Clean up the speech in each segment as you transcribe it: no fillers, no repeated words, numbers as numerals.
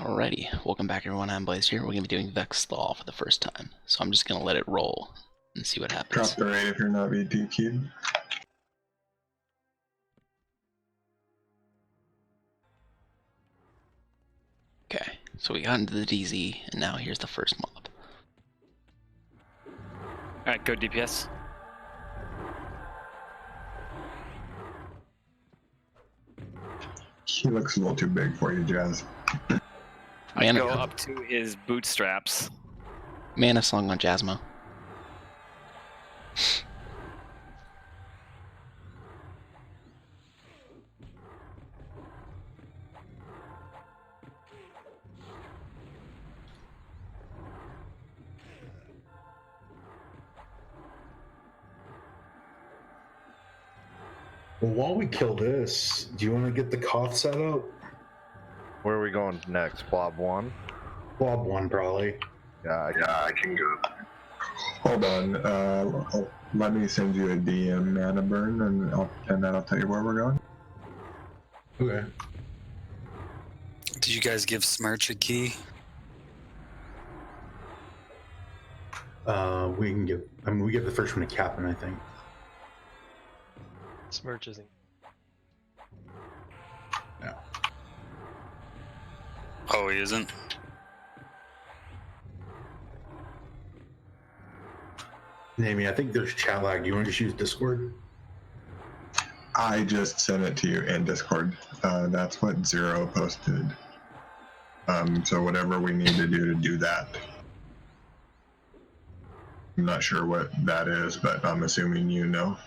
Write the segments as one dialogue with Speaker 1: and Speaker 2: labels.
Speaker 1: Alrighty, welcome back everyone, I'm Blaze here. We're going to be doing Vex Thal for the first time. So I'm just going to let it roll and see what happens.
Speaker 2: Drop the rate if you're not VDQ'd.
Speaker 1: Okay, so we got into the DZ, and now here's the first mob.
Speaker 3: Alright, go DPS.
Speaker 2: He looks a little too big for you, Jazz.
Speaker 3: I go up to his bootstraps.
Speaker 1: Mana Song on Jasmo.
Speaker 4: Well, while we kill this, do you want to get the cough set up?
Speaker 5: Where are we going next? Blob 1?
Speaker 4: Blob 1, probably.
Speaker 5: Yeah, I can go.
Speaker 2: Hold on, let me send you a DM mana burn, and then I'll tell you where we're going.
Speaker 4: Okay.
Speaker 6: Did you guys give Smirch a key?
Speaker 4: We can give. I mean, we give the first one to Captain, I think.
Speaker 7: Smirch isn't.
Speaker 4: No.
Speaker 6: Oh, he isn't?
Speaker 4: Namie, I think there's chat lag. Do you want to just use Discord?
Speaker 2: I just sent it to you in Discord. That's what Zero posted. So whatever we need to do that. I'm not sure what that is, but I'm assuming you know.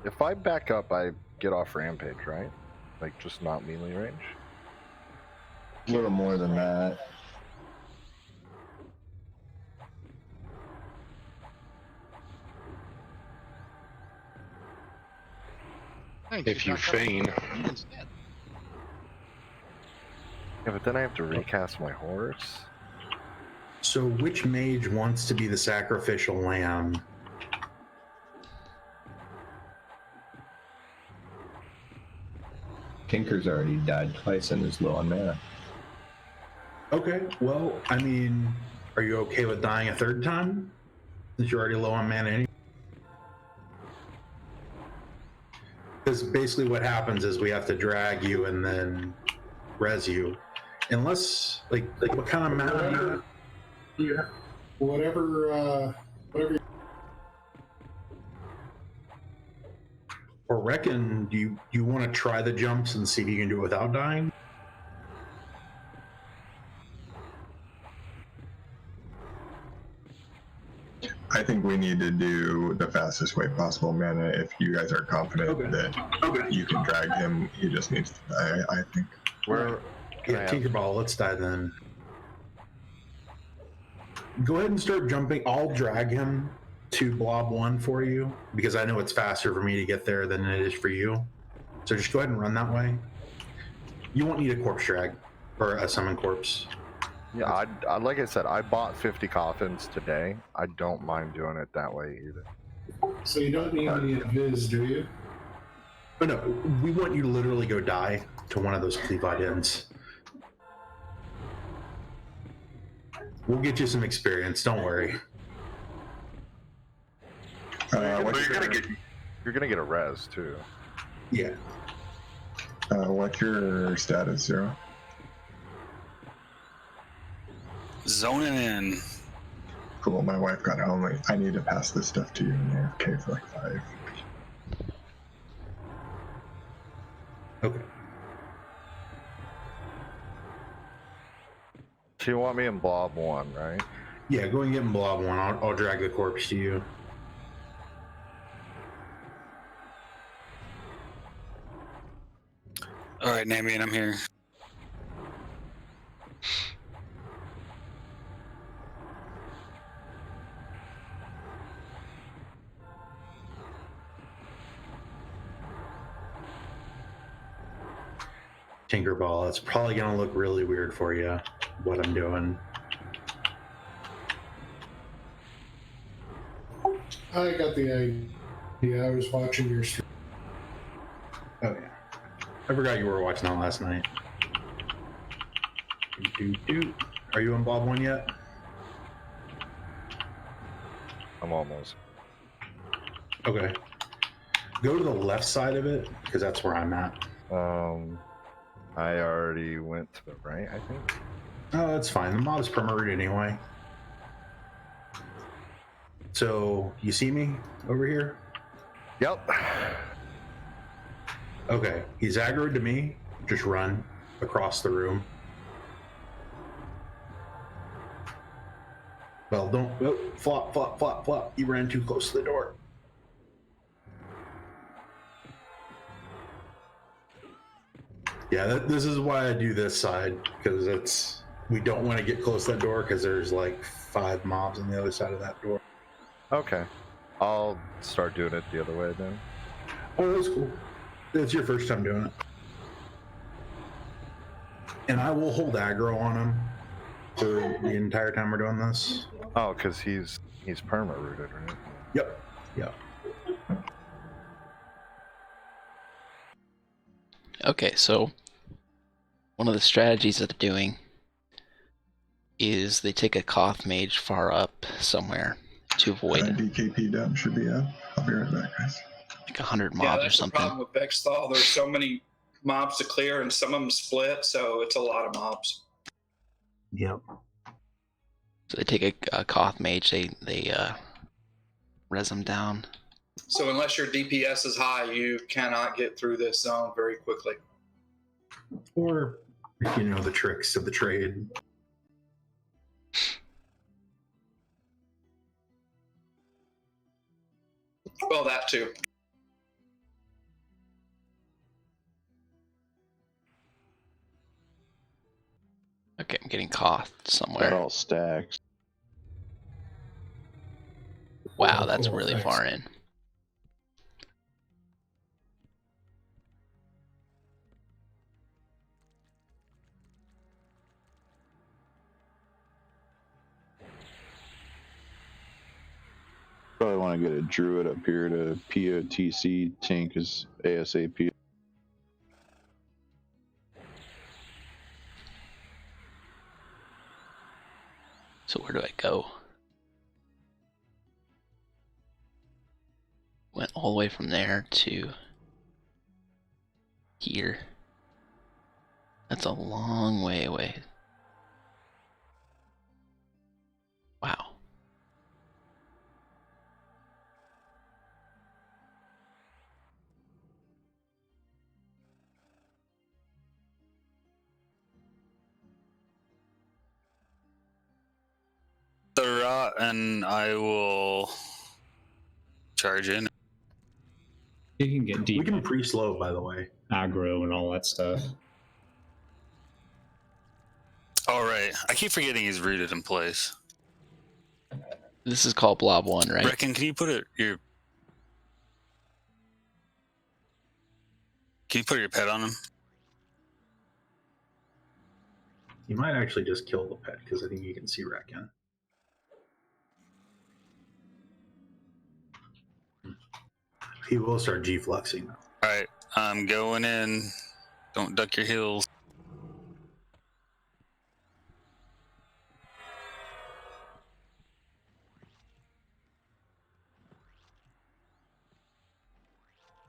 Speaker 5: If I back up, I get off rampage, right? Like, just not melee range?
Speaker 8: A little more than that.
Speaker 9: If you feign.
Speaker 5: Yeah, but then I have to recast my horse.
Speaker 4: So, which mage wants to be the sacrificial lamb?
Speaker 8: Tinker's already died twice and is low on mana.
Speaker 4: Okay, well, I mean, are you okay with dying a third time? Since you're already low on mana anyway? Because basically what happens is we have to drag you and then res you. Unless, like what kind of mana do you have? Whatever. Or reckon, do you want to try the jumps and see if you can do it without dying?
Speaker 2: I think we need to do the fastest way possible mana. If you guys are confident that you can drag him, he just needs to die, I think.
Speaker 5: Where?
Speaker 4: Yeah, Tinkerball, let's die then. Go ahead and start jumping. I'll drag him to Blob 1 for you, because I know it's faster for me to get there than it is for you. So just go ahead and run that way. You won't need a corpse drag, or a summon corpse.
Speaker 5: Yeah, I like I said, I bought 50 coffins today. I don't mind doing it that way either.
Speaker 10: So you don't need any invis, do you?
Speaker 4: But no, we want you to literally go die to one of those Cleavite ends. We'll get you some experience, don't worry.
Speaker 5: You're gonna get a res too.
Speaker 4: Yeah.
Speaker 2: What's your status, Zero?
Speaker 6: Zoning in.
Speaker 2: Cool, my wife got home. I need to pass this stuff to you in AFK for like 5.
Speaker 4: Okay.
Speaker 5: So you want me in Blob 1, right?
Speaker 4: Yeah, go and get in Blob 1. I'll drag the corpse to you.
Speaker 6: Alright, Namie, I'm here.
Speaker 4: Tinkerball, it's probably gonna look really weird for you, what I'm doing.
Speaker 10: I got the idea. I was watching your stream.
Speaker 4: Oh yeah. I forgot you were watching that last night. Are you on Blob 1 yet?
Speaker 5: I'm almost.
Speaker 4: Okay. Go to the left side of it, because that's where I'm at.
Speaker 5: I already went to the right, I think.
Speaker 4: Oh, that's fine. The mob's promoted anyway. So, you see me over here?
Speaker 5: Yep.
Speaker 4: Okay. He's aggroed to me. Just run across the room. Well, don't... Oh, flop, flop, flop, flop. You ran too close to the door. Yeah, this is why I do this side, because it's... We don't want to get close to that door, because there's like 5 mobs on the other side of that door.
Speaker 5: Okay. I'll start doing it the other way then.
Speaker 4: Oh, that's cool. It's your first time doing it. And I will hold aggro on him for the entire time we're doing this.
Speaker 5: Oh, because he's perma-rooted, right?
Speaker 4: Yep. Yep.
Speaker 1: Okay, so one of the strategies that they're doing is they take a Koth mage far up somewhere to avoid
Speaker 2: DKP dump should be up. I'll be right back, guys.
Speaker 1: like 100 mobs
Speaker 7: Yeah,
Speaker 1: or
Speaker 7: that's the
Speaker 1: something.
Speaker 7: problem with Vex Thal. There's so many mobs to clear, and some of them split, so it's a lot of mobs.
Speaker 4: Yep.
Speaker 1: So they take a Koth mage, they res them down.
Speaker 7: So unless your DPS is high, you cannot get through this zone very quickly.
Speaker 4: Or, you know, the tricks of the trade.
Speaker 7: Well, that too.
Speaker 1: Okay, I'm getting Koth
Speaker 8: That
Speaker 1: somewhere.
Speaker 8: all stacks.
Speaker 1: Wow,
Speaker 10: Oh,
Speaker 1: that's
Speaker 10: cool,
Speaker 1: really
Speaker 10: thanks.
Speaker 1: far in.
Speaker 8: Probably want to get a druid up here to POTC tank as ASAP.
Speaker 1: So where do I go? Went all the way from there to here. That's a long way away. Wow.
Speaker 6: The rot, and I will charge in.
Speaker 11: You can get deep
Speaker 4: We can pre-slow, by the way.
Speaker 11: aggro and all that stuff.
Speaker 6: All right, I keep forgetting he's rooted in place.
Speaker 1: This is called Blob 1, right?
Speaker 6: Reckon, can you put your pet on him?
Speaker 4: You might actually just kill the pet, because I think you can see Reckon. He will start G-fluxing, though.
Speaker 6: All right, I'm going in. Don't duck your heels.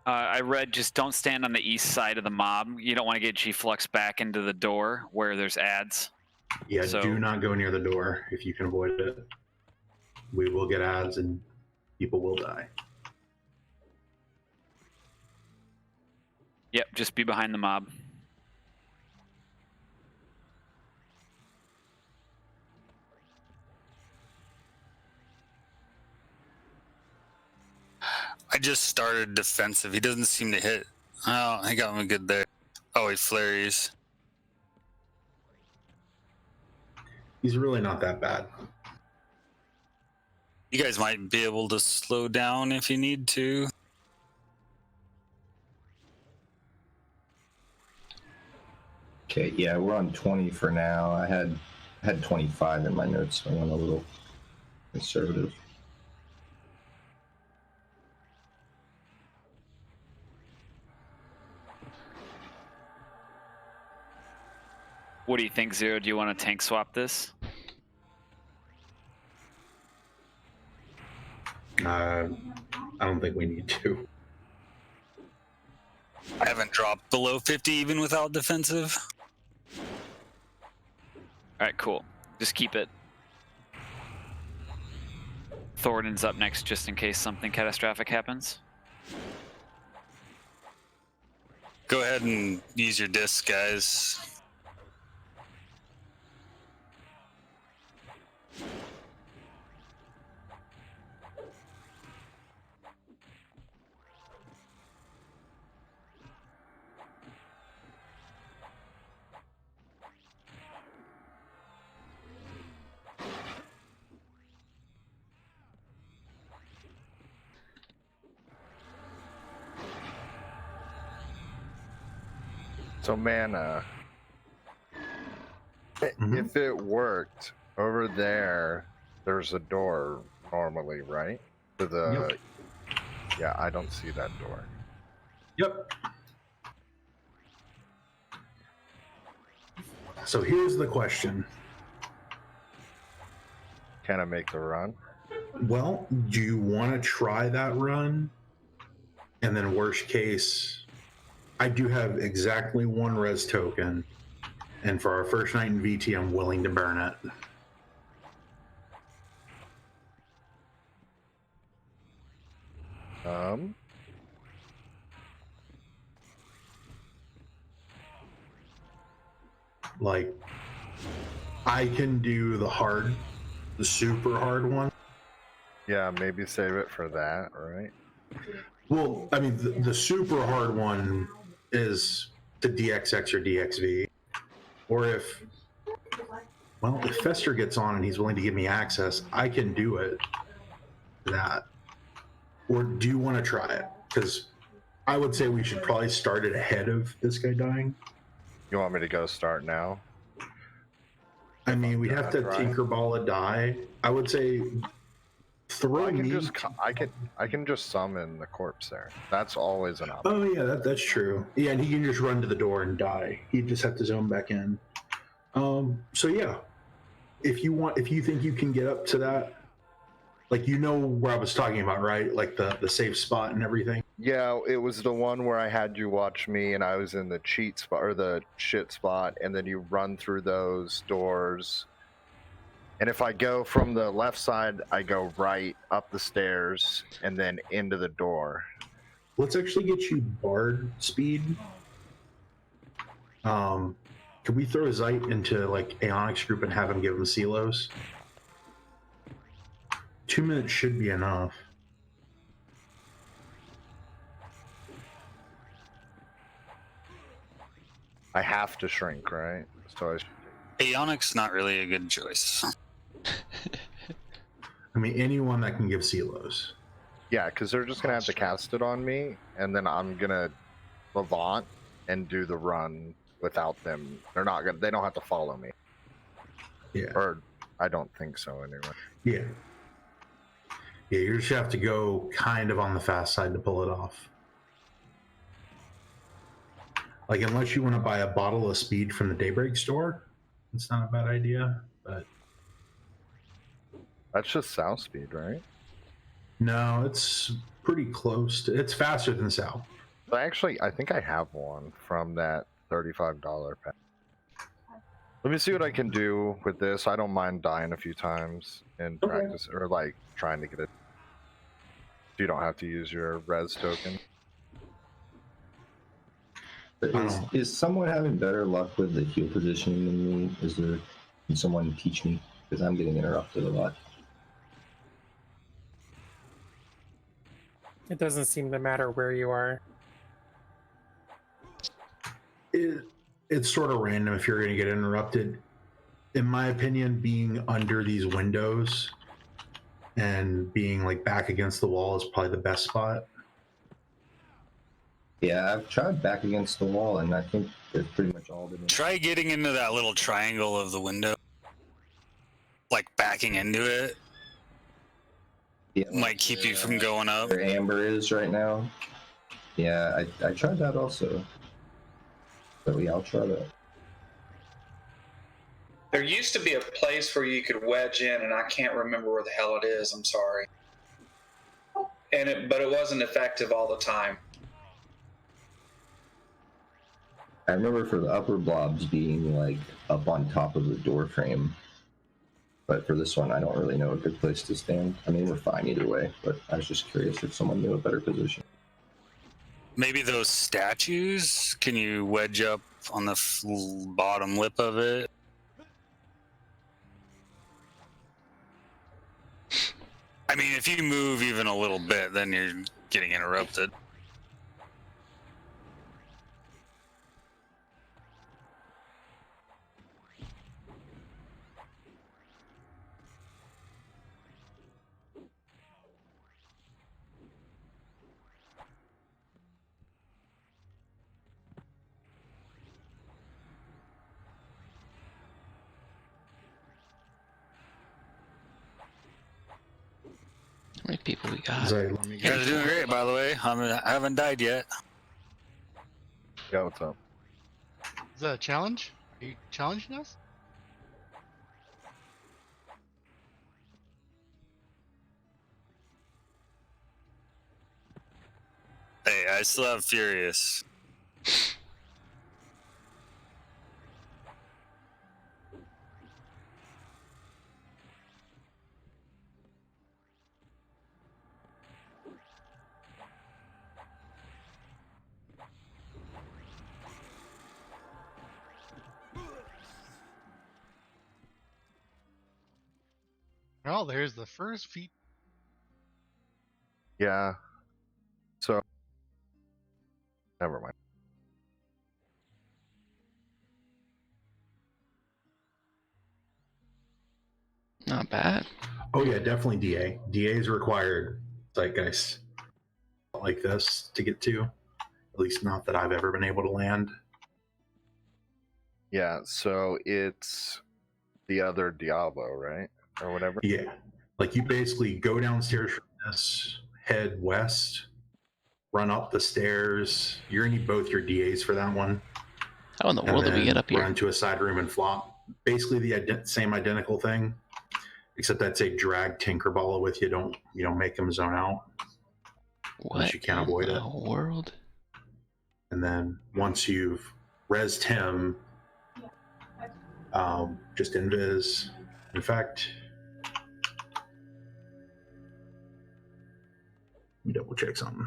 Speaker 3: I read just don't stand on the east side of the mob. You don't want to get G-Flux back into the door where there's ads.
Speaker 4: Yeah,
Speaker 3: So-
Speaker 4: do not go near the door if you can avoid it. We will get ads and people will die.
Speaker 3: Yep, just be behind the mob.
Speaker 6: I just started defensive. He doesn't seem to hit. Oh, I got him good there. Oh, he flurries.
Speaker 4: He's really not that bad.
Speaker 6: You guys might be able to slow down if you need to.
Speaker 8: Okay, yeah, we're on 20 for now. I had 25 in my notes, so I went a little conservative.
Speaker 3: What do you think, Zero? Do you want to tank swap this?
Speaker 4: I don't think we need to.
Speaker 6: I haven't dropped below 50 even without defensive.
Speaker 3: All right, cool. Just keep it. Thornton's up next just in case something catastrophic happens.
Speaker 6: Go ahead and use your disc, guys.
Speaker 5: So mana, if it worked over there, there's a door normally, right? To the yeah, I don't see that door.
Speaker 4: Yep. So here's the question.
Speaker 5: Can I make the run?
Speaker 4: Well, do you want to try that run? And then worst case, I do have exactly one res token. And for our first night in VT, I'm willing to burn it. Like, I can do the super hard one.
Speaker 5: Yeah, maybe save it for that, right?
Speaker 4: Well, I mean, the super hard one is the DXX or DXV. Or if Fester gets on and he's willing to give me access, I can do it. That. Or do you want to try it? Because I would say we should probably start it ahead of this guy dying.
Speaker 5: You want me to go start now?
Speaker 4: I mean, we have to Tinkerball a die. I would say throw me.
Speaker 5: I can just summon the corpse there. That's always an option.
Speaker 4: Oh yeah, that's true. Yeah, and he can just run to the door and die. He just have to zone back in. So yeah, if you think you can get up to that, like, you know where I was talking about, right? Like the safe spot and everything.
Speaker 5: Yeah, it was the one where I had you watch me and I was in the cheat spot or the shit spot, and then you run through those doors. And if I go from the left side, I go right up the stairs and then into the door.
Speaker 4: Let's actually get you bard speed. Could we throw Zeit into like Aeonix group and have him give him Silos? 2 minutes should be enough.
Speaker 5: I have to shrink, right? So
Speaker 6: Aeonix not really a good choice.
Speaker 4: I mean, anyone that can give Silos.
Speaker 5: Yeah, because they're just gonna have to cast it on me, and then I'm gonna Levant and do the run without them. They're not gonna. They don't have to follow me.
Speaker 4: Yeah.
Speaker 5: Or I don't think so anyway.
Speaker 4: Yeah. Yeah, you just have to go kind of on the fast side to pull it off. Like, unless you want to buy a bottle of speed from the Daybreak store, it's not a bad idea, but...
Speaker 5: That's just South speed, right?
Speaker 4: No, it's pretty close to... It's faster than South.
Speaker 5: Actually, I think I have one from that $35 pack. Let me see what I can do with this. I don't mind dying a few times in practice, or like trying to get it. You don't have to use your res token.
Speaker 8: Is someone having better luck with the heal positioning than me? Can someone teach me? Because I'm getting interrupted a lot.
Speaker 12: It doesn't seem to matter where you are.
Speaker 4: It's sort of random if you're going to get interrupted. In my opinion, being under these windows and being like back against the wall is probably the best spot.
Speaker 8: Yeah, I've tried back against the wall, and I think it's pretty much all been...
Speaker 6: Try getting into that little triangle of the window. Like backing into it.
Speaker 8: Yeah,
Speaker 6: might keep you from going up.
Speaker 8: Where Amber is right now. Yeah, I tried that also. So yeah, I'll try that.
Speaker 7: There used to be a place where you could wedge in, and I can't remember where the hell it is. I'm sorry. But it wasn't effective all the time.
Speaker 8: I remember for the upper blobs being like up on top of the door frame, but for this one, I don't really know a good place to stand. I mean, we're fine either way, but I was just curious if someone knew a better position.
Speaker 6: Maybe those statues? Can you wedge up on the bottom lip of it? I mean, if you move even a little bit, then you're getting interrupted.
Speaker 1: How many people we got?
Speaker 4: Sorry, let me
Speaker 6: You guys are doing great, by the way. I haven't died yet.
Speaker 5: Yeah, what's up?
Speaker 13: Is that a challenge? Are you challenging us?
Speaker 6: Hey, I still have Furious.
Speaker 13: Oh, there's the first feat.
Speaker 5: Yeah. So, never mind.
Speaker 1: Not bad.
Speaker 4: Oh yeah, definitely DA. DA is required. Zeitgeist like this to get to. At least not that I've ever been able to land.
Speaker 5: Yeah, so it's the other Diablo, right? Or whatever?
Speaker 4: Yeah. Like you basically go downstairs from this, head west, run up the stairs. You're gonna need both your DAs for that one.
Speaker 1: How in the world did we get up here?
Speaker 4: Run to a side room and flop. Basically the same identical thing, except I'd say drag Tinkerballa with you. Don't make him zone out.
Speaker 1: What
Speaker 4: you can't avoid
Speaker 1: in
Speaker 4: it.
Speaker 1: the world?
Speaker 4: And then once you've rezzed him, just invis. In fact, let me double check something.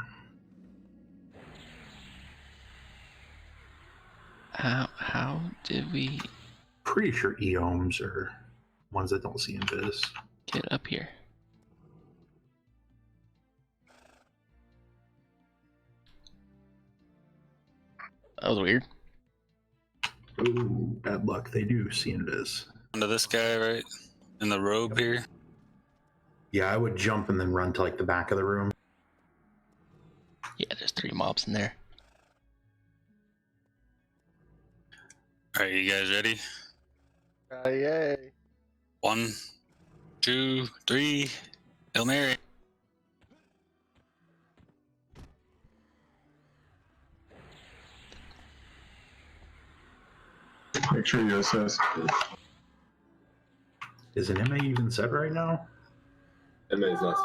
Speaker 1: How did we
Speaker 4: Pretty sure eoms are ones that don't see invis.
Speaker 1: get up here? That was weird.
Speaker 4: Ooh, bad luck. They do see invis.
Speaker 6: Under this guy, right? In the robe here.
Speaker 4: Yeah, I would jump and then run to like the back of the room.
Speaker 1: Yeah, there's 3 mobs in there.
Speaker 6: Alright, you guys ready?
Speaker 5: Yay.
Speaker 6: 1, 2, 3. Hail Mary.
Speaker 2: Make sure you assist.
Speaker 4: Is an MA even set right now?
Speaker 14: MA is not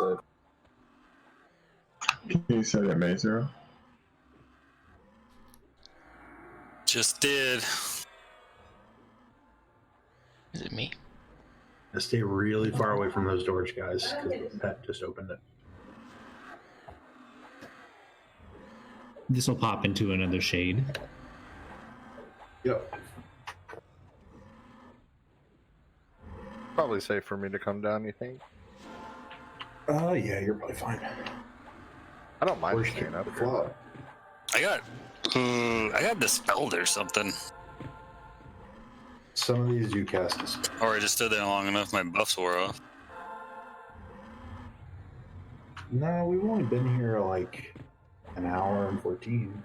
Speaker 14: set.
Speaker 2: He said it may 0.
Speaker 6: Just did.
Speaker 1: Is it me?
Speaker 4: Stay really far away from those doors, guys, because Pet just opened it.
Speaker 11: This will pop into another shade.
Speaker 4: Yep.
Speaker 5: Probably safe for me to come down, you think?
Speaker 4: Yeah, you're probably fine.
Speaker 5: I don't mind
Speaker 4: Where's
Speaker 5: staying up
Speaker 4: the
Speaker 5: here.
Speaker 4: flop?
Speaker 6: I got dispelled or something.
Speaker 4: Some of these do cast this.
Speaker 6: Or I just stood there long enough, my buffs wore off.
Speaker 4: No, we've only been here like an hour and 14.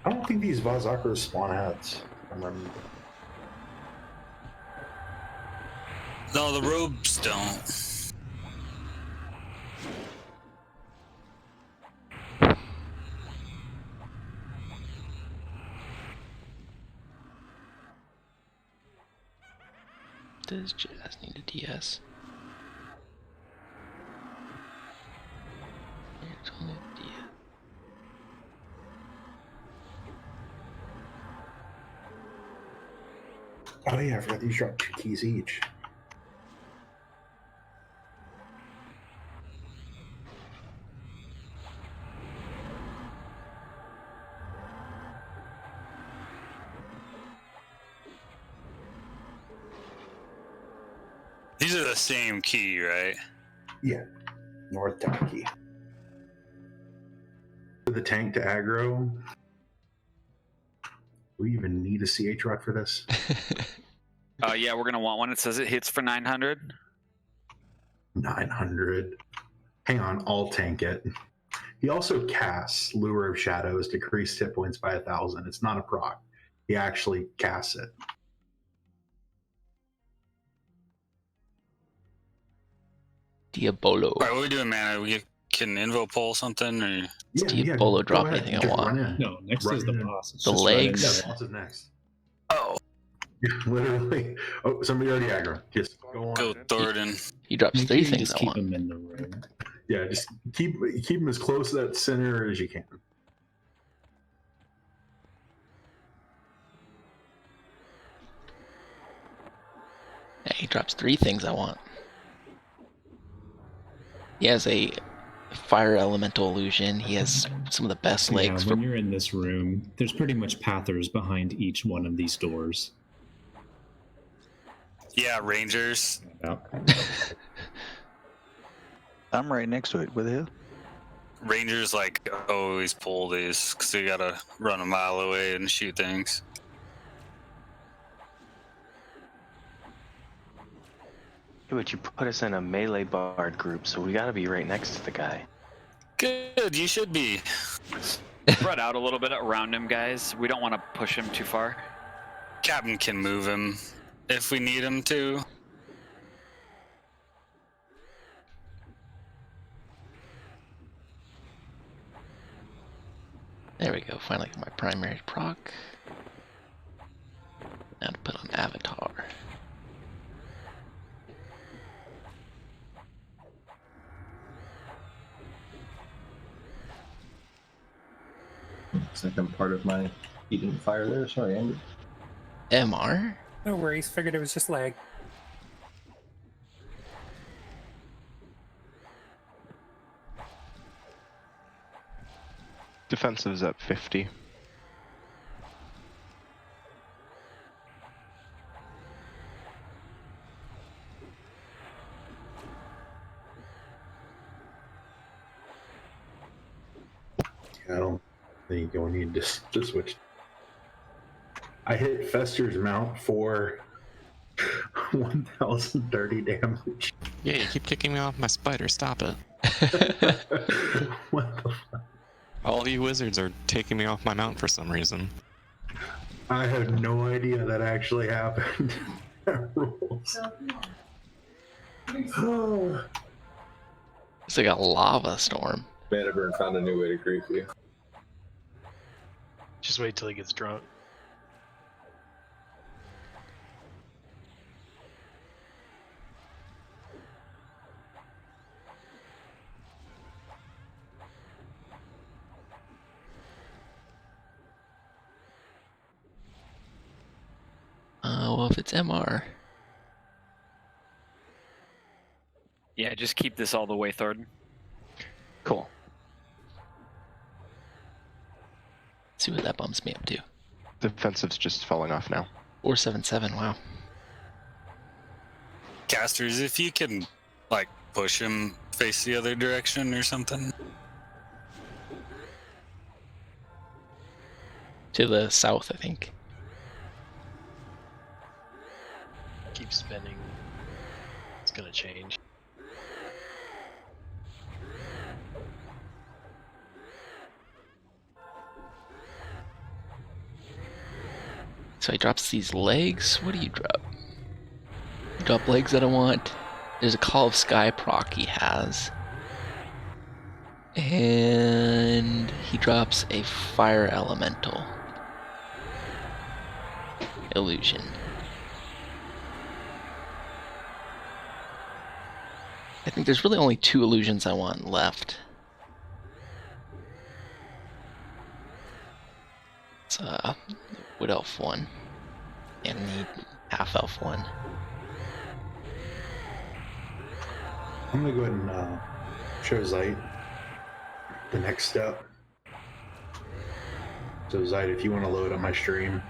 Speaker 4: I don't think these Vazakras spawn hats. I remember.
Speaker 6: No, the robes don't.
Speaker 1: Does Jazz need a DS? It's only a DS.
Speaker 4: Oh yeah, I forgot these drop 2 keys each.
Speaker 6: These are the same key, right?
Speaker 4: Yeah, north down key. The tank to aggro. Do we even need a CH rod for this?
Speaker 3: Yeah, we're gonna want one. It says it hits for 900.
Speaker 4: 900. Hang on, I'll tank it. He also casts Lure of Shadows, decrease hit points by 1,000. It's not a proc. He actually casts it.
Speaker 1: Diabolo.
Speaker 6: Alright, what are we doing, man? We can invo pull something, or
Speaker 1: Diabolo drop
Speaker 4: ahead,
Speaker 1: anything I
Speaker 4: just
Speaker 1: want.
Speaker 4: run in.
Speaker 11: No, next
Speaker 4: Run
Speaker 11: is the
Speaker 4: in.
Speaker 11: boss. It's
Speaker 1: The
Speaker 11: just right
Speaker 1: legs.
Speaker 11: in
Speaker 4: Yeah,
Speaker 11: there.
Speaker 4: boss is next.
Speaker 6: oh,
Speaker 4: Literally. Oh, somebody already aggro. Just go on.
Speaker 6: go Thoradin.
Speaker 1: He drops
Speaker 11: Make
Speaker 1: 3
Speaker 11: sure you
Speaker 1: things
Speaker 11: just
Speaker 1: I
Speaker 11: keep
Speaker 1: want.
Speaker 11: him in the room.
Speaker 4: Yeah, just keep him as close to that center as you can.
Speaker 1: Yeah, he drops 3 things I want. He has a fire elemental illusion. He has some of the best
Speaker 11: Yeah,
Speaker 1: legs for.
Speaker 11: when you're in this room, there's pretty much pathers behind each one of these doors.
Speaker 6: Yeah, Rangers.
Speaker 11: Yeah.
Speaker 15: I'm right next to it with you.
Speaker 6: Rangers like always pull these because they gotta run a mile away and shoot things.
Speaker 16: But you put us in a melee bard group, so we gotta be right next to the guy.
Speaker 6: Good, you should be.
Speaker 3: Spread out a little bit around him, guys. We don't want to push him too far.
Speaker 6: Captain can move him if we need him to.
Speaker 1: There we go. Finally got my primary proc. Now to put on Avatar.
Speaker 8: Looks like I'm part of my eating fire there. Sorry, Andy.
Speaker 1: MR?
Speaker 12: No worries. Figured it was just lag.
Speaker 16: Defensive's at 50.
Speaker 4: I don't think you'll need to switch. I hit Fester's mount for 1,030 damage.
Speaker 17: Yeah, you keep kicking me off my spider. Stop it.
Speaker 4: What the fuck?
Speaker 17: All you wizards are taking me off my mount for some reason.
Speaker 4: I had no idea that actually happened. That rules. Oh.
Speaker 1: It's like a lava storm.
Speaker 14: Manaburn found a new way to grief you.
Speaker 18: Just wait till he gets drunk.
Speaker 1: Well, if it's MR.
Speaker 3: Yeah, just keep this all the way, Thornton.
Speaker 16: Cool.
Speaker 1: See what that bumps me up to.
Speaker 16: Defensive's just falling off now.
Speaker 1: 477, wow.
Speaker 6: Casters, if you can, like, push him face the other direction or something.
Speaker 1: To the south, I think.
Speaker 18: Keep spinning. It's gonna change.
Speaker 1: So he drops these legs. What do you drop? You drop legs that I want. There's a Call of Sky proc he has. And he drops a Fire Elemental illusion. I think there's really only 2 illusions I want left. It's Wood Elf one, and the Half Elf one.
Speaker 4: I'm gonna go ahead and show Zeit the next step. So Zeit, if you want to load on my stream,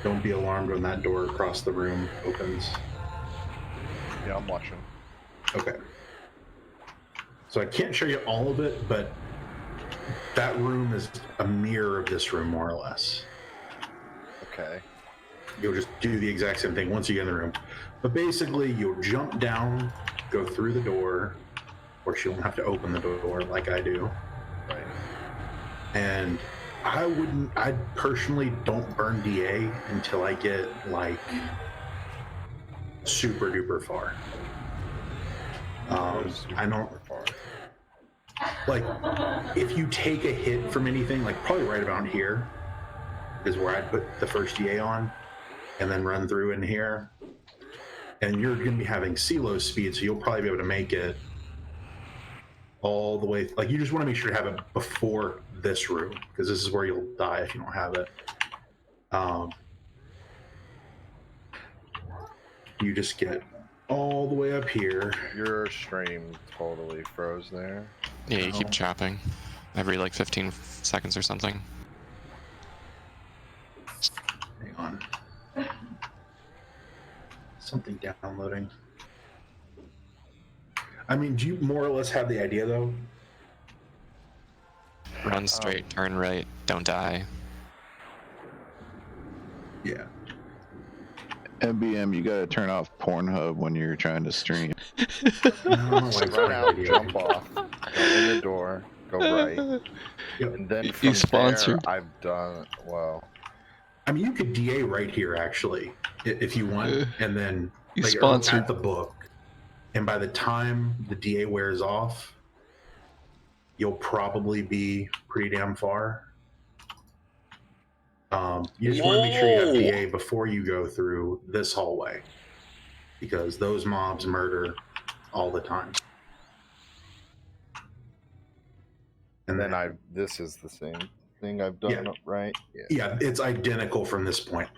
Speaker 4: don't be alarmed when that door across the room opens.
Speaker 5: Yeah, I'm watching.
Speaker 4: Okay. So I can't show you all of it, but that room is a mirror of this room, more or less.
Speaker 5: Okay.
Speaker 4: You'll just do the exact same thing once you get in the room. But basically, you'll jump down, go through the door, or she won't have to open the door like I do.
Speaker 5: Right.
Speaker 4: And I personally don't burn DA until I get like super duper far. I don't like if you take a hit from anything, like probably right about here is where I'd put the first DA on and then run through in here. And you're going to be having CLO speed, so you'll probably be able to make it all the way. Like, you just want to make sure to have it before this room, because this is where you'll die if you don't have it. You just get all the way up here.
Speaker 5: Your stream totally froze there.
Speaker 17: Yeah, you keep chopping every like 15 seconds or something.
Speaker 4: Hang on. Something downloading. I mean, do you more or less have the idea, though?
Speaker 17: Run straight, turn right, don't die.
Speaker 4: Yeah.
Speaker 19: MBM, you gotta turn off Pornhub when you're trying to stream.
Speaker 5: Run out, jump off, go in the door, go right, and then from there, I've done well.
Speaker 4: I mean, you could DA right here, actually, if you want, and then
Speaker 1: You
Speaker 4: like,
Speaker 1: sponsored.
Speaker 4: at the book. And by the time the DA wears off, you'll probably be pretty damn far. You just want to make sure you have DA before you go through this hallway, because those mobs murder all the time.
Speaker 5: And then this is the same thing I've done, right?
Speaker 4: Yeah, it's identical from this point.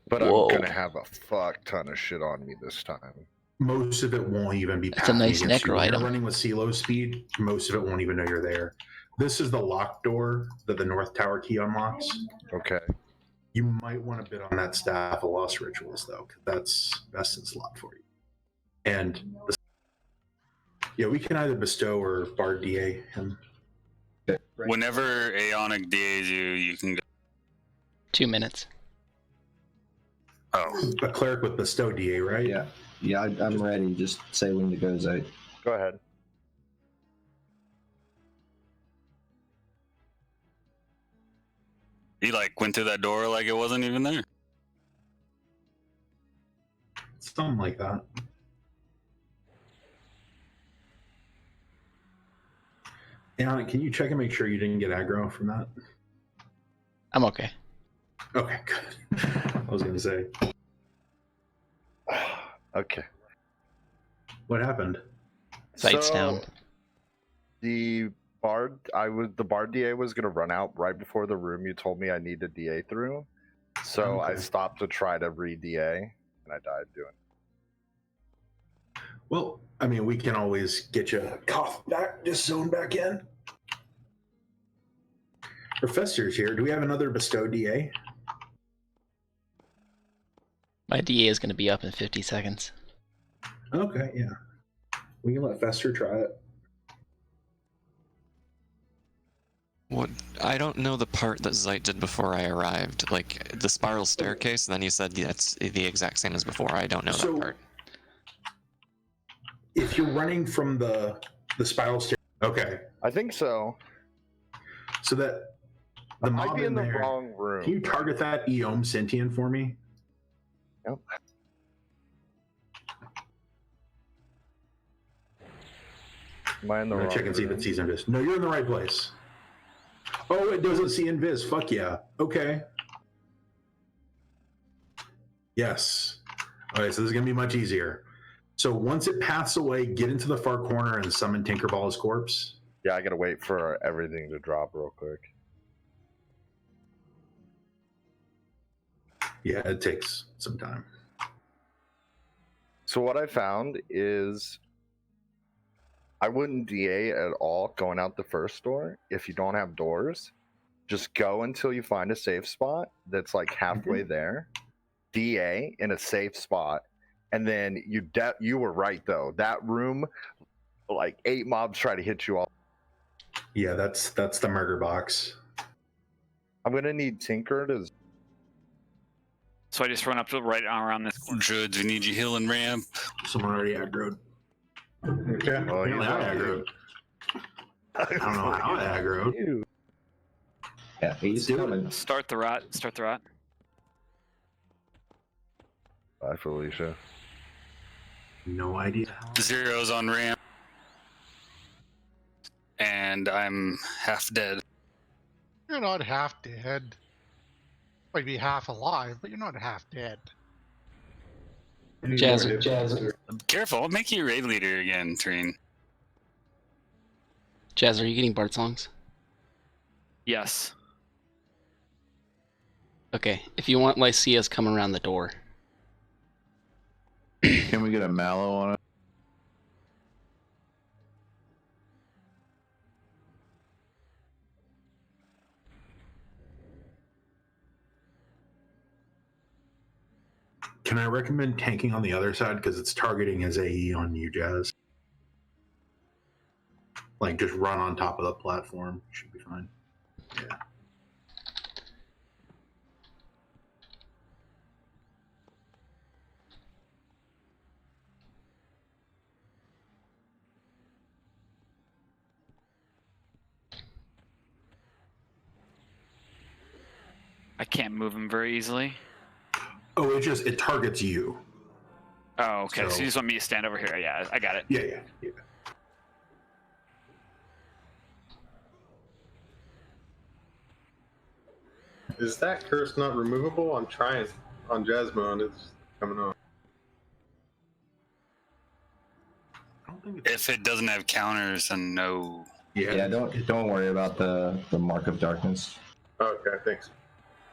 Speaker 5: But I'm gonna have a fuck ton of shit on me this time.
Speaker 4: Most of it won't even be.
Speaker 1: It's a nice
Speaker 4: against you.
Speaker 1: necro
Speaker 4: When
Speaker 1: item.
Speaker 4: you're running with CLO speed, most of it won't even know you're there. This is the locked door that the North Tower key unlocks.
Speaker 5: Okay.
Speaker 4: You might want to bid on that Staff of Lost Rituals, though, because that's best in slot for you. And yeah, we can either bestow or Bard DA him.
Speaker 6: Whenever Aeonic DAs you, you can go.
Speaker 1: 2 minutes.
Speaker 6: Oh.
Speaker 4: A cleric with bestow DA, right?
Speaker 8: Yeah. Yeah, I'm ready. Just say when to go, Zeit.
Speaker 5: Go ahead.
Speaker 6: He like went through that door like it wasn't even there.
Speaker 4: Something like that. Aeonic, can you check and make sure you didn't get aggro from that?
Speaker 1: I'm okay.
Speaker 4: Okay, good. I was gonna say.
Speaker 5: Okay.
Speaker 4: What happened?
Speaker 1: Sight's down.
Speaker 5: The Bard DA was gonna run out right before the room you told me I needed DA through. So I stopped to try to re-DA and I died doing it.
Speaker 4: Well, I mean, we can always get you cough back, just zone back in. Professor's here. Do we have another bestow DA?
Speaker 1: My DA is going to be up in 50 seconds.
Speaker 4: Okay, yeah. We can let Fester try it.
Speaker 17: What? I don't know the part that Zeit did before I arrived. Like the spiral staircase, and then you said that's the exact same as before. I don't know that part.
Speaker 4: If you're running from the spiral stair, okay.
Speaker 5: I think so.
Speaker 4: So that the
Speaker 5: might
Speaker 4: mob
Speaker 5: be in the
Speaker 4: there,
Speaker 5: wrong room.
Speaker 4: Can you target that Eom Sentient for me?
Speaker 5: Yep. Am I in the
Speaker 4: I'm
Speaker 5: wrong
Speaker 4: gonna check and see if
Speaker 5: room?
Speaker 4: it sees Invis. No, you're in the right place. Oh, it doesn't see Invis. Fuck yeah. Okay. Yes. Okay, so this is gonna be much easier. So once it passes away, get into the far corner and summon Tinkerball's corpse.
Speaker 5: Yeah, I gotta wait for everything to drop real quick.
Speaker 4: Yeah, it takes some time.
Speaker 5: So what I found is I wouldn't DA at all going out the first door if you don't have doors. Just go until you find a safe spot that's like halfway there. DA in a safe spot, and then you were right though. That room, like 8 mobs try to hit you all.
Speaker 4: Yeah, that's the murder box.
Speaker 5: I'm gonna need Tinker to.
Speaker 3: So I just run up to right around this corner.
Speaker 6: Druids, we need you healing ramp.
Speaker 4: Someone already aggroed.
Speaker 10: Okay.
Speaker 5: Oh,
Speaker 4: Apparently I aggroed. I don't know how I aggroed.
Speaker 8: Yeah, he's coming.
Speaker 3: Start the rot. Start the rot.
Speaker 5: Bye, Felicia.
Speaker 4: No idea.
Speaker 6: Zero's on ramp. And I'm half dead.
Speaker 13: You're not half dead. Might be half alive, but you're not half dead.
Speaker 1: Jazz,
Speaker 6: Careful, I'll make you raid leader again, Treen.
Speaker 1: Jazz, are you getting Bard songs?
Speaker 3: Yes.
Speaker 1: Okay, if you want Lycia's come around the door.
Speaker 19: Can we get a mallow on it?
Speaker 4: Can I recommend tanking on the other side because it's targeting his AE on you, Jazz? Like just run on top of the platform. Should be fine. Yeah.
Speaker 3: I can't move him very easily.
Speaker 4: Oh, it targets you.
Speaker 3: Oh, okay. So
Speaker 4: So-
Speaker 3: you just want me to stand over here? Yeah, I got it.
Speaker 4: Yeah.
Speaker 14: Is that curse not removable? I'm trying on Jasmine and it's coming on.
Speaker 6: If it doesn't have counters, then no.
Speaker 8: Yeah, don't worry about the mark of darkness.
Speaker 14: Okay, thanks.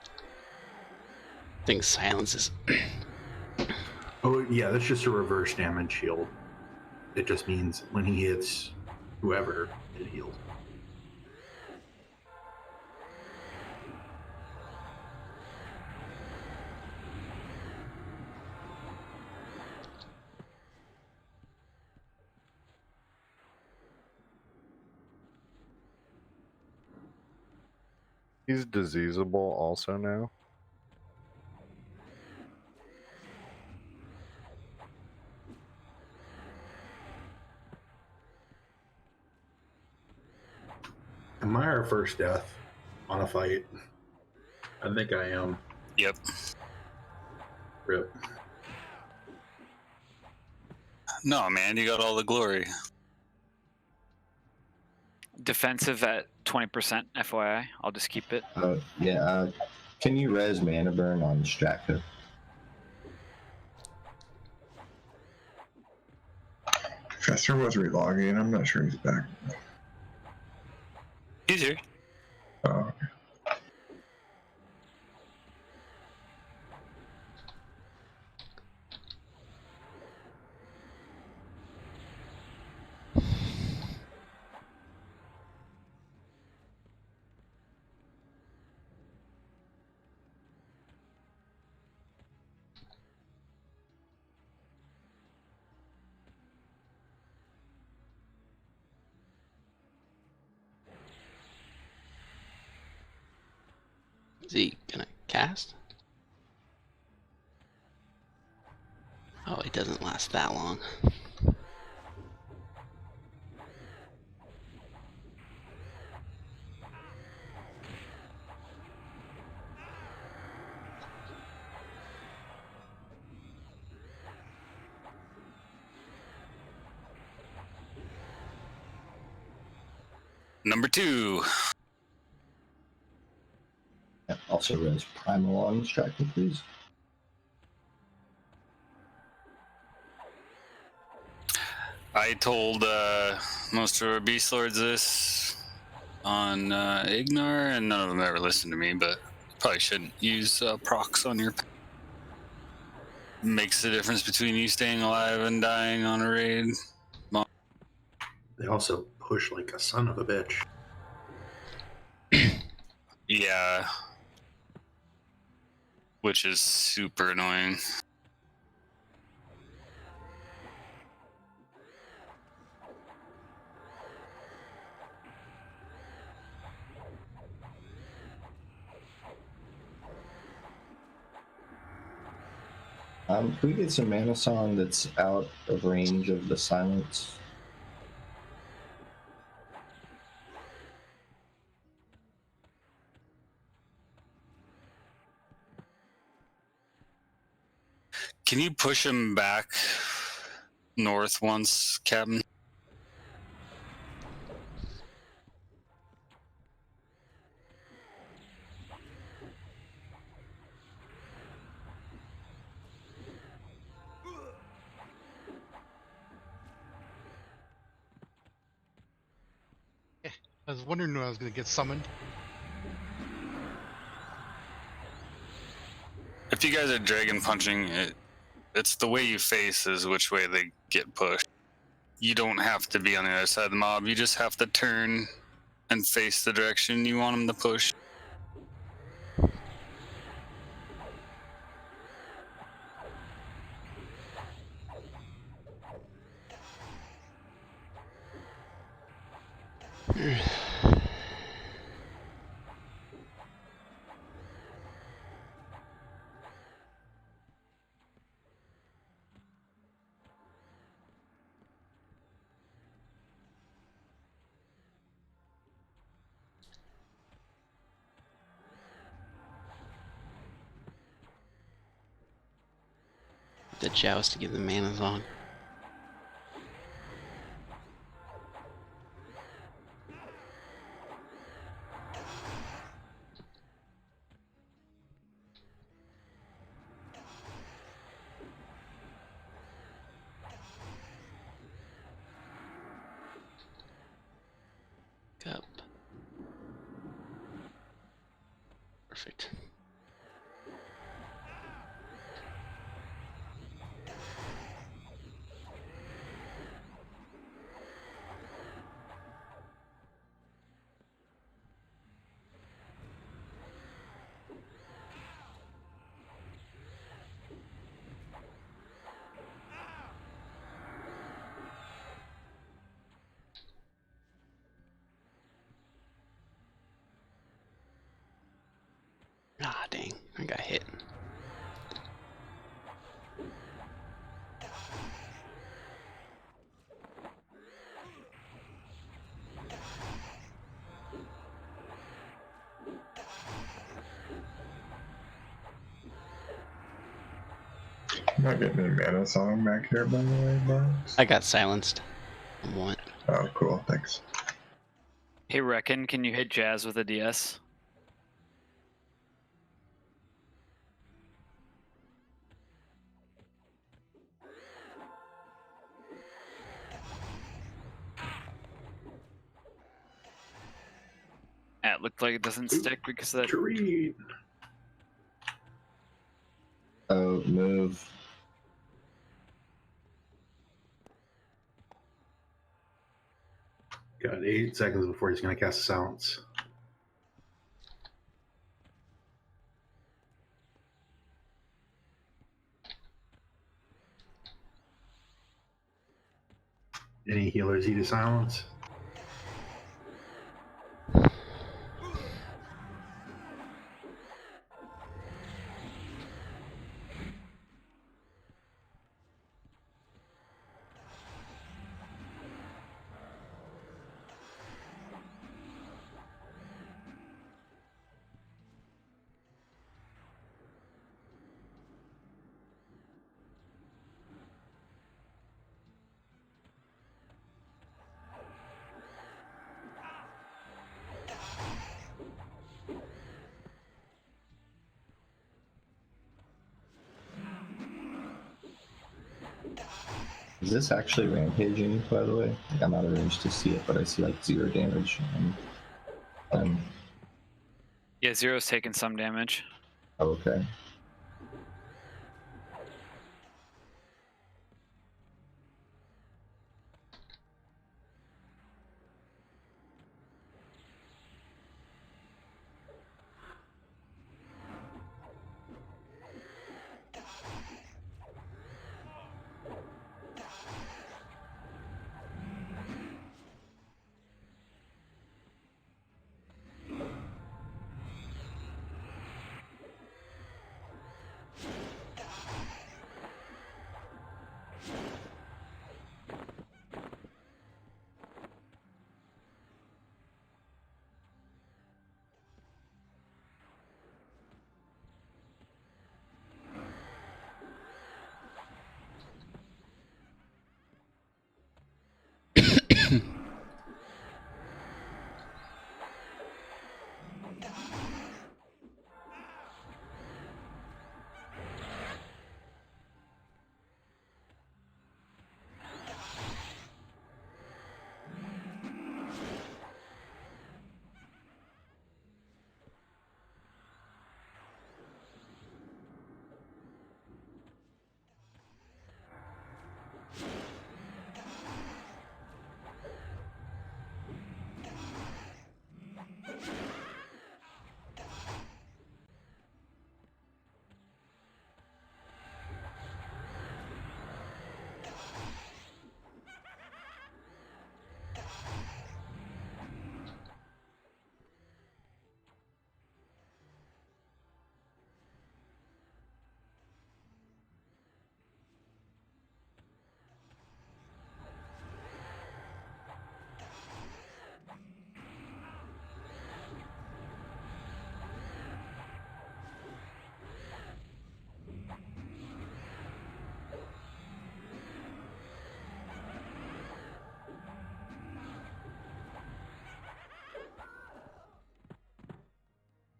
Speaker 1: I think silences.
Speaker 4: Oh, yeah, that's just a reverse damage shield. It just means when he hits whoever, it heals.
Speaker 5: He's diseasable also now.
Speaker 4: Am I our first death on a fight?
Speaker 10: I think I am.
Speaker 6: Yep.
Speaker 4: Rip.
Speaker 6: No, man, you got all the glory.
Speaker 3: Defensive at 20%, FYI. I'll just keep it.
Speaker 8: Yeah, can you res mana burn on Straka?
Speaker 2: Fester was relogging. I'm not sure he's back.
Speaker 6: He's here.
Speaker 2: Oh, okay.
Speaker 1: Is he gonna cast? Oh, it doesn't last that long.
Speaker 6: Number 2.
Speaker 8: Yeah, also res primal on Straka, please.
Speaker 6: I told most of our beast lords this on Ignar, and none of them ever listened to me, but probably shouldn't use procs on your... Makes the difference between you staying alive and dying on a raid.
Speaker 4: They also push like a son of a bitch.
Speaker 6: Yeah. Which is super annoying.
Speaker 8: Can we get some mana song that's out of range of the silence?
Speaker 6: Can you push him back north once, Captain?
Speaker 13: I was wondering when I was going to get summoned.
Speaker 6: If you guys are dragon punching, it's the way you face is which way they get pushed. You don't have to be on the other side of the mob. You just have to turn and face the direction you want them to push.
Speaker 1: The joust to give the mana song. Up. Perfect. Ah, dang. I got hit.
Speaker 2: I'm not getting any mana song back here, by the way, Barnes.
Speaker 1: I got silenced. What?
Speaker 2: Oh, cool. Thanks.
Speaker 3: Hey, Reckon, can you hit Jazz with a DS? It looked like it doesn't stick because of that.
Speaker 8: Oh, move.
Speaker 4: Got 8 seconds before he's going to cast a silence. Any healers eat a silence?
Speaker 8: Is this actually rampaging, by the way? Like, I'm out of range to see it, but I see like 0 damage.
Speaker 3: Yeah, Zero's taking some damage.
Speaker 8: Okay.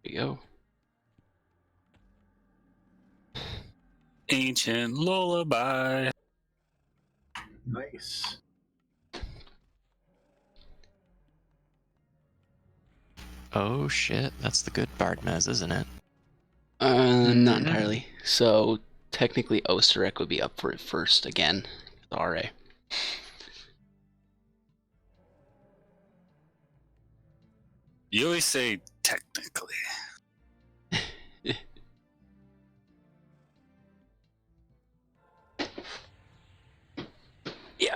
Speaker 1: There you go.
Speaker 6: Ancient lullaby.
Speaker 4: Nice.
Speaker 17: Oh shit, that's the good Bard Mez, isn't it?
Speaker 1: Not entirely. So technically Osterek would be up for it first again. RA.
Speaker 6: You always say technically.
Speaker 1: Yeah.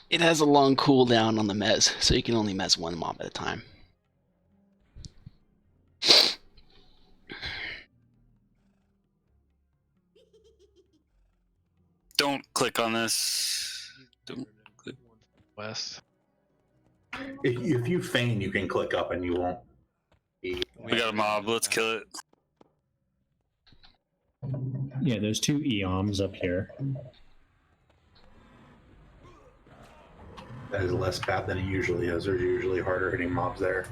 Speaker 1: It has a long cooldown on the mez, so you can only mez one mob at a time.
Speaker 6: Don't click on this. Don't click.
Speaker 18: West.
Speaker 4: If you feign, you can click up and you won't be.
Speaker 6: We got a mob. Let's kill it.
Speaker 11: Yeah, there's 2 EOMs up here.
Speaker 4: That is less bad than it usually is. There's usually harder hitting mobs there.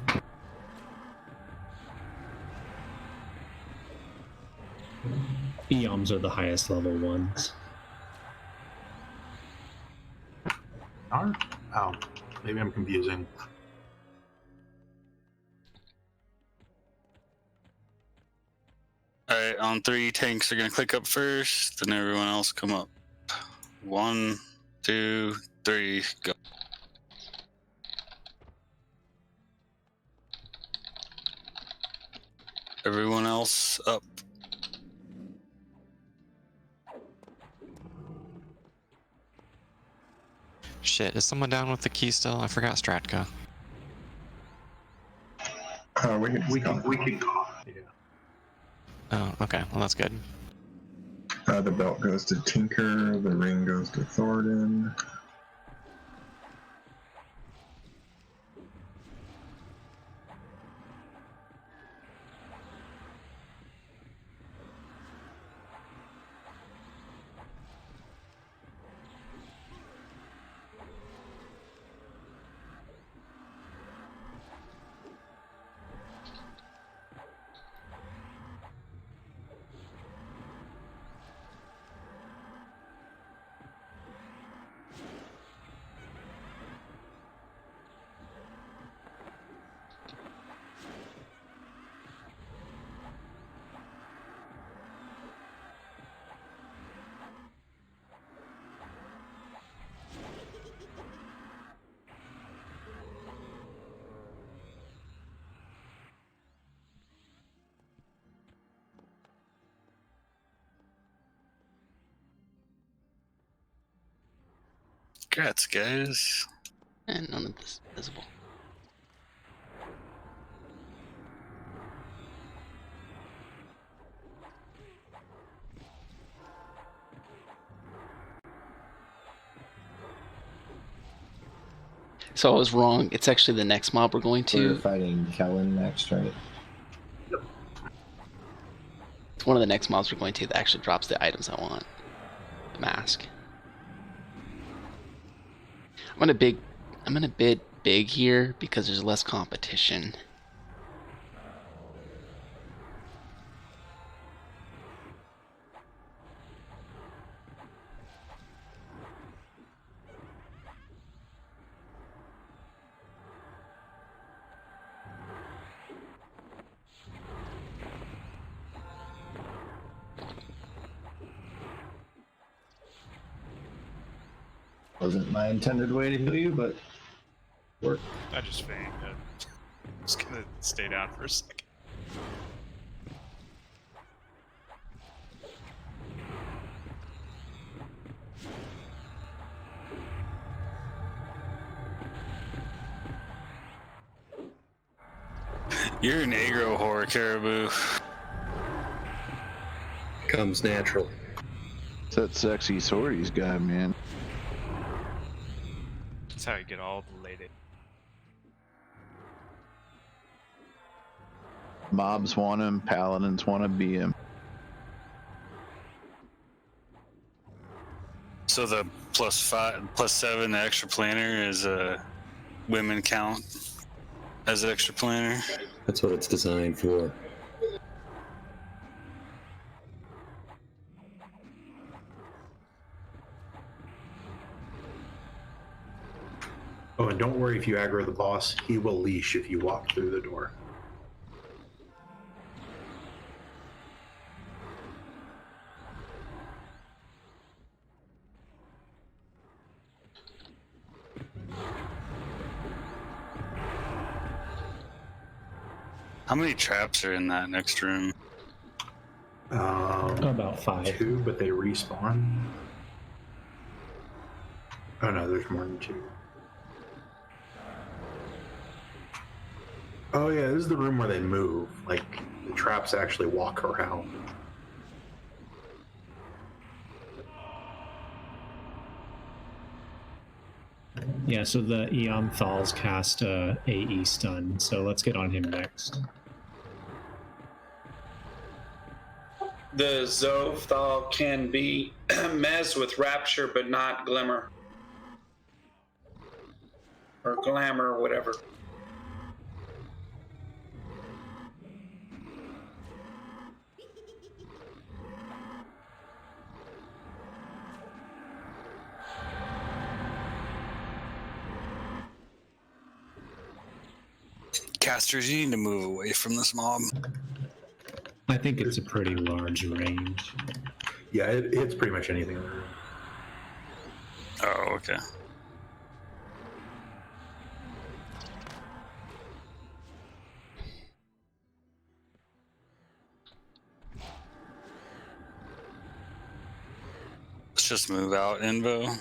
Speaker 11: EOMs are the highest level ones.
Speaker 4: Oh, maybe I'm confusing.
Speaker 6: Alright, on 3, tanks are gonna click up first, then everyone else come up. 1, 2, 3, go. Everyone else up.
Speaker 17: Shit, is someone down with the key still? I forgot Stratka.
Speaker 2: We can
Speaker 4: go. Yeah.
Speaker 17: Oh, okay. Well, that's good.
Speaker 2: The belt goes to Tinker, the ring goes to Thornton.
Speaker 6: Congrats, guys.
Speaker 1: And none of this is visible. So I was wrong. It's actually the next mob we're going to.
Speaker 8: We're fighting Kellen next, right?
Speaker 1: It's one of the next mobs we're going to that actually drops the items I want. The mask. I'm gonna bid big here because there's less competition.
Speaker 8: Wasn't my intended way to heal you, but worked.
Speaker 20: I just feigned. I'm just gonna stay down for a second.
Speaker 6: You're an aggro whore, Caribou.
Speaker 9: Comes natural.
Speaker 19: It's that sexy sword he's got, man.
Speaker 20: That's how you get all the lady.
Speaker 19: Mobs want him, paladins want to be him.
Speaker 6: So the +7, the extra planner is a women count as an extra planner.
Speaker 9: That's what it's designed for.
Speaker 4: Oh, and don't worry if you aggro the boss. He will leash if you walk through the door.
Speaker 6: How many traps are in that next room?
Speaker 11: About 5.
Speaker 4: 2, but they respawn. Oh no, there's more than 2. Oh yeah, this is the room where they move. Like, the traps actually walk around.
Speaker 11: Yeah, so the Eon Thal's cast AE stun, so let's get on him next.
Speaker 7: The Zovthal can be mez with Rapture, but not Glimmer. Or Glamour, or whatever.
Speaker 6: Casters, you need to move away from this mob.
Speaker 11: I think it's a pretty large range.
Speaker 4: Yeah, it hits pretty much anything in the room.
Speaker 6: Oh, okay. Let's just move out, Invo.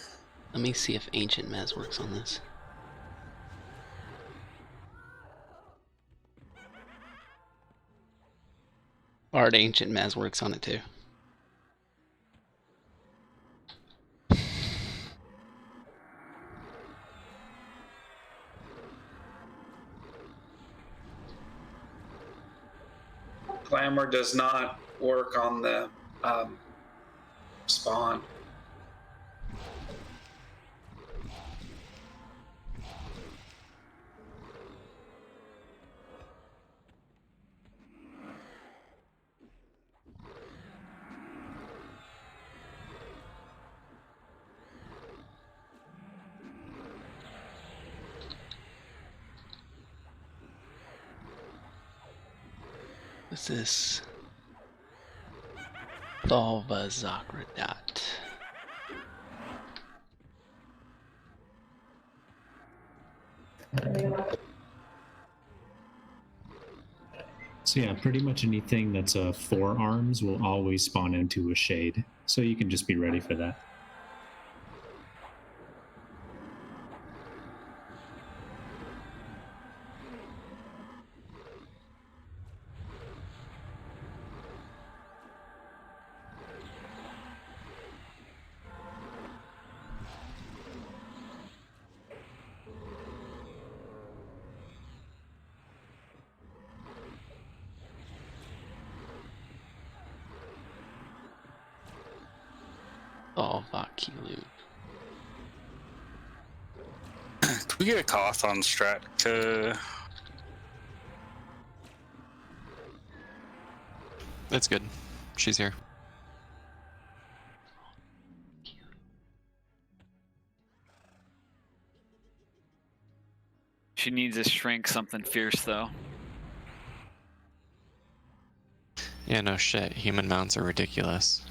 Speaker 1: Let me see if Ancient Mez works on this. Art Ancient Mez works on it too.
Speaker 7: Glamour does not work on the spawn.
Speaker 1: What's this? Thalva Zakradat.
Speaker 11: So yeah, pretty much anything that's 4 arms will always spawn into a shade, so you can just be ready for that.
Speaker 1: Oh, Vakilu.
Speaker 6: Can we get a cost on Strat to...
Speaker 17: That's good. She's here.
Speaker 3: She needs to shrink something fierce, though.
Speaker 17: Yeah, no shit. Human mounts are ridiculous.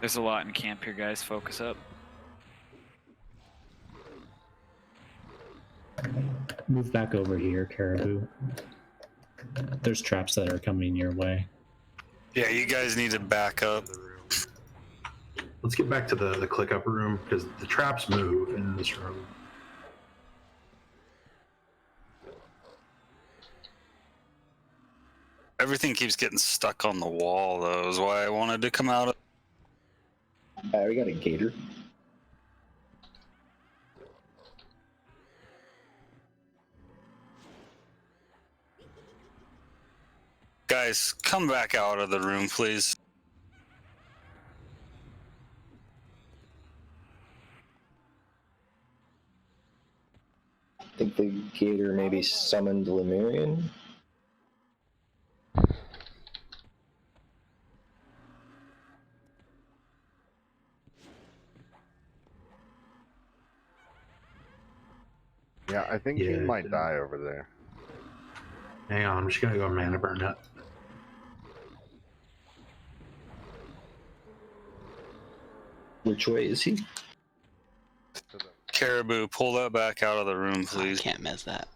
Speaker 3: There's a lot in camp here, guys. Focus up.
Speaker 11: Move back over here, Caribou. There's traps that are coming your way.
Speaker 6: Yeah, you guys need to back up.
Speaker 4: Let's get back to the click up room because the traps move in this room.
Speaker 6: Everything keeps getting stuck on the wall, though, is why I wanted to come out of...
Speaker 8: We got a gator.
Speaker 6: Guys, come back out of the room, please.
Speaker 8: I think the gator maybe summoned Lemurian.
Speaker 5: Yeah, I think he might die over there.
Speaker 4: Hang on, I'm just gonna go mana burn it.
Speaker 8: Which way is he?
Speaker 6: Caribou, pull that back out of the room, please.
Speaker 1: I can't mess that.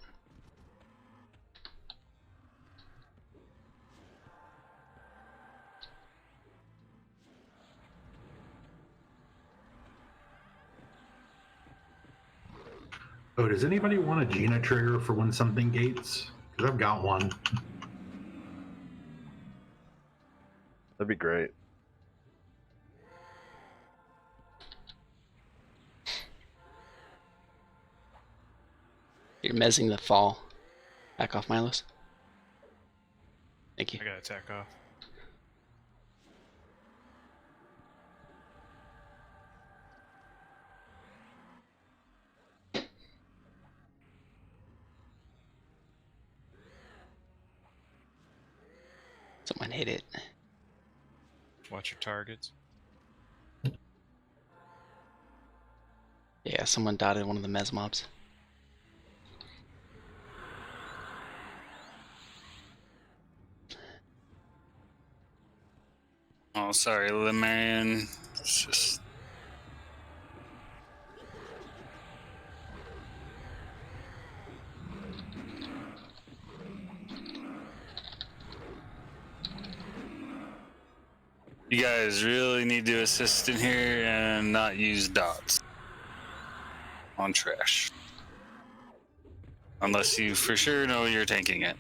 Speaker 4: Oh, does anybody want a Gina trigger for when something gates? Because I've got one.
Speaker 5: That'd be great.
Speaker 1: You're mezzing the fall. Back off, Milos. Thank you.
Speaker 20: I gotta attack off.
Speaker 1: Someone hit it.
Speaker 20: Watch your targets.
Speaker 1: Yeah, someone dotted one of the mez mobs.
Speaker 6: Oh, sorry, Lemurian. It's just... You guys really need to assist in here and not use dots on trash. Unless you for sure know you're tanking it.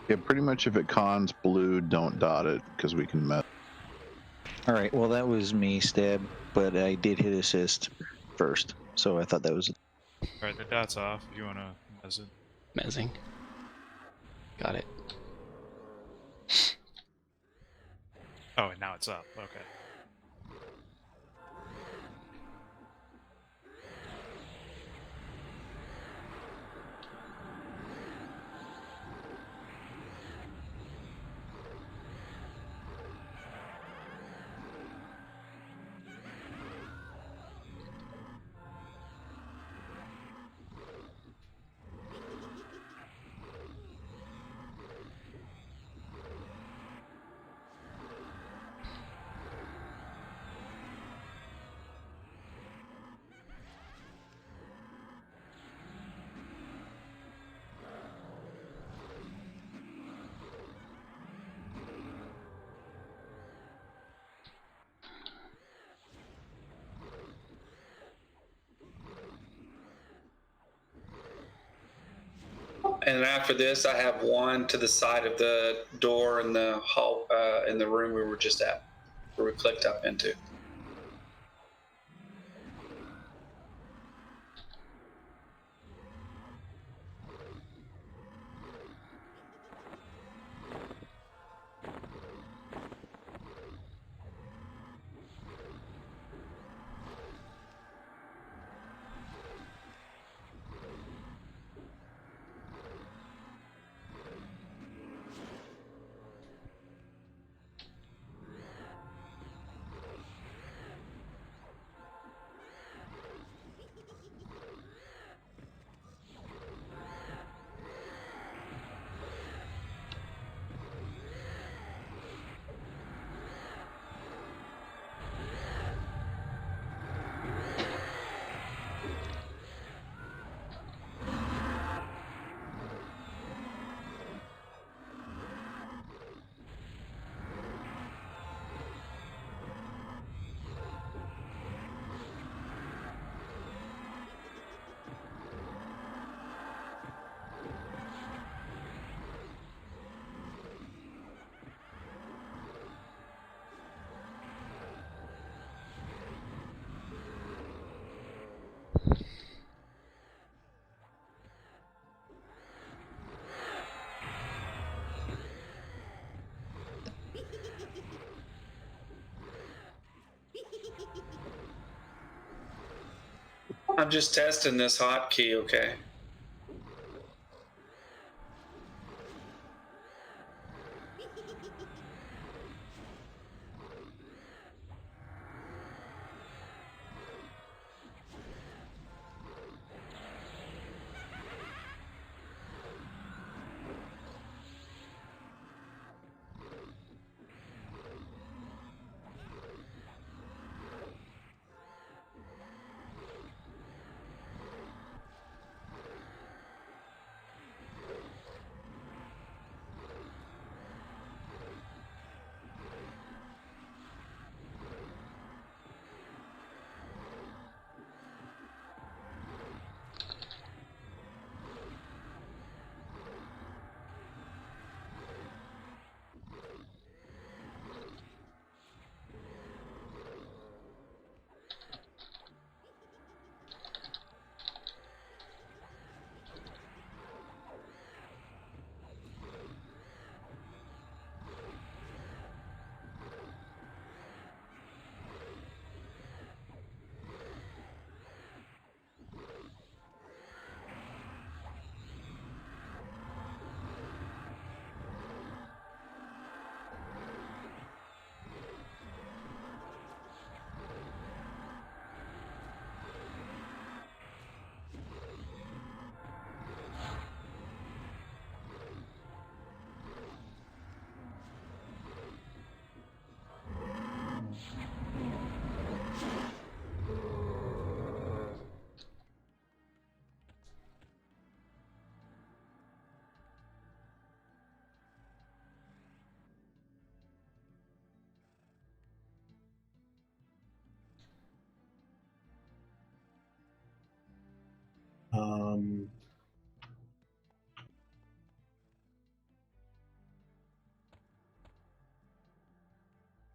Speaker 19: Yeah, pretty much if it cons blue, don't dot it, because we can mess.
Speaker 15: Alright, well that was me, Stab, but I did hit assist first, so I thought that was...
Speaker 20: Alright, the dot's off if you wanna mess it.
Speaker 1: Mezzing. Got it.
Speaker 20: Oh, and now it's up. Okay.
Speaker 7: And after this, I have one to the side of the door in the hall, in the room we were just at, where we clicked up into. I'm just testing this hotkey, okay?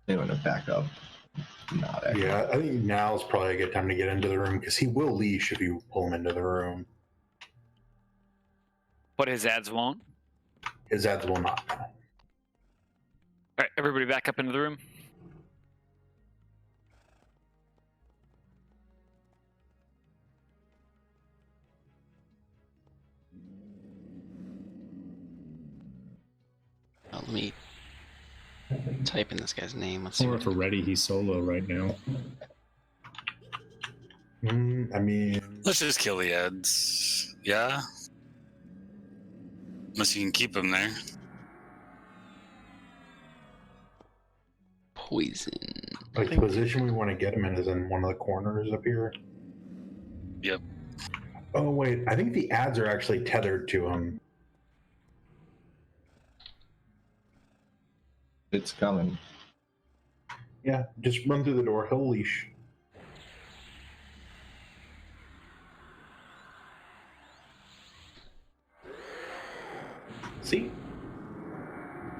Speaker 8: They want to back up. Not actually.
Speaker 4: Yeah, I think now's probably a good time to get into the room because he will leash if you pull him into the room.
Speaker 3: But his ads won't?
Speaker 4: His ads will not.
Speaker 3: All right, everybody back up into the room.
Speaker 1: Let me type in this guy's name. Let's see.
Speaker 11: Or if we're ready, he's solo right now.
Speaker 4: I mean,
Speaker 6: Let's just kill the ads. Yeah? Unless you can keep them there.
Speaker 1: Poison.
Speaker 4: like the position we want to get him in is in one of the corners up here.
Speaker 6: Yep.
Speaker 4: Oh wait, I think the ads are actually tethered to him.
Speaker 8: It's coming.
Speaker 4: Yeah, just run through the door. He'll leash. See?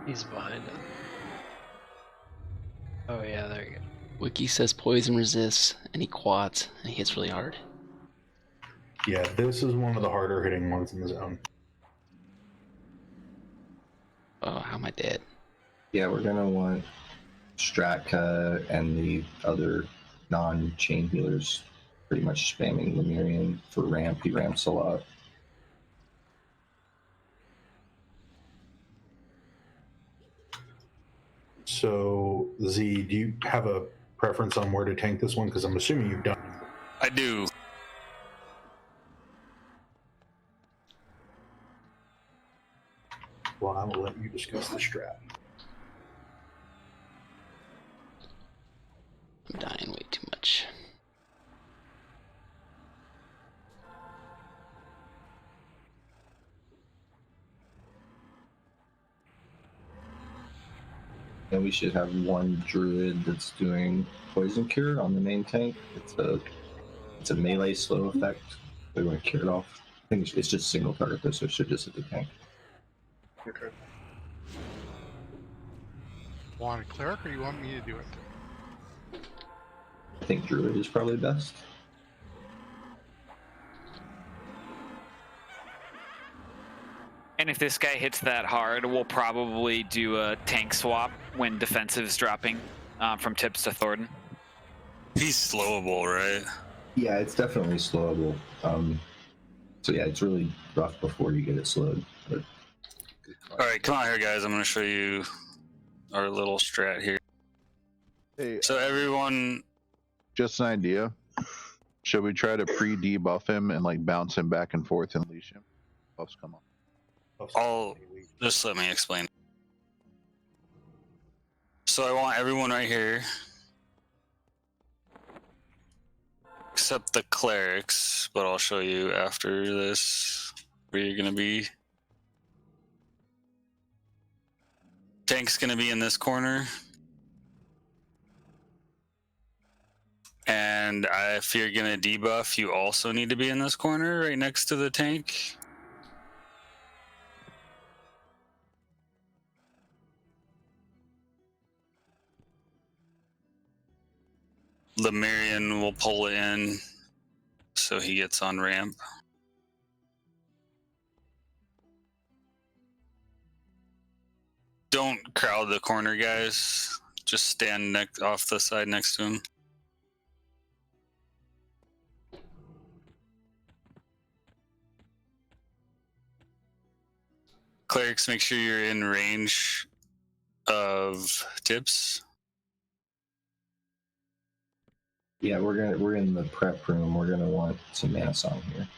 Speaker 18: He's behind it. Oh yeah, there you go.
Speaker 1: Wiki says poison resists any quads, and he hits really hard.
Speaker 4: Yeah, this is one of the harder hitting ones in the zone.
Speaker 1: Oh, how am I dead?
Speaker 8: Yeah, we're gonna want Stratka and the other non-chain healers pretty much spamming Lemurian for ramp. He ramps a lot.
Speaker 4: So, Z, do you have a preference on where to tank this one? Because I'm assuming you've done.
Speaker 6: I do.
Speaker 4: Well, I will let you discuss the strat.
Speaker 1: I'm dying way too much.
Speaker 8: And we should have one druid that's doing poison cure on the main tank. It's a melee slow effect. We want to cure it off. I think it's just single target though, so it should just hit the tank.
Speaker 14: Okay.
Speaker 13: Want a cleric, or you want me to do it?
Speaker 8: I think druid is probably best.
Speaker 3: And if this guy hits that hard, we'll probably do a tank swap when defensive's dropping from Tips to Thornton.
Speaker 6: He's slowable, right?
Speaker 8: Yeah, it's definitely slowable. So yeah, it's really rough before you get it slowed. But...
Speaker 6: All right, come on here, guys. I'm going to show you our little strat here.
Speaker 19: Hey,
Speaker 6: so everyone,
Speaker 19: just an idea. Should we try to pre-debuff him and like bounce him back and forth and leash him? Buffs come on.
Speaker 6: Just let me explain. So I want everyone right here, except the clerics, but I'll show you after this where you're gonna be. Tank's gonna be in this corner. And if you're gonna debuff, you also need to be in this corner right next to the tank. Lemurian will pull in so he gets on ramp. Don't crowd the corner, guys. Just stand off the side next to him. Clerics, make sure you're in range of Tips.
Speaker 8: Yeah, we're in the prep room. We're gonna want some mana song here.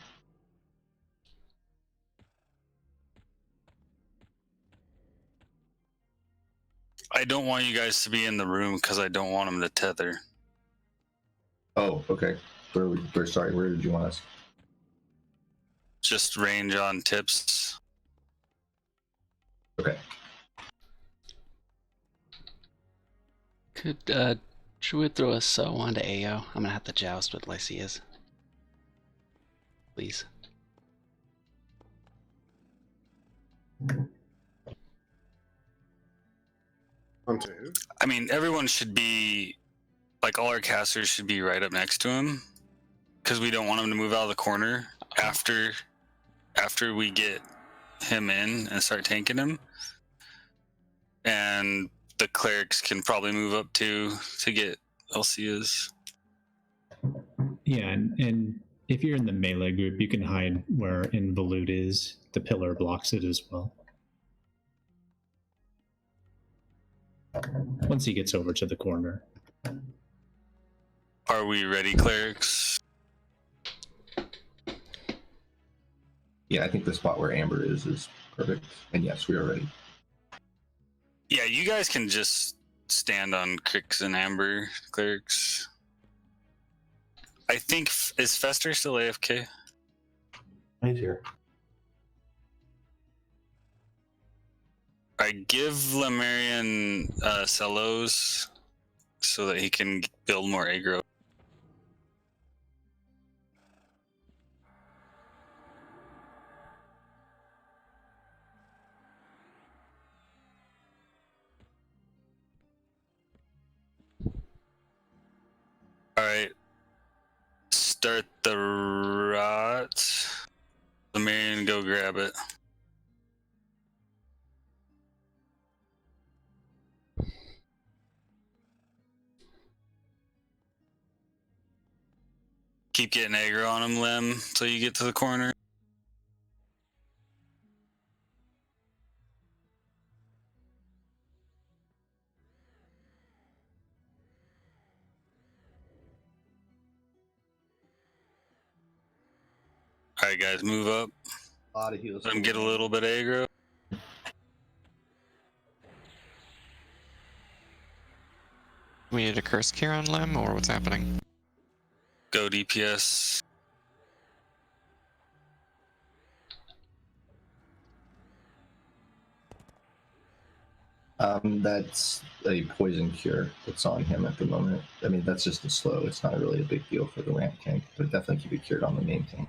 Speaker 6: I don't want you guys to be in the room because I don't want them to tether.
Speaker 8: Oh, okay. Where did you want us?
Speaker 6: Just range on Tips.
Speaker 8: Okay.
Speaker 1: Could Druid throw a so onto AO? I'm gonna have to joust with Lycias. Please.
Speaker 14: Onto who?
Speaker 6: I mean, everyone should be, like, all our casters should be right up next to him, because we don't want him to move out of the corner after we get him in and start tanking him. And the clerics can probably move up to get LCs.
Speaker 11: Yeah, and if you're in the melee group, you can hide where Involute is. The pillar blocks it as well. Once he gets over to the corner.
Speaker 6: Are we ready, clerics?
Speaker 8: Yeah, I think the spot where Amber is perfect. And yes, we are ready.
Speaker 6: Yeah, you guys can just stand on Crix and Amber, clerics. I think, is Fester still AFK?
Speaker 4: He's here.
Speaker 6: I give Lemurian Cellos so that he can build more aggro. Alright. Start the rot. The man, go grab it. Keep getting aggro on him, Lem, till you get to the corner. Alright, guys, move up.
Speaker 8: A lot of heals.
Speaker 6: Let him get a little bit aggro.
Speaker 17: We need a curse cure on Lem, or what's happening?
Speaker 6: Go DPS.
Speaker 8: That's a poison cure that's on him at the moment. I mean, that's just a slow. It's not really a big deal for the ramp tank, but definitely keep it cured on the main tank.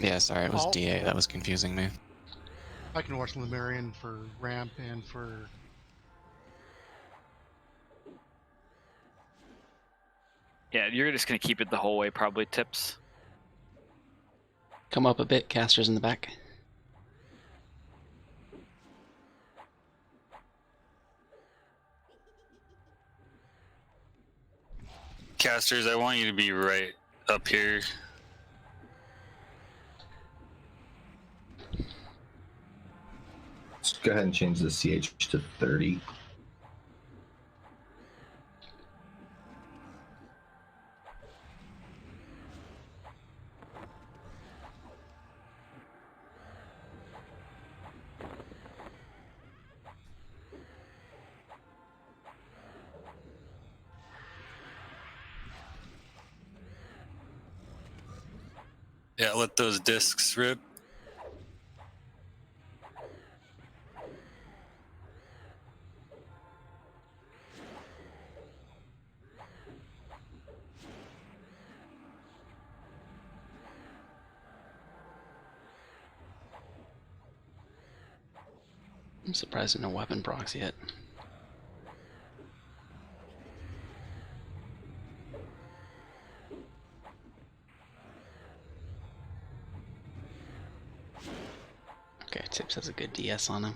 Speaker 17: Yeah, sorry, it was DA. That was confusing me.
Speaker 13: I can watch Lemurian for ramp and for.
Speaker 3: Yeah, you're just gonna keep it the whole way, probably. Tips.
Speaker 1: Come up a bit, casters in the back.
Speaker 6: Casters, I want you to be right up here.
Speaker 8: Let's go ahead and change the CH to 30.
Speaker 6: Yeah, let those discs rip.
Speaker 1: I'm surprised there's no weapon procs yet. Okay, Tips has a good DS on him.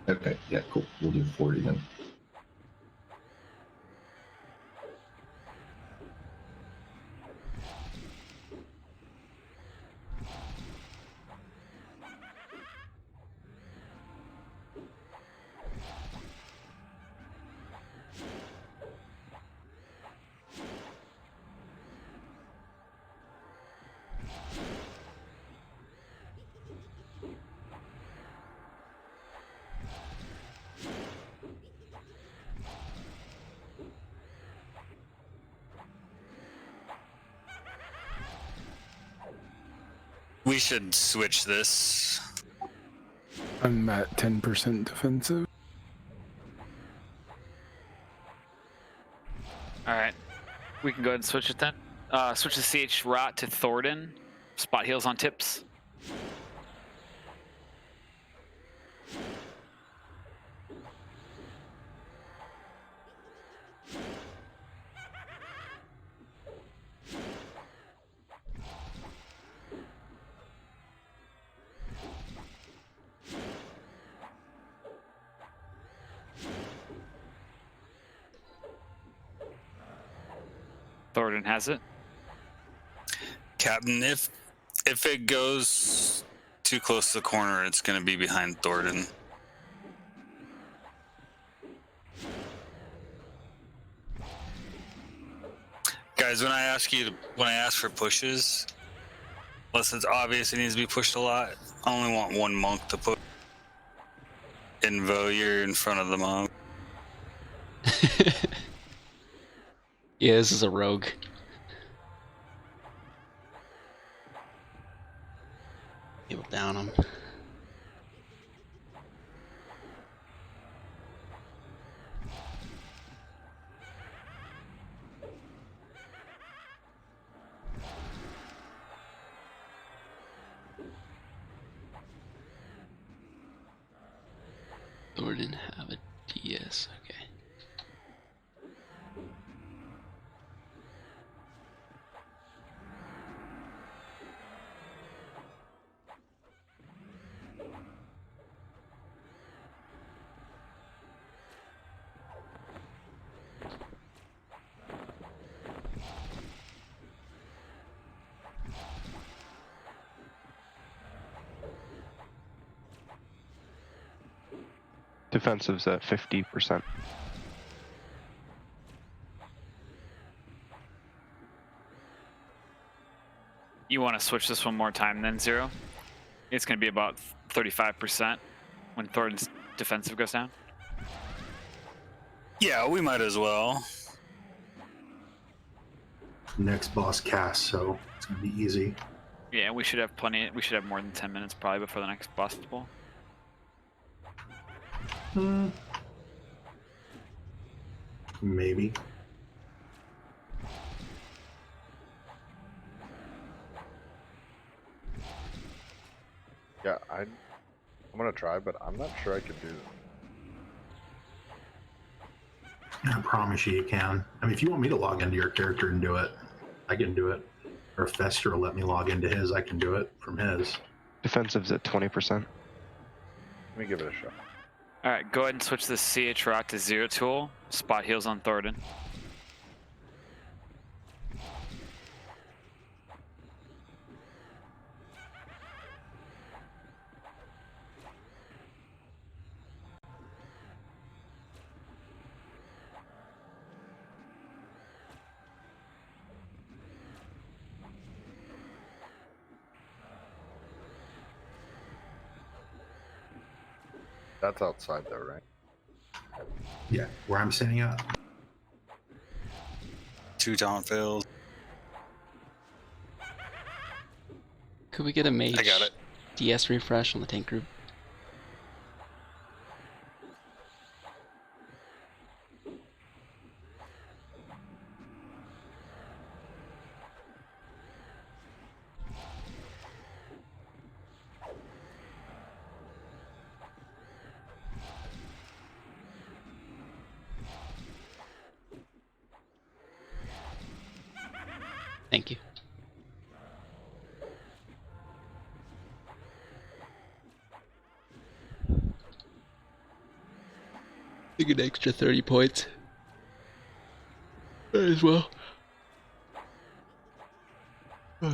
Speaker 8: Okay, yeah, cool. We'll do 40 then.
Speaker 6: We should switch this.
Speaker 21: I'm at 10% defensive.
Speaker 3: Alright. We can go ahead and switch it then. Switch the CH rot to Thornton. Spot heals on Tips. Thornton has it.
Speaker 6: Captain, if it goes too close to the corner, it's going to be behind Thornton. Guys, when I ask for pushes, unless it's obvious it needs to be pushed a lot, I only want one monk to put. Invo, you're in front of the monk.
Speaker 1: Yeah, this is a rogue. You'll down him. Thornton have a DS? Okay.
Speaker 12: Defensive's at 50%.
Speaker 3: You want to switch this one more time then, Zero? It's going to be about 35% when Thornton's defensive goes down.
Speaker 6: Yeah, we might as well.
Speaker 4: Next boss cast, so it's gonna be easy.
Speaker 3: Yeah, we should have plenty. We should have more than 10 minutes probably before the next boss pull.
Speaker 4: Maybe.
Speaker 5: Yeah, I'm gonna try, but I'm not sure I can do it.
Speaker 4: I promise you can. I mean, if you want me to log into your character and do it, I can do it. Or if Fester will let me log into his, I can do it from his.
Speaker 12: Defensive's at 20%.
Speaker 5: Let me give it a shot.
Speaker 3: All right, go ahead and switch the CH rock to Zero tool. Spot heals on Thornton.
Speaker 5: That's outside though, right?
Speaker 4: Yeah, where I'm sitting at.
Speaker 6: 2 taunt fails.
Speaker 1: Could we get a mage
Speaker 6: I got it.
Speaker 1: DS refresh on the tank group? Thank you. I get an extra 30 points. Might as well.
Speaker 8: Did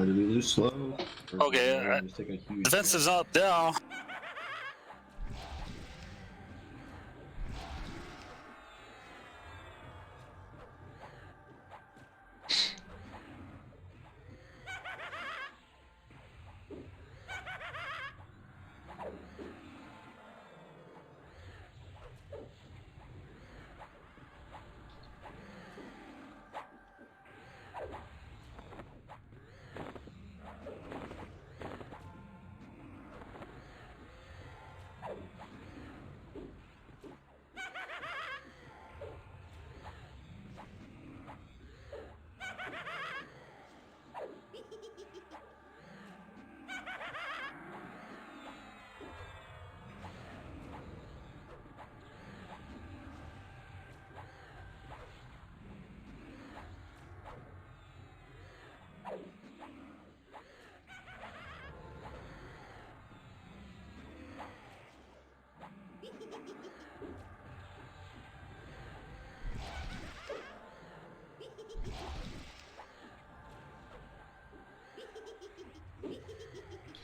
Speaker 8: we lose slow?
Speaker 6: Okay, defensive's up now.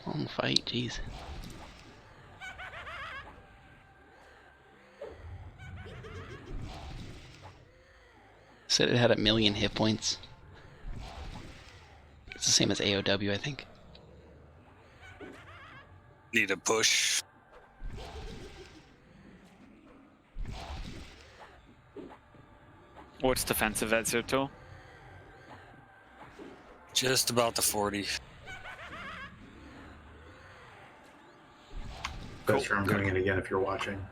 Speaker 1: Long fight, jeez. Said it had 1,000,000 hit points. It's the same as AOW, I think.
Speaker 6: Need a push.
Speaker 3: What's defensive at Zero tool?
Speaker 6: Just about the 40.
Speaker 4: Fester, I'm doing it again if you're watching.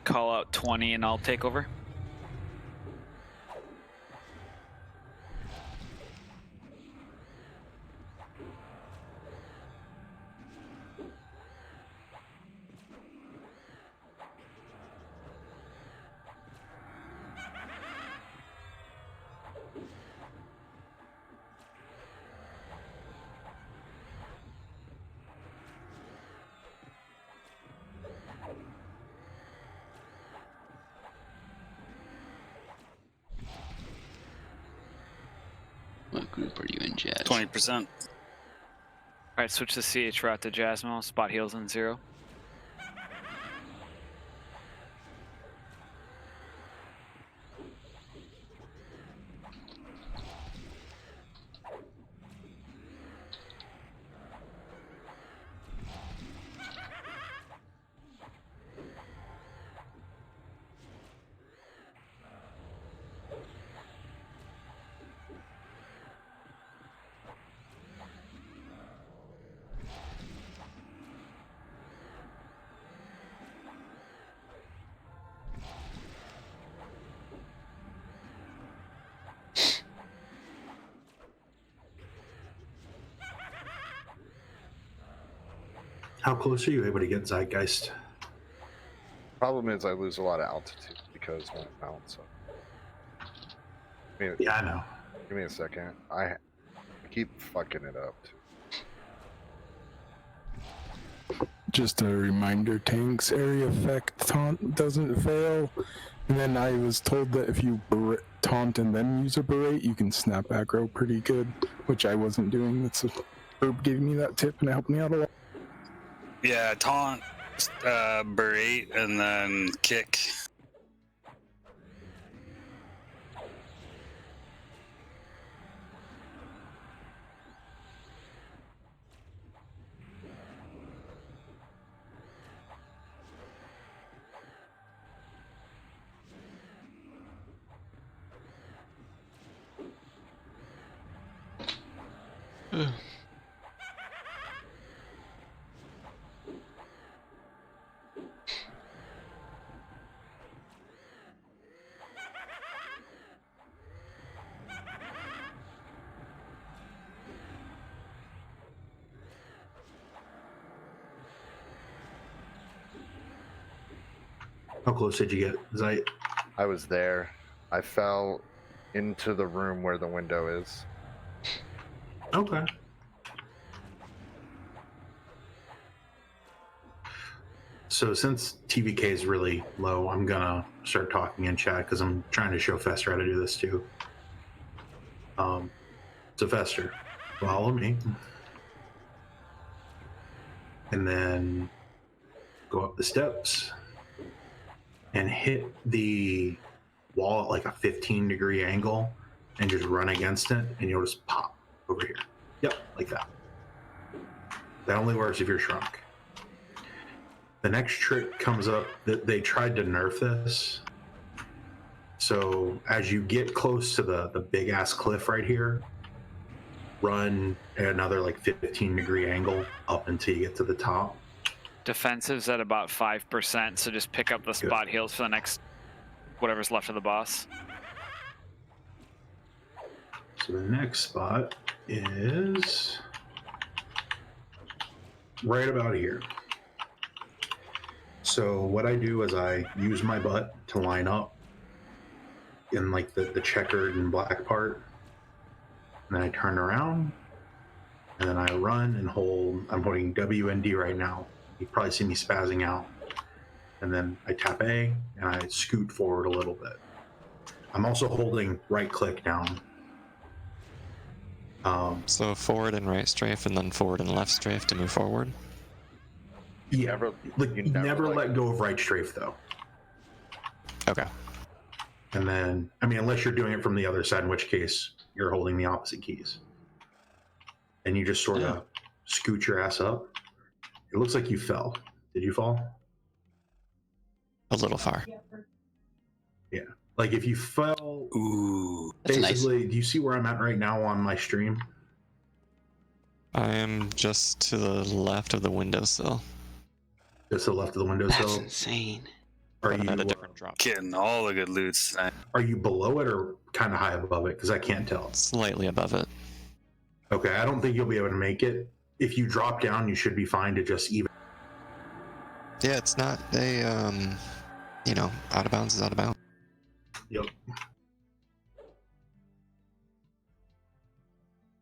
Speaker 3: Call out 20 and I'll take over.
Speaker 1: group are you in, Jazz?
Speaker 6: 20%.
Speaker 3: Alright, switch the CH route to Jasmine. Spot heals in 0.
Speaker 4: How close are you able to get Zeitgeist?
Speaker 5: Problem is, I lose a lot of altitude because when I bounce up.
Speaker 4: Yeah, I know.
Speaker 5: Give me a second. I keep fucking it up.
Speaker 21: Just a reminder, Tank's area effect taunt doesn't fail. And then I was told that if you taunt and then use a berate, you can snap aggro pretty good, which I wasn't doing. That's a Herb gave me that tip and it helped me out a lot.
Speaker 6: Yeah, taunt, berate, and then kick.
Speaker 4: How close did you get, Zeit?
Speaker 5: I was there. I fell into the room where the window is.
Speaker 4: Okay. So since TVK is really low, I'm gonna start talking in chat because I'm trying to show Fester how to do this too. So Fester, follow me. And then go up the steps and hit the wall at like a 15-degree angle and just run against it and you'll just pop over here. Yep, like that. That only works if you're shrunk. The next trick comes up that they tried to nerf this. So as you get close to the big ass cliff right here, run at another like 15-degree angle up until you get to the top.
Speaker 3: Defensive's at about 5%, so just pick up the spot heals for the next whatever's left of the boss.
Speaker 4: So the next spot is right about here. So what I do is I use my butt to line up in like the checkered and black part. And then I turn around and then I run and hold. I'm holding W and D right now. You probably see me spazzing out. And then I tap A and I scoot forward a little bit. I'm also holding right click down.
Speaker 17: So forward and right strafe, and then forward and left strafe to move forward.
Speaker 4: Yeah, you never let go of right strafe though.
Speaker 17: Okay.
Speaker 4: And then, I mean, unless you're doing it from the other side, in which case you're holding the opposite keys. And you just sort of scoot your ass up. It looks like you fell. Did you fall?
Speaker 17: A little far.
Speaker 4: Yeah. Like if you fell,
Speaker 1: ooh,
Speaker 4: basically, do you see where I'm at right now on my stream?
Speaker 17: I am just to the left of the windowsill.
Speaker 4: Just to the left of the windowsill?
Speaker 1: That's insane.
Speaker 4: Are you
Speaker 17: at a different drop?
Speaker 6: Getting all the good loot tonight.
Speaker 4: Are you below it or kind of high above it? Because I can't tell.
Speaker 17: Slightly above it.
Speaker 4: Okay, I don't think you'll be able to make it. If you drop down, you should be fine to just even.
Speaker 17: Yeah, it's not a, you know, out of bounds is out of bounds.
Speaker 4: Yep.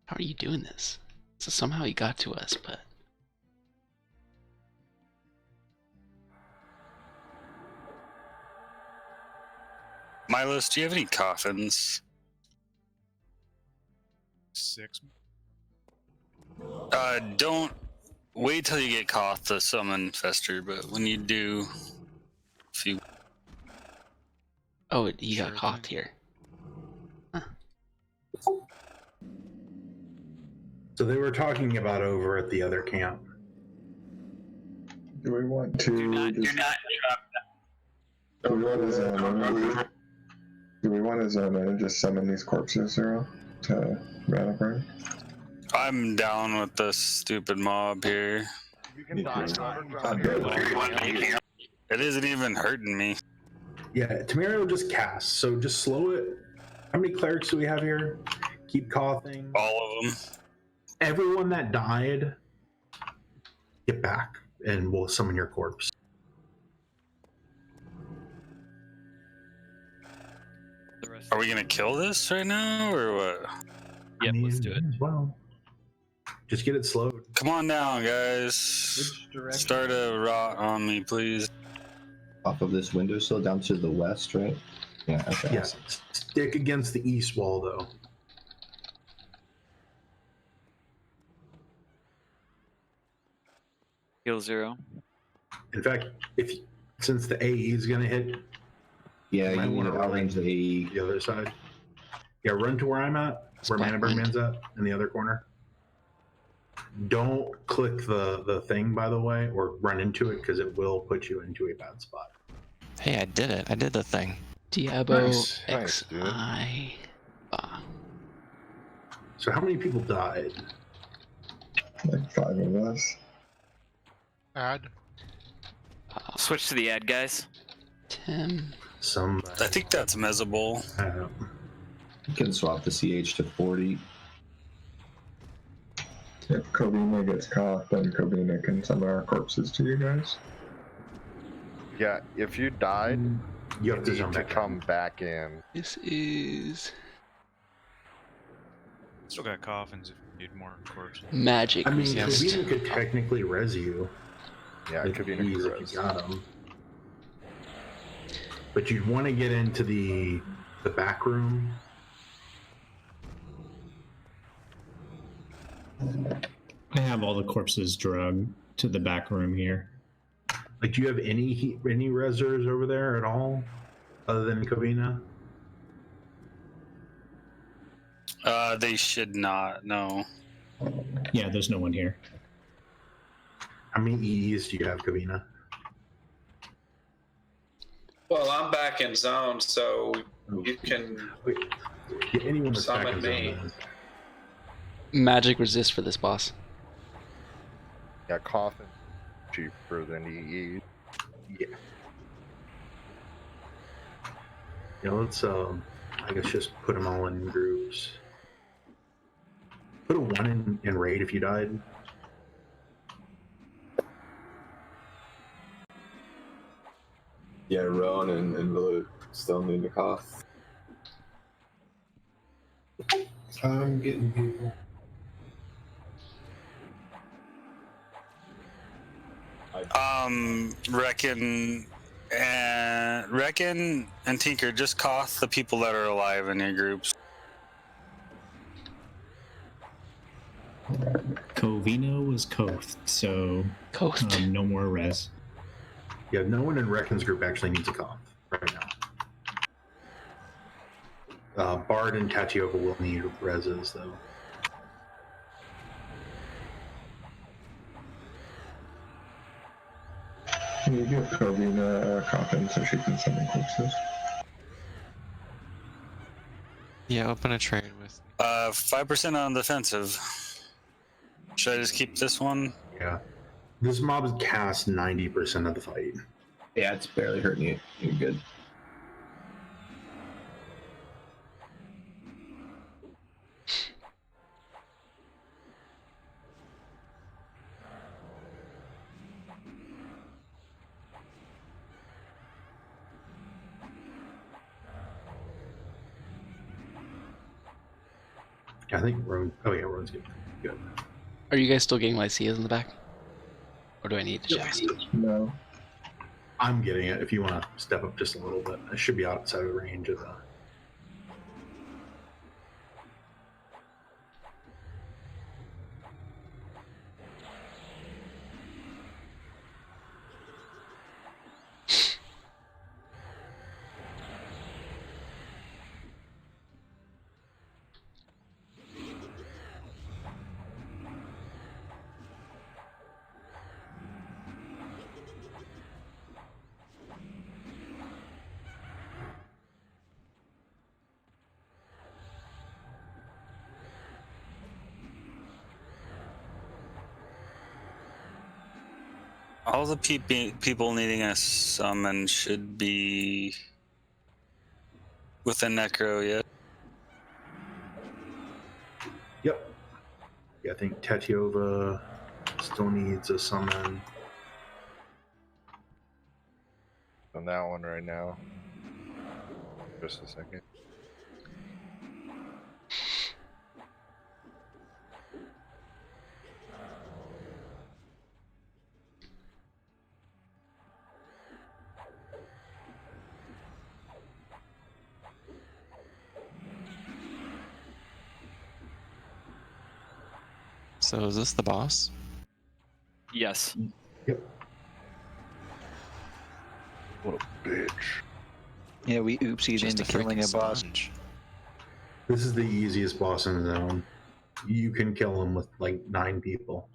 Speaker 1: How are you doing this? So somehow he got to us, but...
Speaker 6: Milos, do you have any coffins?
Speaker 20: 6.
Speaker 6: Don't wait till you get Koth to summon Fester, but when you do, if you.
Speaker 1: Oh, you got Koth here.
Speaker 4: So they were talking about over at the other camp.
Speaker 2: Do we want to?
Speaker 3: Do not
Speaker 2: Do we want to zone in and just summon these corpses, Zero, to Rattleburn?
Speaker 6: I'm down with this stupid mob here.
Speaker 5: You can die.
Speaker 6: It isn't even hurting me.
Speaker 4: Yeah, Tamara will just cast, so just slow it. How many clerics do we have here? Keep coughing.
Speaker 6: All of them.
Speaker 4: Everyone that died, get back, and we'll summon your corpse.
Speaker 6: Are we gonna kill this right now, or what?
Speaker 3: Yep, let's do it.
Speaker 4: Well, just get it slowed.
Speaker 6: Come on down, guys. Start a rot on me, please.
Speaker 8: Off of this windowsill down to the west, right? Yeah, okay.
Speaker 4: Yeah, stick against the east wall, though.
Speaker 3: Heal 0.
Speaker 4: In fact, since the AE is going to hit,
Speaker 8: yeah, you
Speaker 4: want to
Speaker 8: outrange the AE.
Speaker 4: The other side. Yeah, run to where I'm at, where Manaberg Man's at, in the other corner. Don't click the thing, by the way, or run into it, because it will put you into a bad spot.
Speaker 17: Hey, I did it. I did the thing.
Speaker 1: Diabo
Speaker 5: Nice,
Speaker 1: XI.
Speaker 4: So how many people died?
Speaker 2: Like 5 of us.
Speaker 13: Add.
Speaker 3: Switch to the ad, guys.
Speaker 1: 10.
Speaker 6: I think that's Mezzable.
Speaker 8: You can swap the CH to 40.
Speaker 2: If Kovina gets caught, then Kovina can summon our corpses to you guys.
Speaker 5: Yeah, if you died,
Speaker 4: you have to
Speaker 5: need to come back in.
Speaker 1: This is
Speaker 20: Still got coffins if you need more corpses.
Speaker 1: magic.
Speaker 4: I mean,
Speaker 1: resist.
Speaker 4: Kovina could technically res you.
Speaker 5: Yeah, it could be
Speaker 4: if you got them. But you'd want to get into the back room.
Speaker 11: I have all the corpses drugged to the back room here.
Speaker 4: Like, do you have any resers over there at all, other than Kovina?
Speaker 6: They should not. No.
Speaker 11: Yeah, there's no one here.
Speaker 4: How many EEs do you have, Kovina?
Speaker 7: Well, I'm back in zone, so you can
Speaker 4: anyone that's back
Speaker 7: summon
Speaker 4: in zone
Speaker 7: me.
Speaker 4: then.
Speaker 1: Magic resist for this boss.
Speaker 5: Yeah, coffin cheaper than EE.
Speaker 4: Yeah. Yeah, let's I guess just put them all in groups. Put a 1 in raid if you died.
Speaker 16: Yeah, Rowan and Invalid still need to cost.
Speaker 4: I'm getting people.
Speaker 6: Reckon and Tinker, just cost the people that are alive in your groups.
Speaker 11: Kovina was Koth, so no more res.
Speaker 4: Yeah, no one in Reckon's group actually needs a cough right now. Bard and Tatiova will need reses, though.
Speaker 2: Can you give Kovina a coffin so she can summon corpses?
Speaker 17: Yeah, open a trade with.
Speaker 6: 5% on defensive. Should I just keep this one?
Speaker 4: Yeah. This mob casts 90% of the fight.
Speaker 8: Yeah, it's barely hurting you. You're good.
Speaker 4: I think Rowan. Oh yeah, Rowan's good. Good.
Speaker 1: Are you guys still getting Lycias in the back? Or do I need to check?
Speaker 2: No.
Speaker 4: I'm getting it. If you want to step up just a little bit, I should be outside of range of the.
Speaker 6: All the people needing a summon should be with a necro yet.
Speaker 4: Yep. Yeah, I think Tetiova still needs a summon.
Speaker 5: On that one right now. Just a second.
Speaker 17: So is this the boss?
Speaker 3: Yes.
Speaker 4: Yep.
Speaker 5: What a bitch.
Speaker 15: Yeah, we oopsied
Speaker 17: Just
Speaker 15: into
Speaker 17: a
Speaker 15: killing a
Speaker 17: freaking
Speaker 15: boss.
Speaker 17: sponge.
Speaker 4: This is the easiest boss in the zone. You can kill him with like 9 people.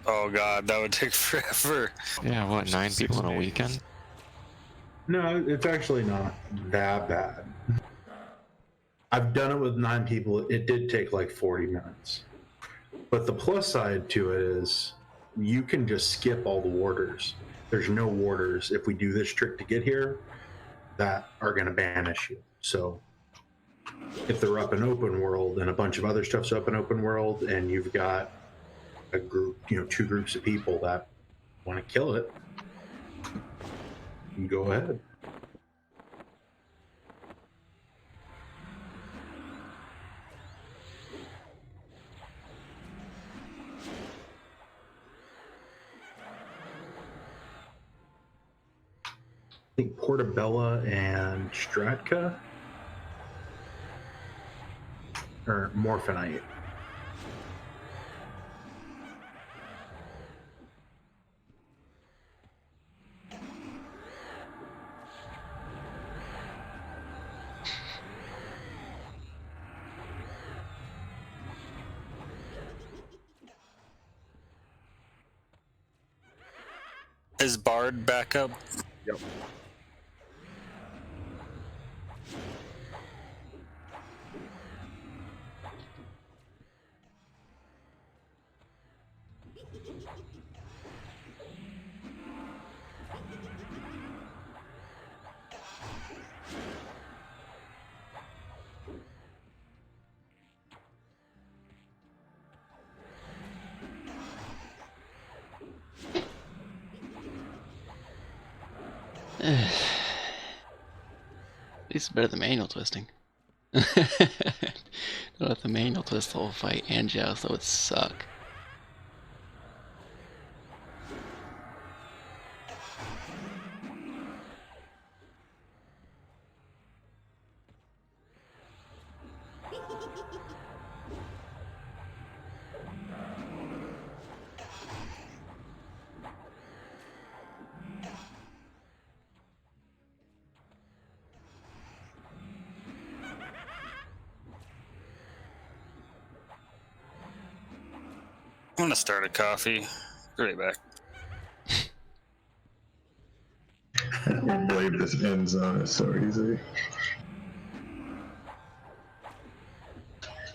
Speaker 6: Oh god, that would take forever.
Speaker 17: Yeah, what, 9
Speaker 6: 6
Speaker 17: people in a
Speaker 6: days.
Speaker 17: weekend?
Speaker 4: No, it's actually not that bad. I've done it with 9 people. It did take like 40 minutes. But the plus side to it is you can just skip all the warders. There's no warders if we do this trick to get here that are going to banish you. So if they're up in open world and a bunch of other stuff's up in open world and you've got a group, 2 groups of people that want to kill it, you go ahead. I think Portabella and Stratka or Morphinite.
Speaker 6: Is Bard back up?
Speaker 4: Yep.
Speaker 1: At least it's better than manual twisting. Don't have to manual twist the whole fight and joust, that would suck.
Speaker 6: I'm gonna start a coffee. Be right back.
Speaker 2: I can't believe this end zone is so easy.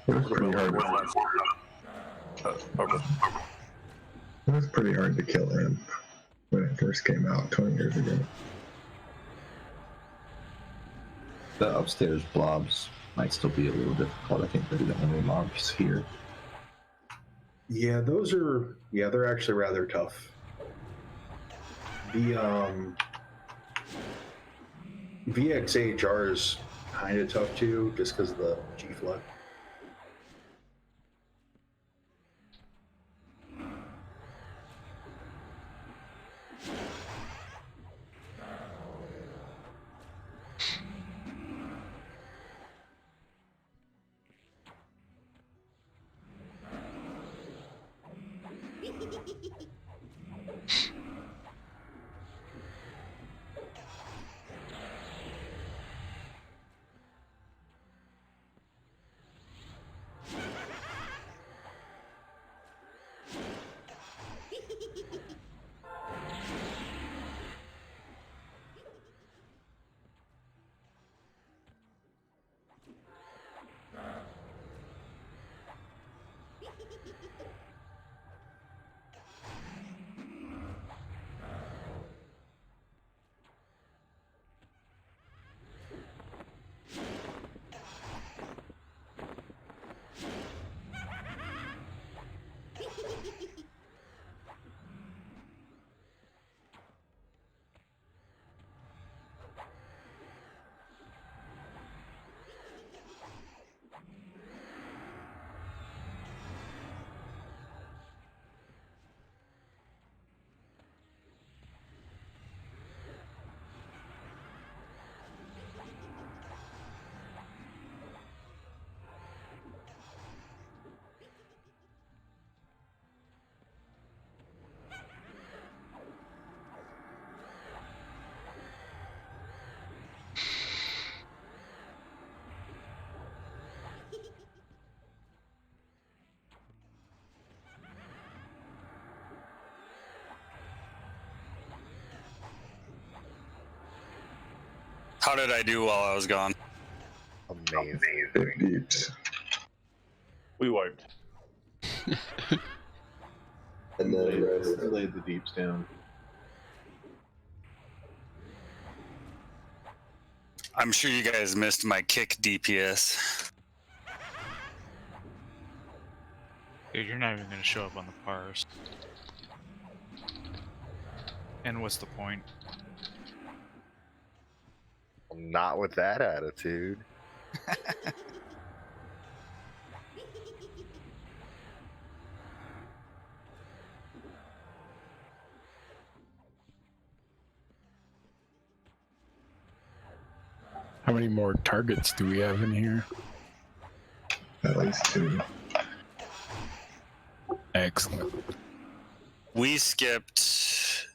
Speaker 2: It was pretty hard. It was pretty hard to kill him when it first came out 20 years ago.
Speaker 8: The upstairs blobs might still be a little difficult. I think they're the only mobs here.
Speaker 4: Yeah, they're actually rather tough. The VXHR is kind of tough too, just because of the G-Flood.
Speaker 6: How did I do while I was gone?
Speaker 5: Amazing.
Speaker 2: Deeps.
Speaker 14: We wiped.
Speaker 16: And then
Speaker 14: I laid the deeps down.
Speaker 6: I'm sure you guys missed my kick DPS.
Speaker 20: Dude, you're not even going to show up on the parse. And what's the point?
Speaker 5: Not with that attitude.
Speaker 21: How many more targets do we have in here?
Speaker 2: At least 2.
Speaker 21: Excellent.
Speaker 6: We skipped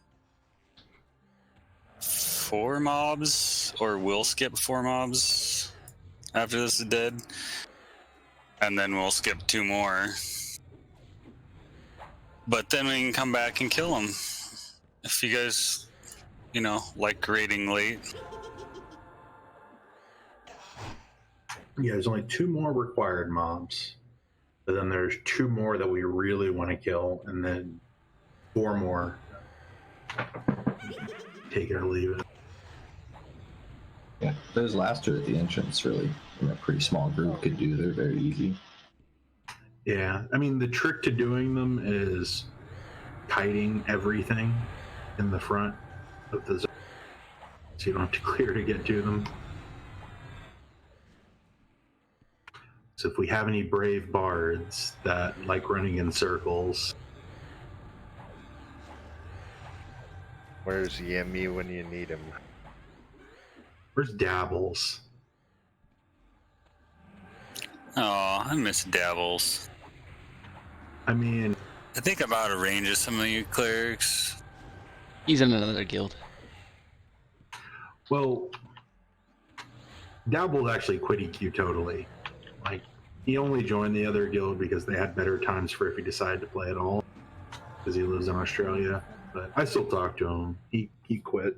Speaker 6: 4 mobs, or will skip 4 mobs after this is dead. And then we'll skip 2 more. But then we can come back and kill them. If you guys, like raiding late.
Speaker 4: Yeah, there's only 2 more required mobs. But then there's 2 more that we really want to kill, and then 4 more. Take it or leave it.
Speaker 8: Yeah, those last 2 at the entrance really, in a pretty small group, could do. They're very easy.
Speaker 4: Yeah, I mean, the trick to doing them is kiting everything in the front of the zone, so you don't have to clear to get to them. So if we have any brave bards that like running in circles.
Speaker 5: Where's Yemi when you need him?
Speaker 4: Where's Dabbles?
Speaker 6: Oh, I miss Dabbles.
Speaker 4: I mean,
Speaker 6: I think I'm out of range of some of you clerics.
Speaker 1: He's in another guild.
Speaker 4: Well, Dabbles actually quit EQ totally. Like, he only joined the other guild because they had better times for if he decided to play at all, because he lives in Australia. But I still talk to him. He quit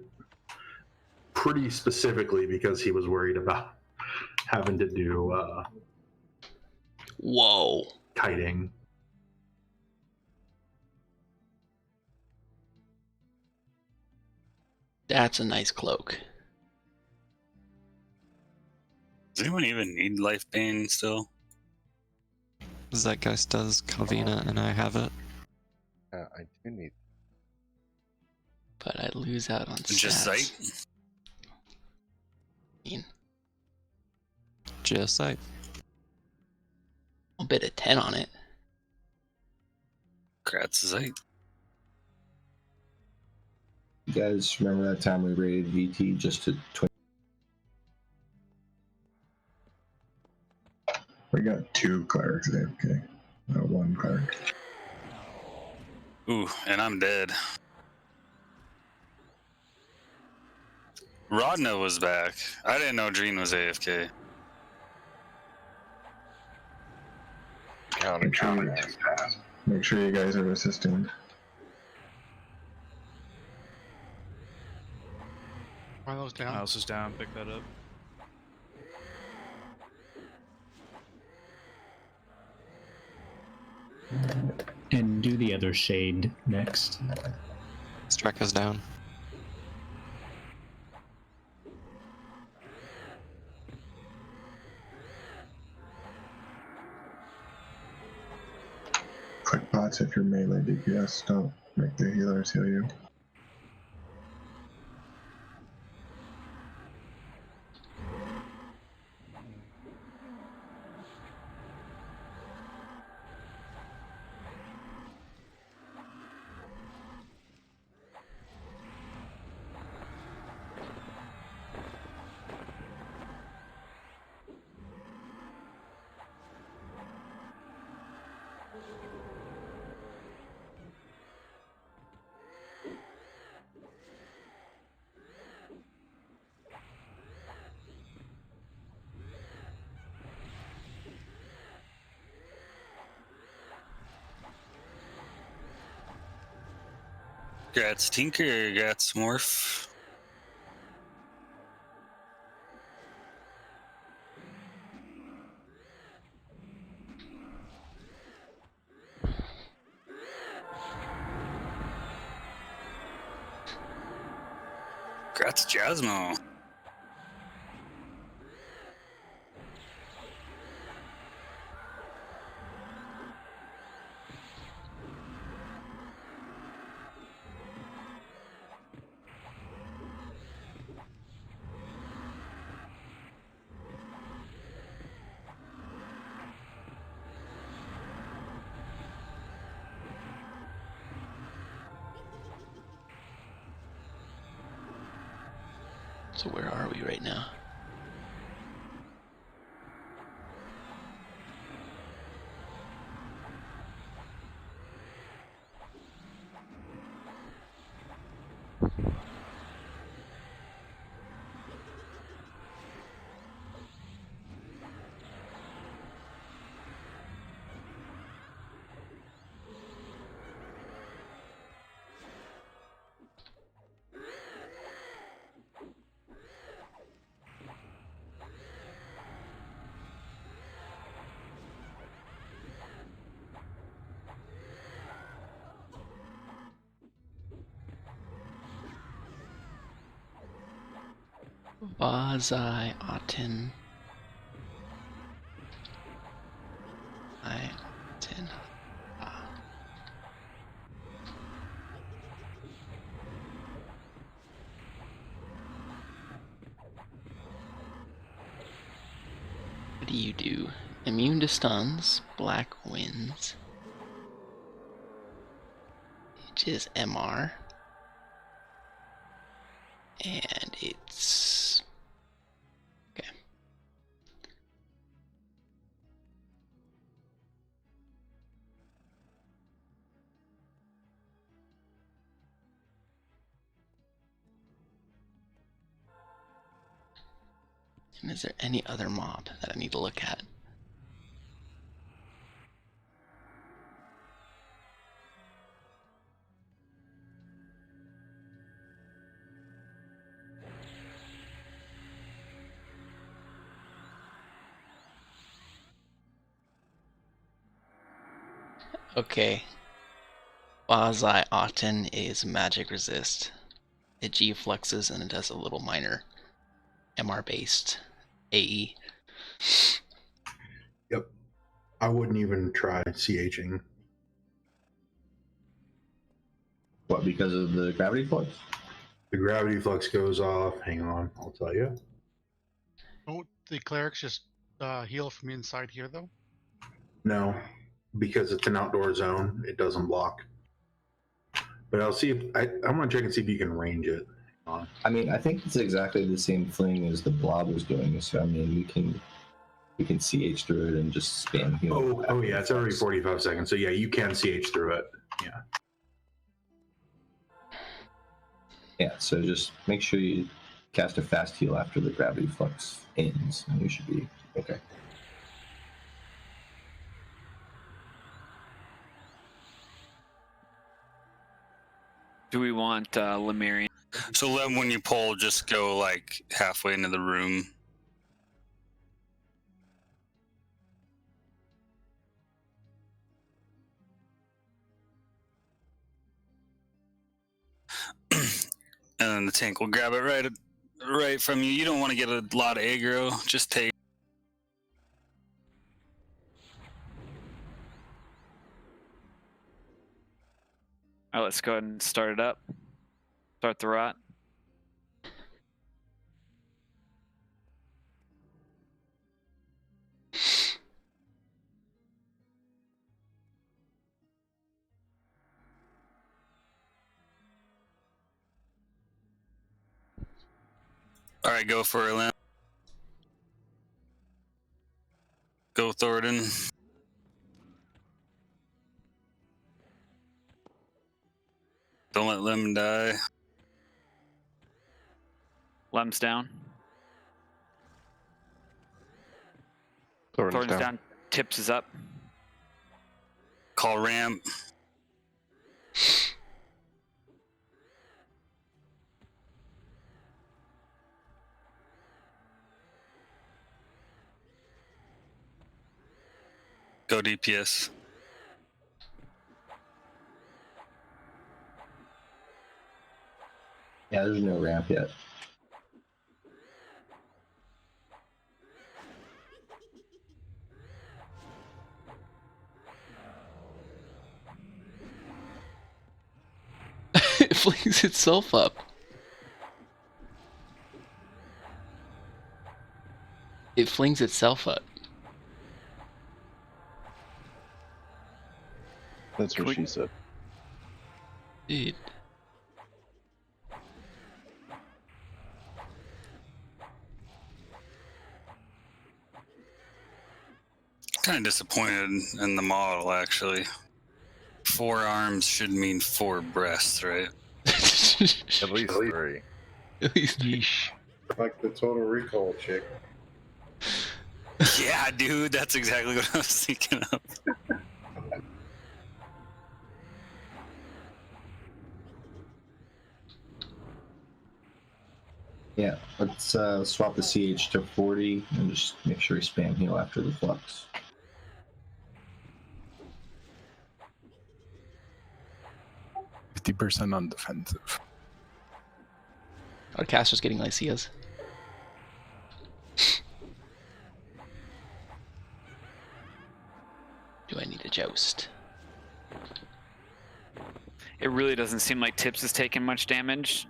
Speaker 4: pretty specifically because he was worried about having to do
Speaker 1: Whoa.
Speaker 4: kiting.
Speaker 1: That's a nice cloak.
Speaker 6: Does anyone even need life pain still?
Speaker 17: Zeitgeist does, Calvina, and I have it.
Speaker 5: I do need.
Speaker 1: But I lose out on
Speaker 6: Just
Speaker 1: stats.
Speaker 6: Zeit?
Speaker 17: Just Zeit.
Speaker 1: I'll bet a 10 on it.
Speaker 6: Kratz Zeit.
Speaker 8: You guys remember that time we raided VT just to
Speaker 2: We got 2 clerics AFK. No, 1 cleric.
Speaker 6: Ooh, and I'm dead. Rodna was back. I didn't know Dreen was AFK.
Speaker 5: Counting too fast.
Speaker 2: Make sure you guys are assisting.
Speaker 13: Milo's down.
Speaker 20: Miles is down. Pick that up.
Speaker 11: And do the other shade next.
Speaker 17: Streka's down.
Speaker 2: Click bots if you're melee DPS. Don't make the healers heal you.
Speaker 6: Grats Tinker, Grats Morph. Congrats, Jasmo.
Speaker 1: So where are we right now? Vazai Aten. Aten. What do you do? Immune to stuns, black winds, which is MR, and it's okay. And is there any other mob that I need to look at? Okay. Vazai Aten is magic resist. It G fluxes and it does a little minor MR based AE.
Speaker 4: Yep. I wouldn't even try CHing.
Speaker 8: What, because of the gravity flux?
Speaker 4: The gravity flux goes off. Hang on, I'll tell you.
Speaker 13: Don't the clerics just heal from inside here, though?
Speaker 4: No, because it's an outdoor zone, it doesn't block. But I'll see if I'm gonna check and see if you can range it. Hang on.
Speaker 8: I mean, I think it's exactly the same thing as the Blob was doing. So I mean, we can CH through it and just spam heal.
Speaker 4: Oh yeah, it's every 45 seconds. So yeah, you can CH through it. Yeah.
Speaker 8: Yeah, so just make sure you cast a fast heal after the gravity flux ends, and we should be okay.
Speaker 3: Do we want Lemurian?
Speaker 6: So Lem, when you pull, just go like halfway into the room. And then the tank will grab it right from you. You don't want to get a lot of aggro. Just take.
Speaker 3: All right, let's go ahead and start it up. Start the rot.
Speaker 6: All right, go for it, Lem. Go, Thornton. Don't let Lem die.
Speaker 3: Lem's down.
Speaker 12: Thornton's
Speaker 3: down. Tips is up.
Speaker 6: Call ramp. Go DPS.
Speaker 8: Yeah, there's no ramp yet.
Speaker 1: flings itself up. It flings itself up.
Speaker 19: That's what she said.
Speaker 1: Dude.
Speaker 6: Kind of disappointed in the model, actually. 4 arms should mean 4 breasts, right?
Speaker 5: At least 3.
Speaker 1: At least
Speaker 14: Yeesh. Like the Total Recall chick.
Speaker 6: Yeah, dude, that's exactly what I was thinking of.
Speaker 8: Yeah, let's swap the CH to 40 and just make sure we spam heal after the flux.
Speaker 21: %50 on defensive.
Speaker 1: Our caster's getting Lycias. Do I need a joust?
Speaker 3: It really doesn't seem like Tips is taking much damage.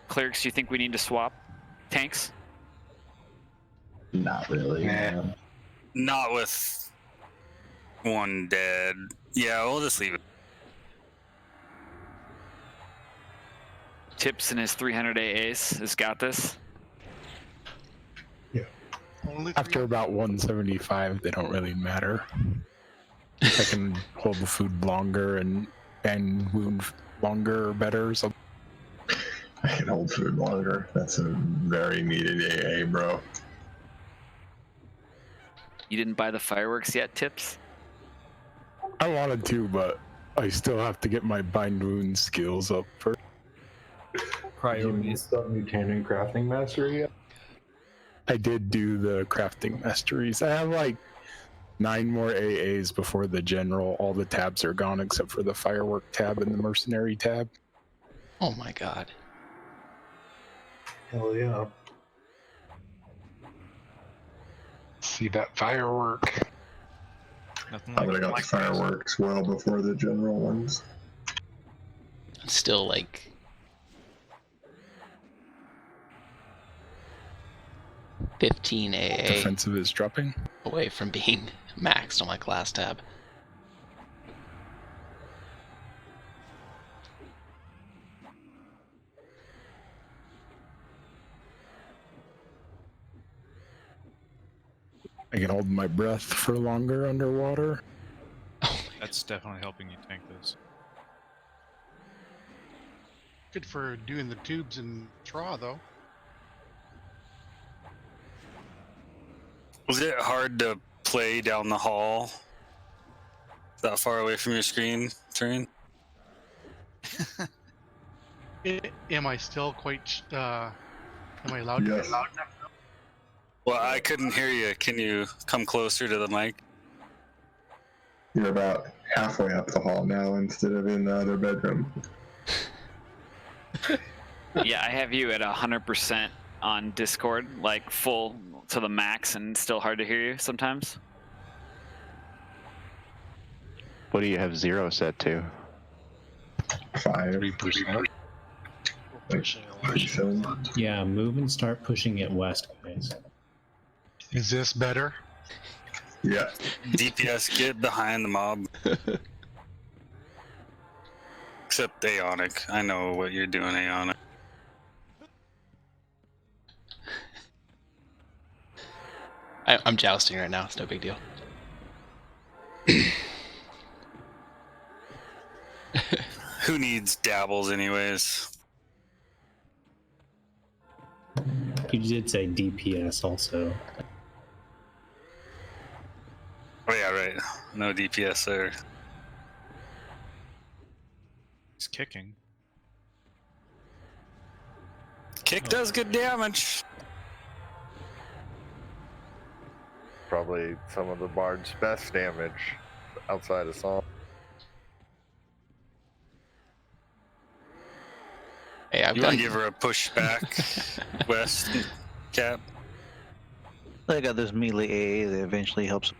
Speaker 3: Clerics, do you think we need to swap tanks?
Speaker 8: Not really. No.
Speaker 6: Not with 1 dead. Yeah, we'll just leave it.
Speaker 3: Tips and his 300 AAs has got this.
Speaker 21: After about 175, they don't really matter. I can hold the food longer and wound longer or better or something.
Speaker 2: I can hold food longer. That's a very needed AA, bro.
Speaker 3: You didn't buy the fireworks yet, Tips?
Speaker 21: I wanted to, but I still have to get my bind wound skills up first.
Speaker 4: Priorities. You Mutanen crafting mastery yet?
Speaker 21: I did do the crafting masteries. I have like 9 more AAs before the general. All the tabs are gone except for the firework tab and the mercenary tab.
Speaker 1: Oh my god.
Speaker 4: Hell yeah.
Speaker 13: See that firework.
Speaker 2: I would have got the fireworks well before the general ones.
Speaker 1: It's still like 15 AA
Speaker 21: defensive is dropping
Speaker 1: away from being maxed on my class tab.
Speaker 21: I can hold my breath for longer underwater.
Speaker 20: That's definitely helping you tank this.
Speaker 13: Good for doing the tubes and Traw, though.
Speaker 6: Was it hard to play down the hall? That far away from your screen, Turin?
Speaker 13: Am I still quite, am I loud?
Speaker 2: Yes.
Speaker 13: Loud enough?
Speaker 6: Well, I couldn't hear you. Can you come closer to the mic?
Speaker 2: You're about halfway up the hall now instead of in the other bedroom.
Speaker 3: Yeah, I have you at 100% on Discord, like full to the max, and still hard to hear you sometimes.
Speaker 12: What do you have 0 set to?
Speaker 2: 3%.
Speaker 11: Yeah, move and start pushing it west, guys.
Speaker 13: Is this better?
Speaker 2: Yeah.
Speaker 6: DPS, get behind the mob. Except Aeonic. I know what you're doing, Aeonic.
Speaker 1: I'm jousting right now. It's no big deal.
Speaker 6: Who needs dabbles anyways?
Speaker 11: You did say DPS also.
Speaker 6: Oh yeah, right. No DPS there.
Speaker 20: He's kicking.
Speaker 6: Kick does good damage.
Speaker 5: Probably some of the bard's best damage outside of song.
Speaker 1: Hey, I've
Speaker 6: You
Speaker 1: got
Speaker 6: want to give her a push back, West, Cap?
Speaker 15: I got this melee AA that eventually helps.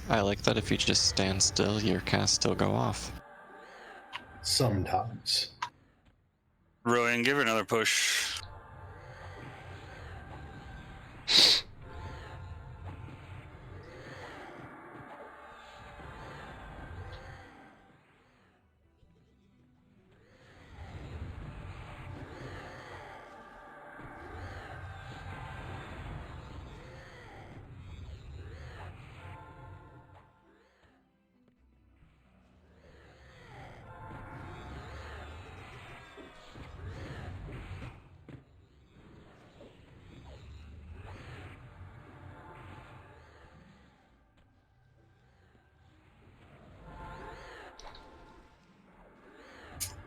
Speaker 17: I like that if you just stand still, your casts still go off.
Speaker 4: Sometimes.
Speaker 6: Rowan, give her another push.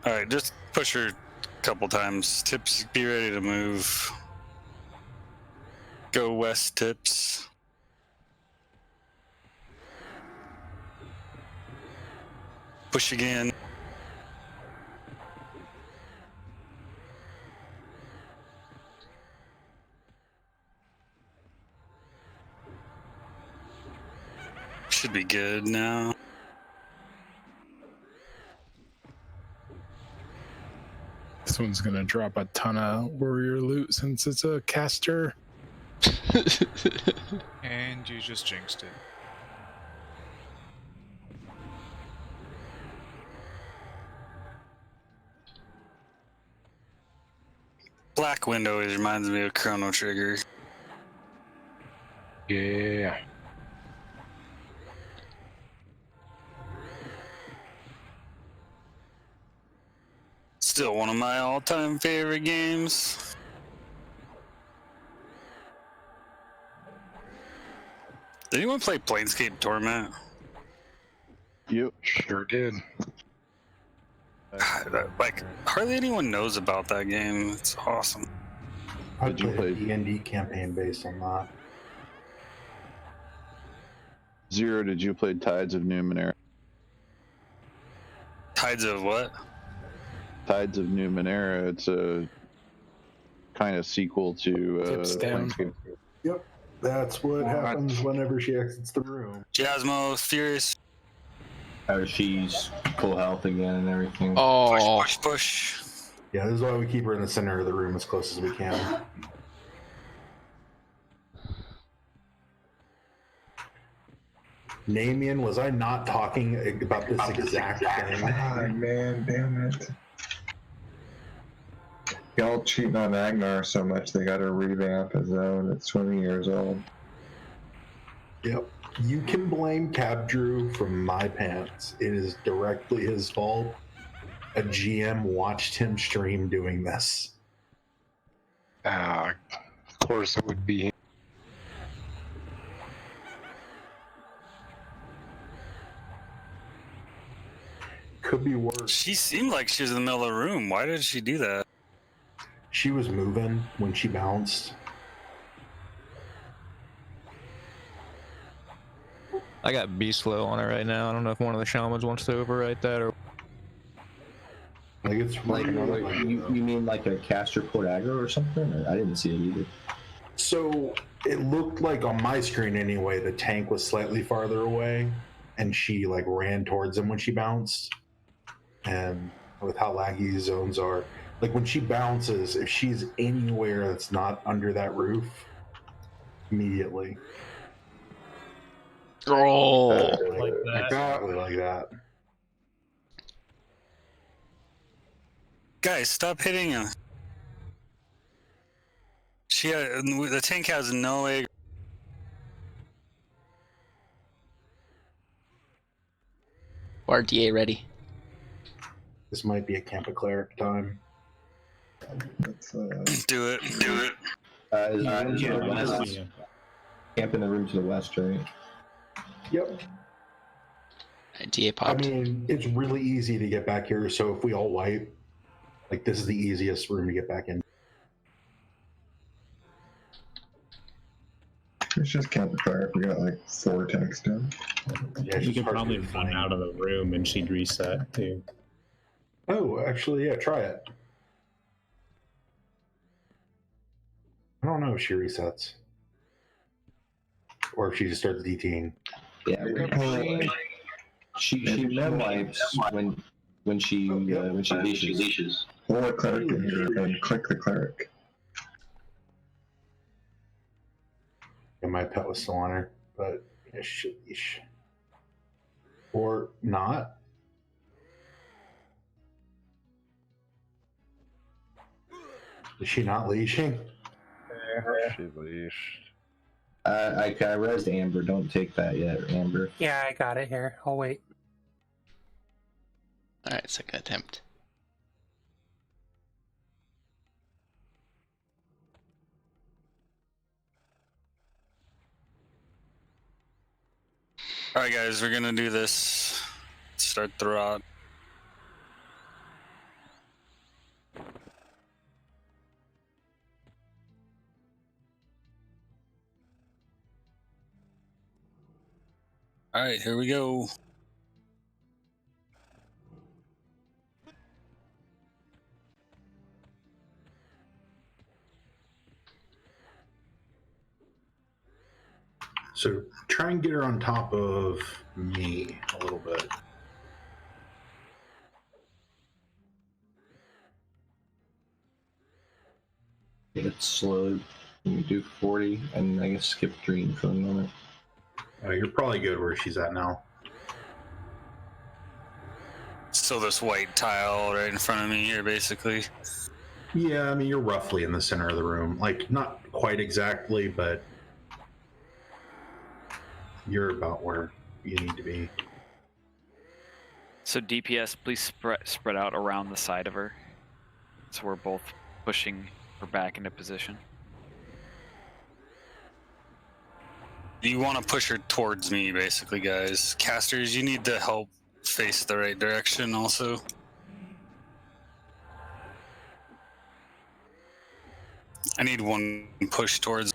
Speaker 6: All right, just push her a couple times. Tips, be ready to move. Go west, Tips. Push again. Should be good now.
Speaker 21: This one's gonna drop a ton of warrior loot since it's a caster.
Speaker 20: And you just jinxed it.
Speaker 6: Black Window always reminds me of Chrono Trigger.
Speaker 10: Yeah.
Speaker 6: Still one of my all-time favorite games. Did anyone play Planescape Torment?
Speaker 19: Yep,
Speaker 10: sure did.
Speaker 6: Like, hardly anyone knows about that game. It's awesome.
Speaker 4: I played a D&D campaign based on that.
Speaker 19: Zero, did you play Tides of Numenera?
Speaker 6: Tides of what?
Speaker 19: Tides of Numenera. It's a kind of sequel to
Speaker 21: Tips down.
Speaker 19: Planescape.
Speaker 4: Yep, that's what happens whenever she exits the room.
Speaker 6: Jasmo, Furious.
Speaker 8: Oh, she's full health again and everything.
Speaker 1: Oh,
Speaker 6: Push.
Speaker 4: Yeah, this is why we keep her in the center of the room as close as we can. Namian, was I not talking about this exact thing?
Speaker 2: Ah, man, damn it. Y'all cheating on Agnar so much they gotta revamp his own. It's 20 years old.
Speaker 4: Yep. You can blame Cabdrew from my pants. It is directly his fault. A GM watched him stream doing this.
Speaker 10: Of course it would be.
Speaker 4: Could be worse.
Speaker 6: She seemed like she was in the middle of the room. Why did she do that?
Speaker 4: She was moving when she bounced.
Speaker 22: I got beast flow on it right now. I don't know if one of the shamans wants to overwrite that or.
Speaker 4: Like it's
Speaker 8: Like,
Speaker 4: really
Speaker 8: you mean like a caster port aggro or something? I didn't see it either.
Speaker 4: So it looked like on my screen anyway, the tank was slightly farther away, and she like ran towards him when she bounced. And with how laggy zones are, like when she bounces, if she's anywhere that's not under that roof, immediately.
Speaker 1: Oh,
Speaker 4: like that. Exactly like that.
Speaker 6: Guys, stop hitting him. The tank has no egg.
Speaker 1: RDA ready.
Speaker 4: This might be a Camp of Cleric time.
Speaker 6: Do it.
Speaker 8: Camp in the room to the west, right?
Speaker 4: Yep.
Speaker 1: DA popped.
Speaker 4: I mean, it's really easy to get back here, so if we all wipe, like this is the easiest room to get back in.
Speaker 2: It's just Camp of Cleric. We got like 4 tanks down.
Speaker 4: Yeah,
Speaker 11: you could probably run out of the room and she'd reset too.
Speaker 4: Oh, actually, yeah, try it. I don't know if she resets. Or if she just starts DTing.
Speaker 8: Yeah, she mem wipes when she leashes.
Speaker 2: Pull a cleric in here and click the cleric.
Speaker 4: And my pet was still on her, but yeah, leash. Or not. Is she not leashing?
Speaker 5: She leashed.
Speaker 8: I rezzed Amber. Don't take that yet, Amber.
Speaker 9: Yeah, I got it here. I'll wait.
Speaker 1: Alright, second attempt.
Speaker 6: Alright, guys, we're gonna do this. Start the rot. Alright, here we go.
Speaker 4: So try and get her on top of me a little bit.
Speaker 8: It's slow. You do 40, and I guess skip green for the moment.
Speaker 4: You're probably good where she's at now.
Speaker 6: So this white tile right in front of me here, basically.
Speaker 4: Yeah, I mean, you're roughly in the center of the room. Like, not quite exactly, but you're about where you need to be.
Speaker 3: So DPS, please spread out around the side of her. So we're both pushing her back into position.
Speaker 6: You want to push her towards me, basically, guys. Casters, you need to help face the right direction also. I need one push towards.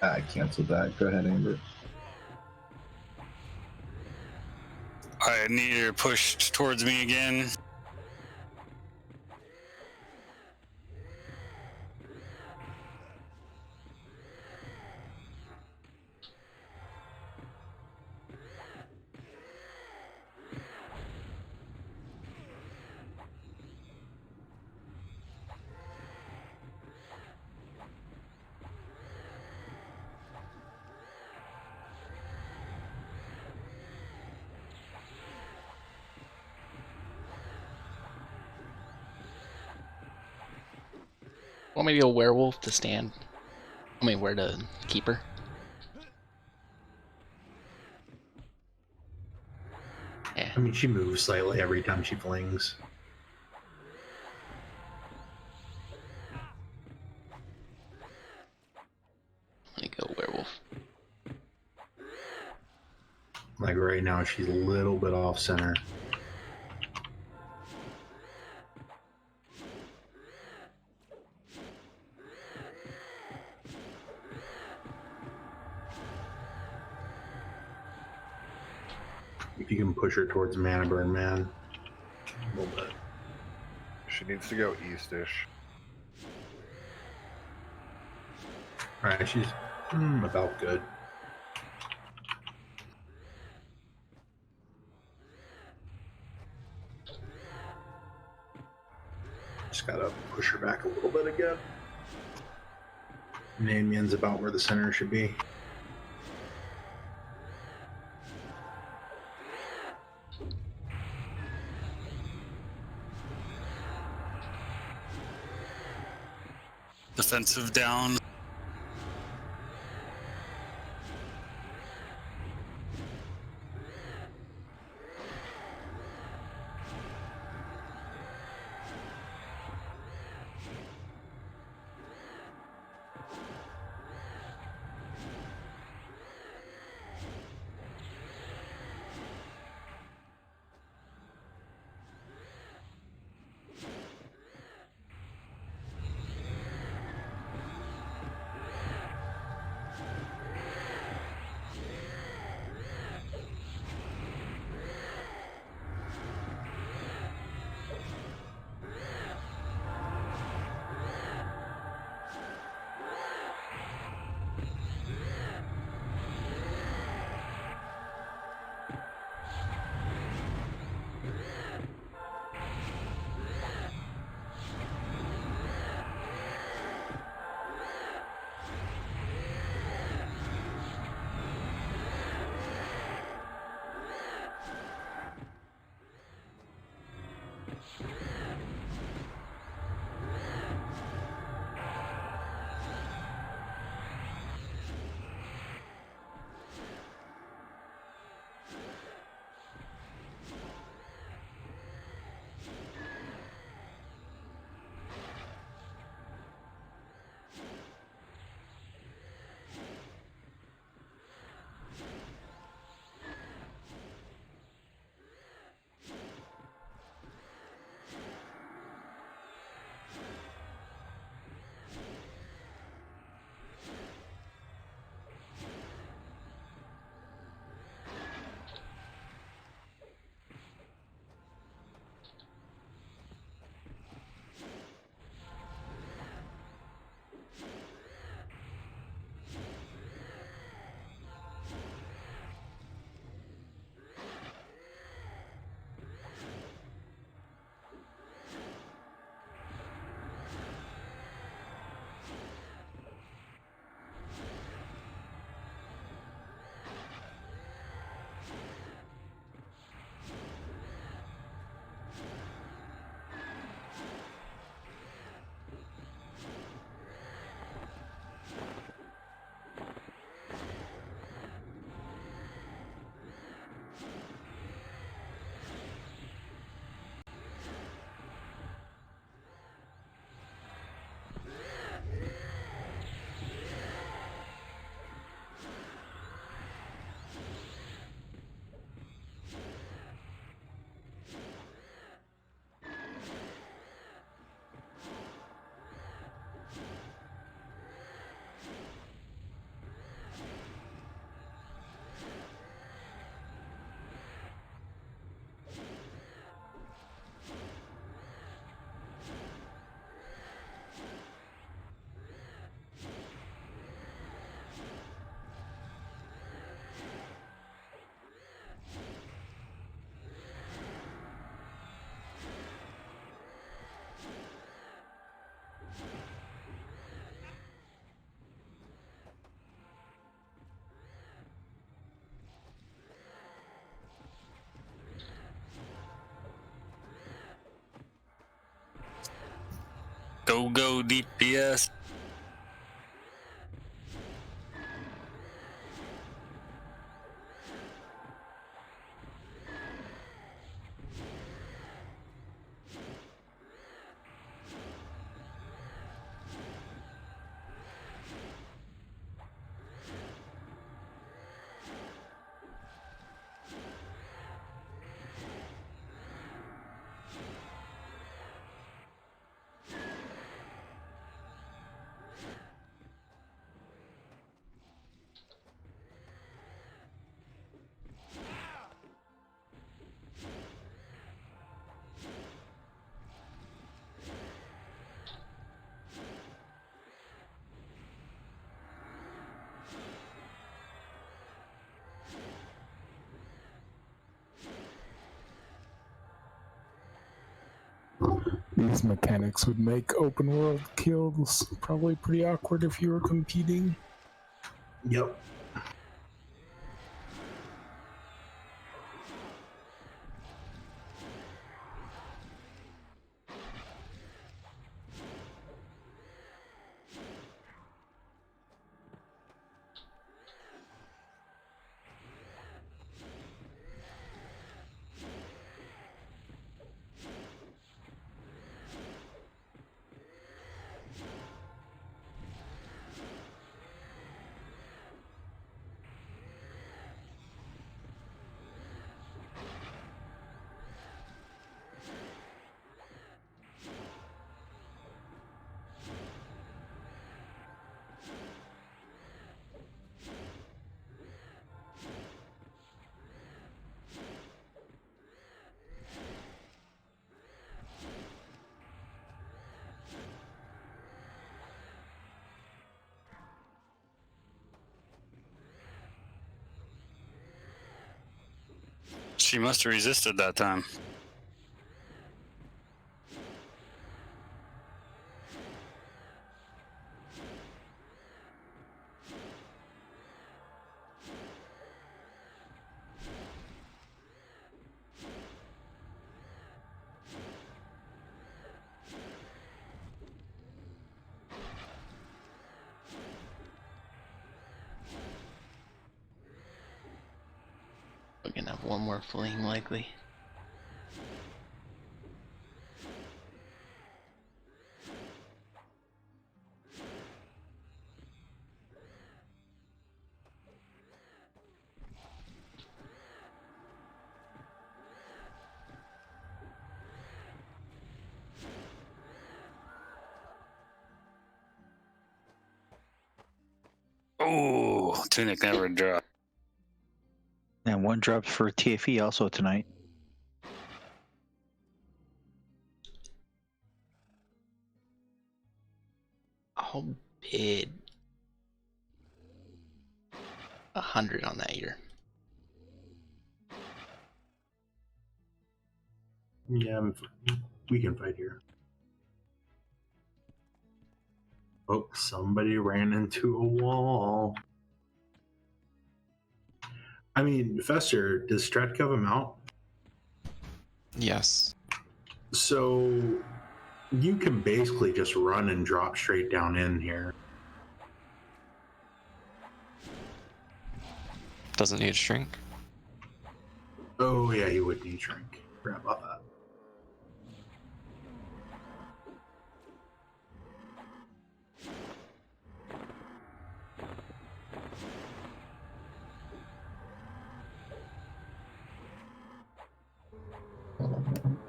Speaker 8: I canceled that. Go ahead, Amber.
Speaker 6: I need her pushed towards me again.
Speaker 1: Want me to go werewolf to stand? I mean, where to keep her? Yeah.
Speaker 4: I mean, she moves slightly every time she flings.
Speaker 1: Let me go werewolf.
Speaker 4: Like right now, she's a little bit off center. If you can push her towards Mana Burn Man, a little bit.
Speaker 5: She needs to go eastish.
Speaker 4: Alright, she's about good. Just gotta push her back a little bit again. Namien's about where the center should be.
Speaker 6: Defensive down. Go DPS.
Speaker 21: These mechanics would make open world kills probably pretty awkward if you were competing.
Speaker 4: Yep.
Speaker 6: She must have resisted that time.
Speaker 1: one more fling likely.
Speaker 6: Oh, Tunic never dropped.
Speaker 15: And one drops for TFE also tonight.
Speaker 1: I'll bid 100 on that year.
Speaker 4: Yeah, we can fight here. Oh, somebody ran into a wall. I mean, Fester, does Strat cover him out?
Speaker 17: Yes.
Speaker 4: So you can basically just run and drop straight down in here.
Speaker 17: Doesn't need shrink.
Speaker 4: Oh yeah, he would need shrink. Forgot about that.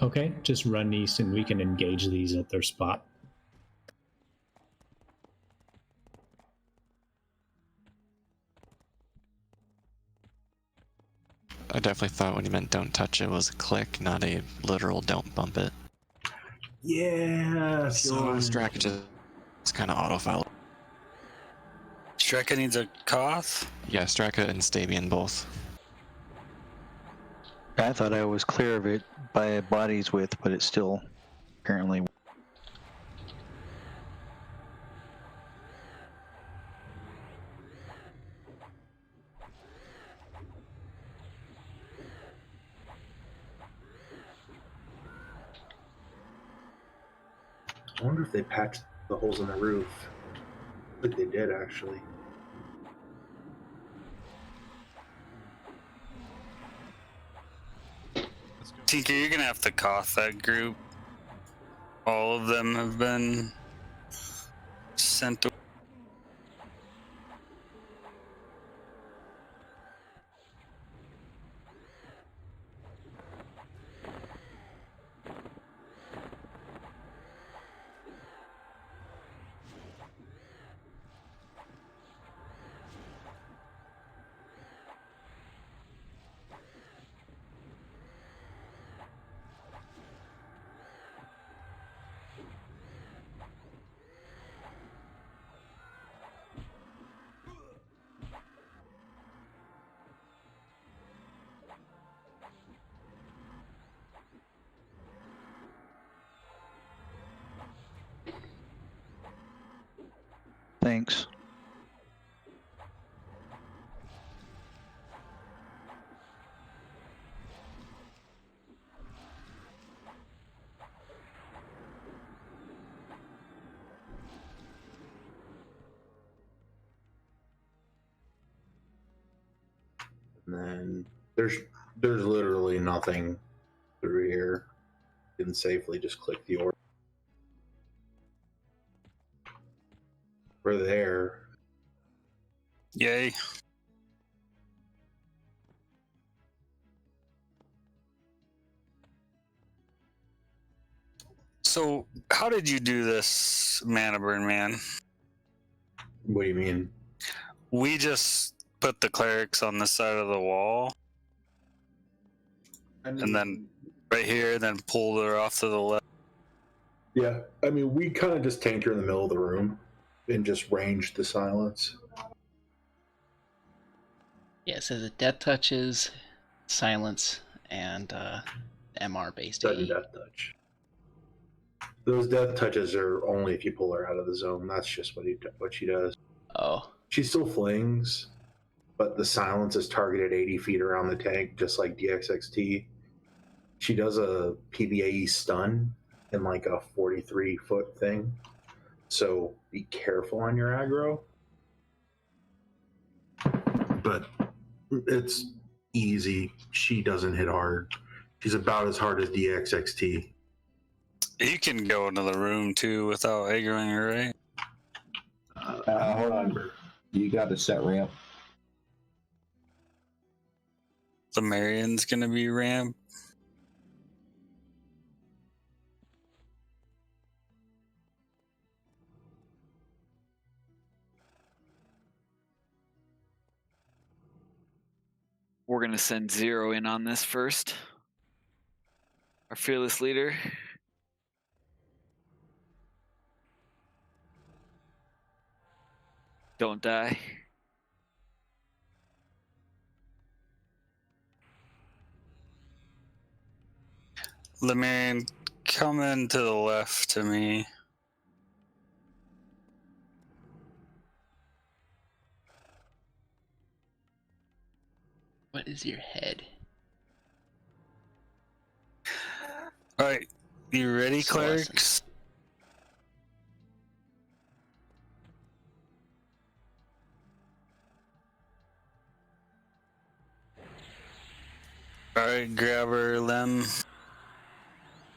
Speaker 11: Okay, just run east and we can engage these at their spot.
Speaker 17: I definitely thought when he meant don't touch it was a click, not a literal don't bump it.
Speaker 4: Yeah.
Speaker 17: So Straka just kind of auto-foul.
Speaker 6: Straka needs a Koth?
Speaker 17: Yeah, Straka and Stabian both.
Speaker 15: I thought I was clear of it by a body's width, but it's still apparently.
Speaker 4: I wonder if they patched the holes in the roof. I think they did, actually.
Speaker 6: Tinker, you're gonna have to Koth that group. All of them have been sent to.
Speaker 15: Thanks.
Speaker 4: And then there's literally nothing through here. You can safely just click the order. We're there.
Speaker 6: Yay. So, how did you do this, Mana Burn Man?
Speaker 4: What do you mean?
Speaker 6: We just put the clerics on this side of the wall. And then right here, then pulled her off to the left.
Speaker 4: Yeah, I mean, we kind of just tanked her in the middle of the room and just ranged the silence.
Speaker 1: Yeah, so the death touches, silence, and MR based
Speaker 4: Sudden death touch. Those death touches are only if you pull her out of the zone. That's just what she does.
Speaker 1: Oh.
Speaker 4: She still flings, but the silence is targeted 80 feet around the tank, just like DXXT. She does a PBAE stun in like a 43-foot thing. So be careful on your aggro. But it's easy. She doesn't hit hard. She's about as hard as DXXT.
Speaker 6: You can go into the room too without aggroing her, right?
Speaker 8: Hold on. You got a set ramp.
Speaker 6: The Marion's gonna be ramp.
Speaker 3: We're going to send Zero in on this first. Our fearless leader. Don't die.
Speaker 6: The Marion, come in to the left to me.
Speaker 1: What is your head?
Speaker 6: Alright, you ready,
Speaker 1: So
Speaker 6: clerics? Alright, grab her, Lem.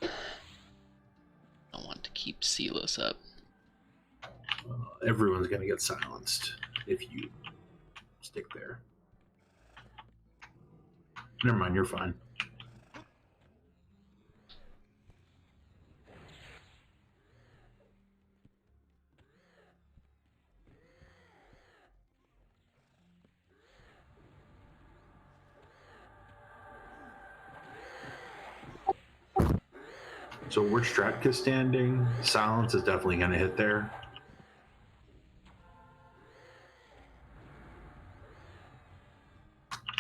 Speaker 1: I want to keep Silos up.
Speaker 4: Everyone's going to get silenced if you stick there. Never mind, you're fine. So where Stratka's standing, silence is definitely going to hit there.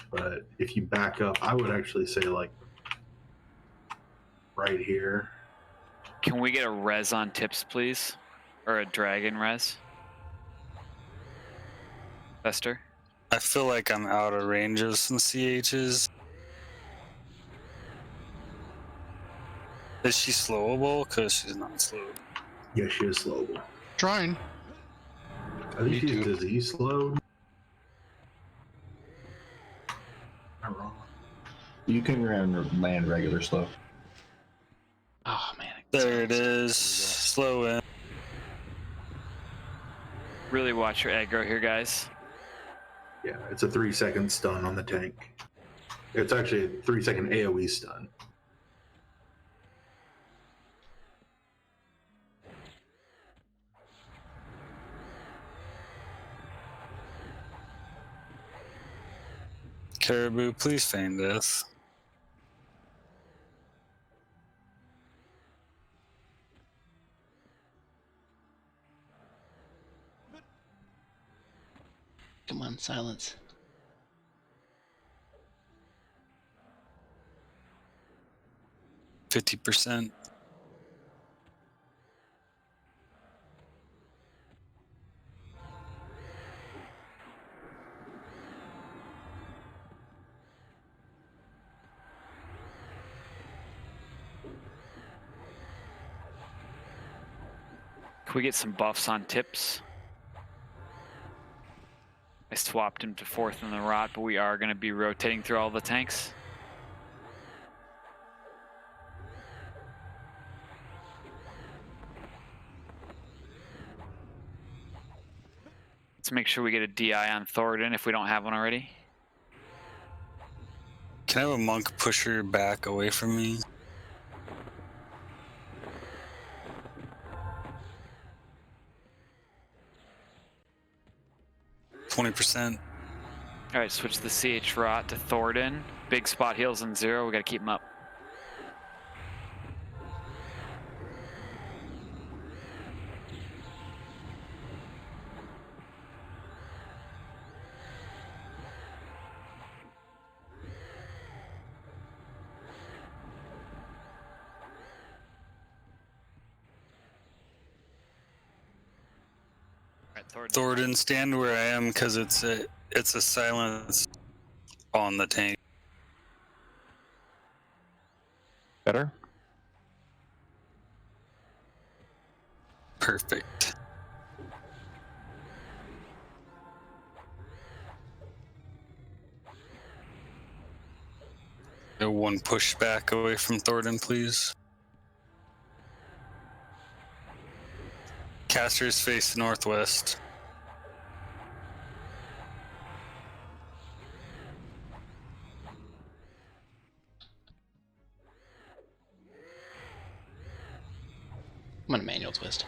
Speaker 4: But if you back up, I would actually say like right here.
Speaker 3: Can we get a res on tips, please? Or a dragon res? Fester?
Speaker 6: I feel like I'm out of range of some CHs. Is she slowable? Because she's not slow.
Speaker 4: Yeah, she is slowable.
Speaker 13: Trying.
Speaker 4: I think she's disease slowed. Am I wrong?
Speaker 8: You can land regular slow.
Speaker 1: Oh man.
Speaker 6: There it is. Slow in.
Speaker 3: Really watch your aggro here, guys.
Speaker 4: Yeah, it's a 3-second stun on the tank. It's actually a 3-second AoE stun.
Speaker 6: Caribou, please feign death.
Speaker 1: Come on, silence.
Speaker 6: %.
Speaker 3: Can we get some buffs on tips? I swapped him to 4th in the rot, but we are going to be rotating through all the tanks. Let's make sure we get a DI on Thoradin if we don't have one already.
Speaker 6: Can I have a monk push her back away from me? %.
Speaker 3: All right, switch the CH rot to Thoradin. Big spot heals and 0. We got to keep him up.
Speaker 6: Thoradin, stand where I am because it's a silence on the tank.
Speaker 12: Better?
Speaker 6: Perfect. one push back away from Thornton, please. Casters face northwest.
Speaker 1: I'm gonna manual twist.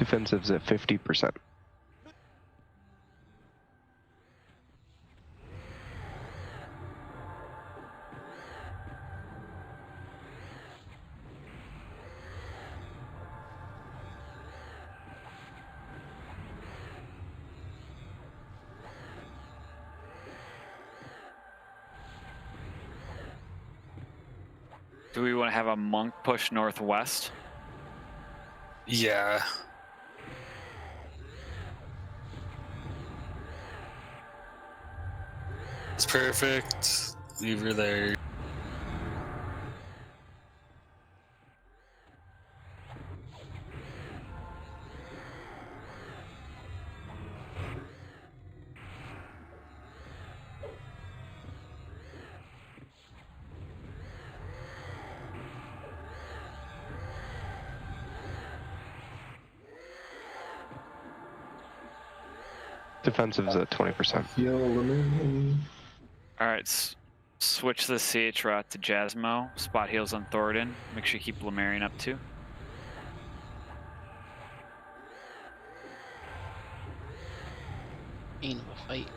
Speaker 12: Defensive's at 50%.
Speaker 3: Do we want to have a monk push northwest?
Speaker 6: Yeah. It's perfect. Leave her there.
Speaker 12: Defensive's at 20%.
Speaker 3: All right, switch the CH route to Jasmo. Spot heals on Thoradin. Make sure you keep Lemurian up too.
Speaker 1: Ain't of a fight.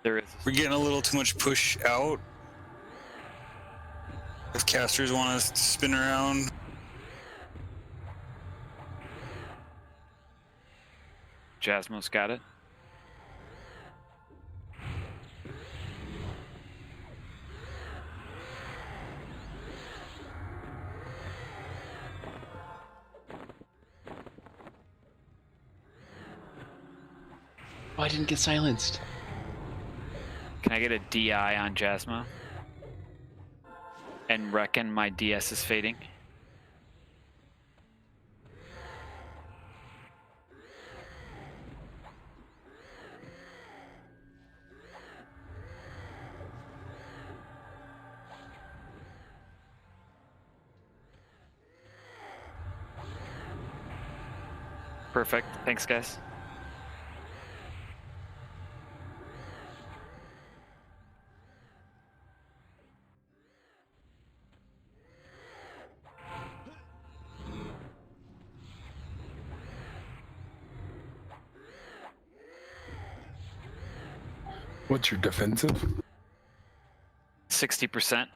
Speaker 3: There is.
Speaker 6: We're getting a little too much push out. If casters want to spin around.
Speaker 3: Jasmo's got it.
Speaker 1: Oh, I didn't get silenced.
Speaker 3: Can I get a DI on Jasmo? And reckon my DS is fading? Perfect. Thanks, guys.
Speaker 21: What's your defensive?
Speaker 3: 60%.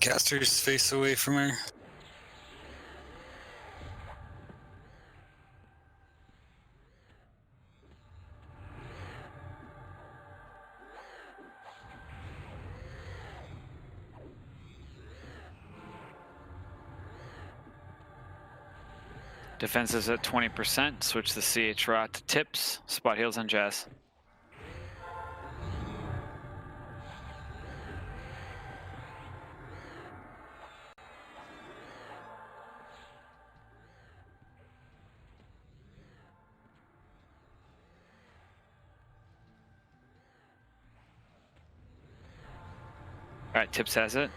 Speaker 6: Casters face away from her.
Speaker 3: Defensives at 20%. Switch the CH rot to tips. Spot heals on Jazz. All right, tips has it.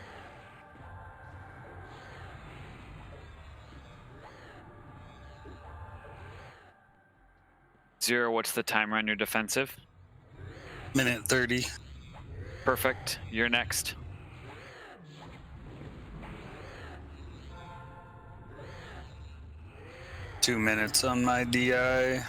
Speaker 3: Zero, what's the timer on your defensive?
Speaker 6: Minute 30.
Speaker 3: Perfect. You're next.
Speaker 6: Two minutes on my DI.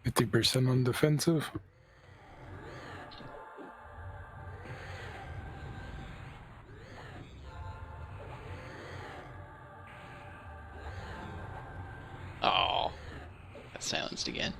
Speaker 21: %50 on defensive.
Speaker 1: Oh, got silenced again.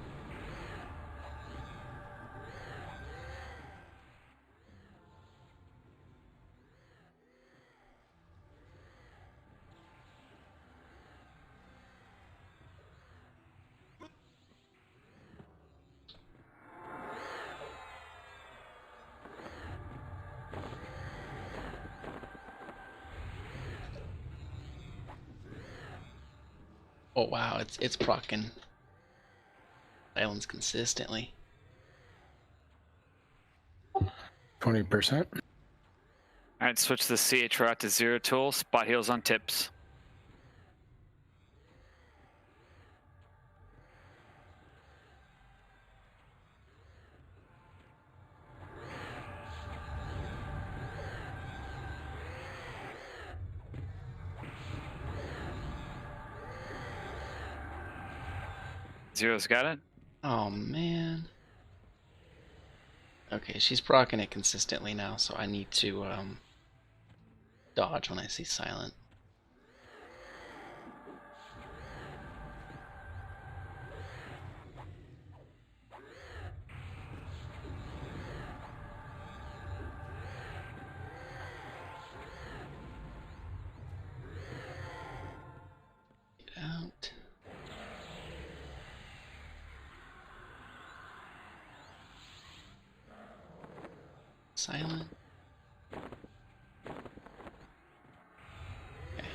Speaker 1: Oh wow, it's proccing silence consistently.
Speaker 21: 20%.
Speaker 3: All right, switch the CH rot to zero tool. Spot heals on tips. Zero's got it.
Speaker 1: Oh man. Okay, she's proccing it consistently now, so I need to dodge when I see silent. Get out. Silent. Okay.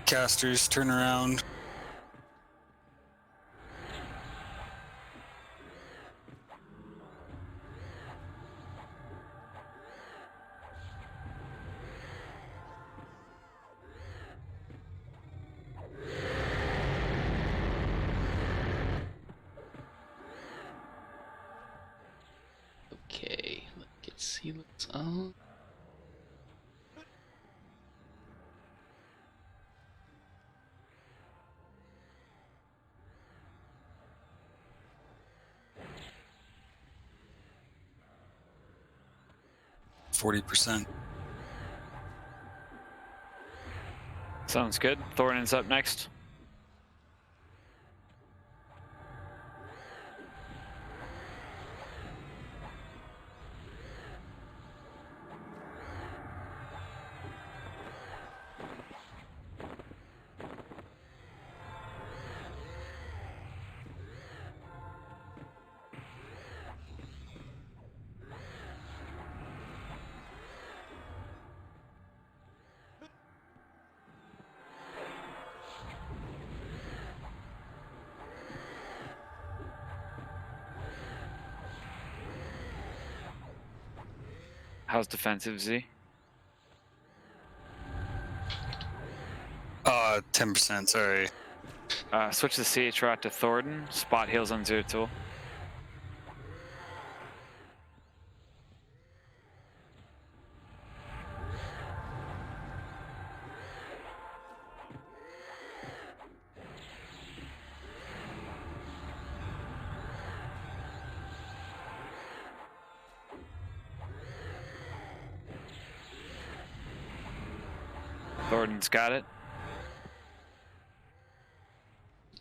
Speaker 6: Casters, turn around.
Speaker 1: Okay, let's get sealants on.
Speaker 3: Sounds good. Thornton's up next. How's defensive, Z?
Speaker 6: 10%, sorry.
Speaker 3: Switch the CH route to Thornton. Spot heals on Zero Tool. Thornton's got it.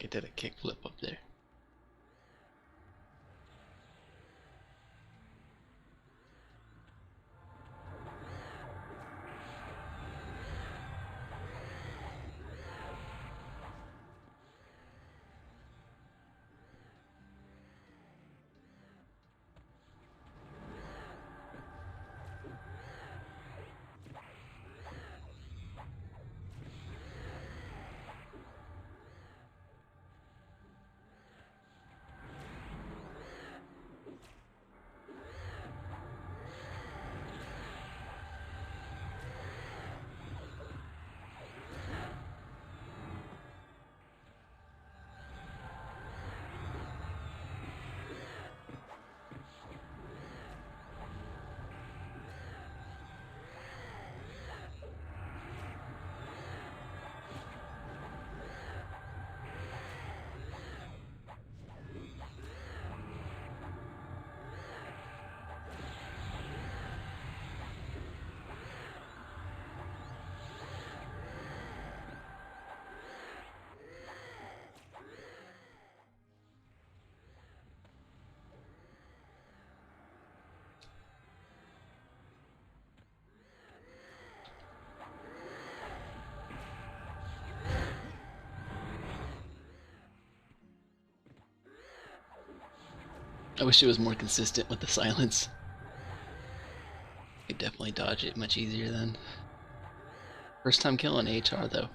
Speaker 1: I did a kickflip up there. I wish it was more consistent with the silence. Could definitely dodge it much easier then. First time killing HR though.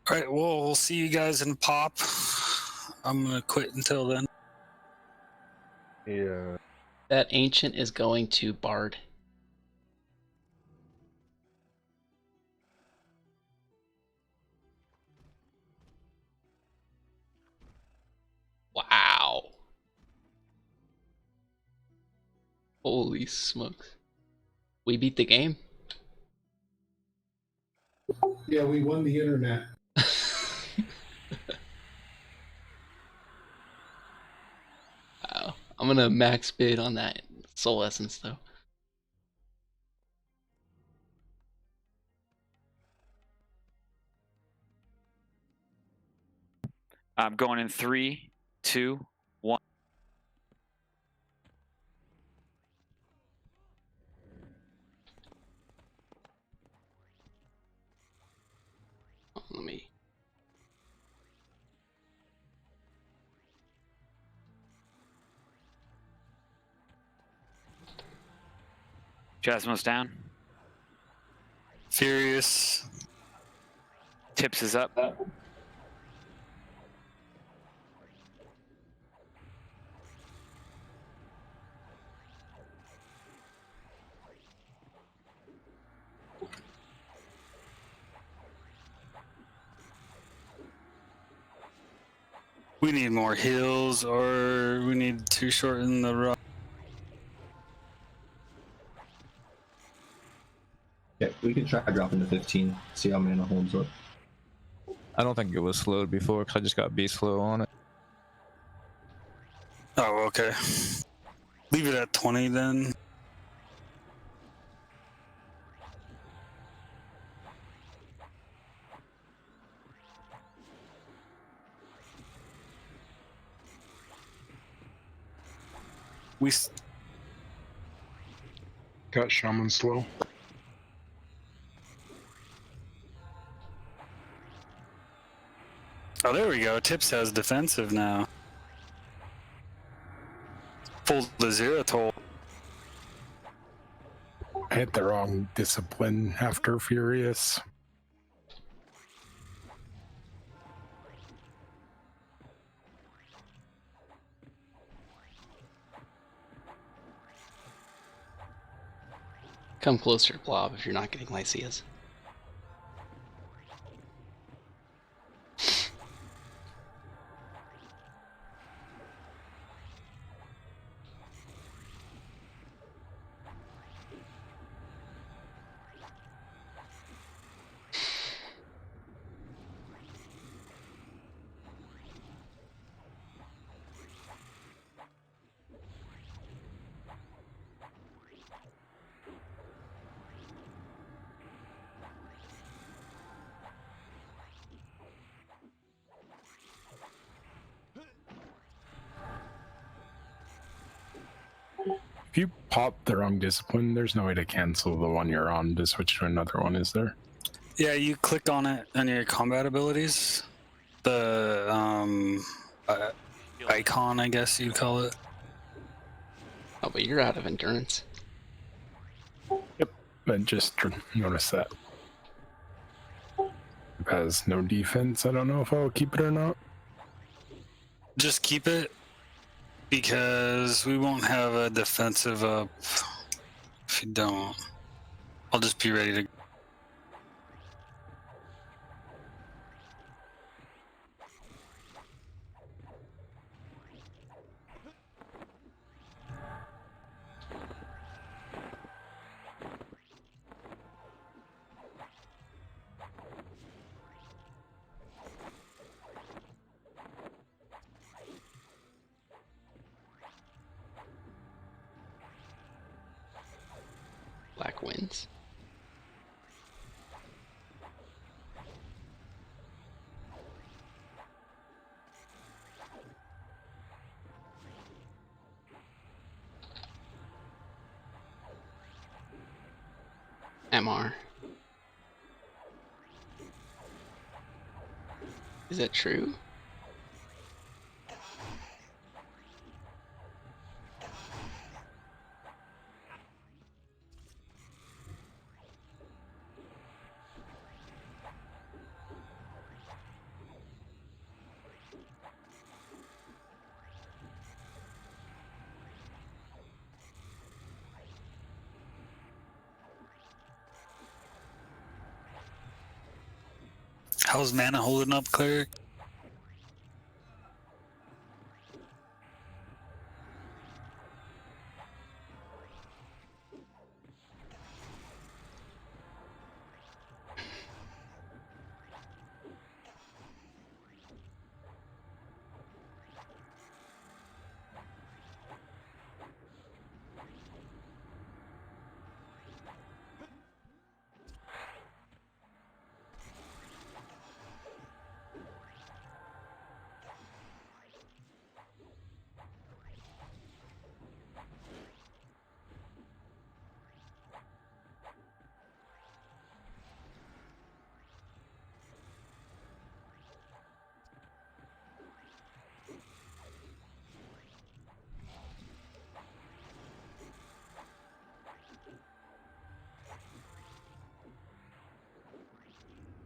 Speaker 6: All right, well, we'll see you guys in pop. I'm gonna quit until then.
Speaker 5: Yeah.
Speaker 1: That ancient is going to Bard. Wow. Holy smokes. We beat the game?
Speaker 7: Yeah, we won the internet.
Speaker 1: Wow. I'm gonna max bid on that soul essence though.
Speaker 3: I'm going in 3, 2, 1.
Speaker 1: Let me.
Speaker 3: Jasmo's down.
Speaker 6: Furious.
Speaker 3: Tips is up.
Speaker 6: We need more heals, or we need to shorten the run.
Speaker 8: can try dropping to 15. See how mana holds up.
Speaker 22: I don't think it was slowed before because I just got beast slow on it.
Speaker 6: Oh, okay. Leave it at 20 then.
Speaker 10: Got shaman slow.
Speaker 6: Oh, there we go. Tips has defensive now. Full the 0 toll.
Speaker 21: I hit the wrong discipline after Furious.
Speaker 1: Come closer, Blob, if you're not getting Lycias.
Speaker 21: If you pop the wrong discipline, there's no way to cancel the one you're on to switch to another one, is there?
Speaker 6: Yeah, you click on it on your combat abilities. The icon, I guess you'd call it.
Speaker 1: Oh, but you're out of endurance.
Speaker 21: Yep, but just notice that. It has no defense. I don't know if I'll keep it or not.
Speaker 6: Just keep it, because we won't have a defensive up if you don't. I'll just be ready to.
Speaker 1: Black wins. MR. Is that true?
Speaker 6: How's mana holding up, cleric?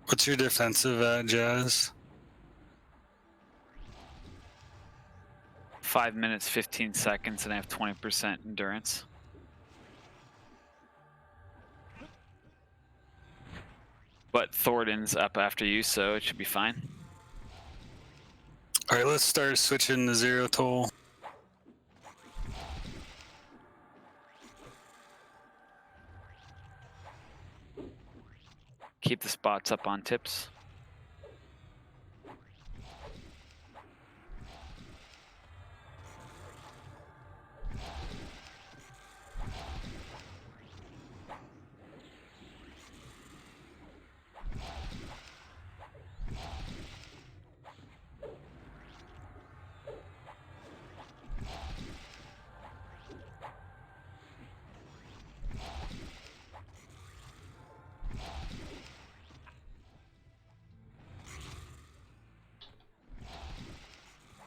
Speaker 6: What's your defensive at, Jazz?
Speaker 3: 5 minutes, 15 seconds, and I have 20% endurance. But Thornton's up after you, so it should be fine.
Speaker 6: All right, let's start switching to 0 toll.
Speaker 3: Keep the spots up on tips.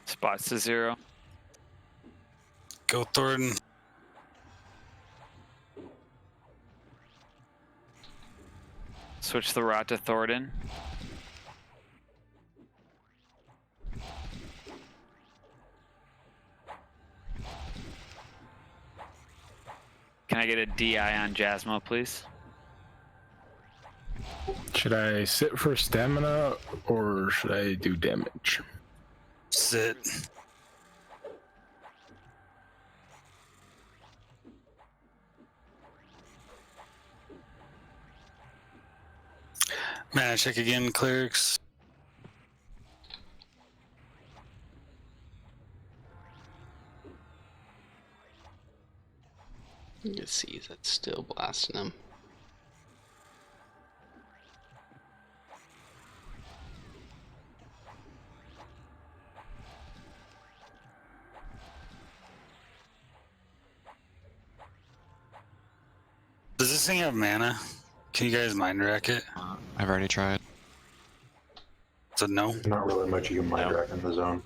Speaker 3: Spots to 0.
Speaker 6: Go Thornton.
Speaker 3: Switch the rot to Thornton. Can I get a DI on Jasmo, please?
Speaker 21: Should I sit for stamina or should I do damage?
Speaker 6: Sit. Mana check again, clerics.
Speaker 1: You can see that's still blasting him.
Speaker 6: Does this thing have mana? Can you guys mind rack it?
Speaker 17: I've already tried.
Speaker 6: So no?
Speaker 4: Not really much you can mind rack in the zone.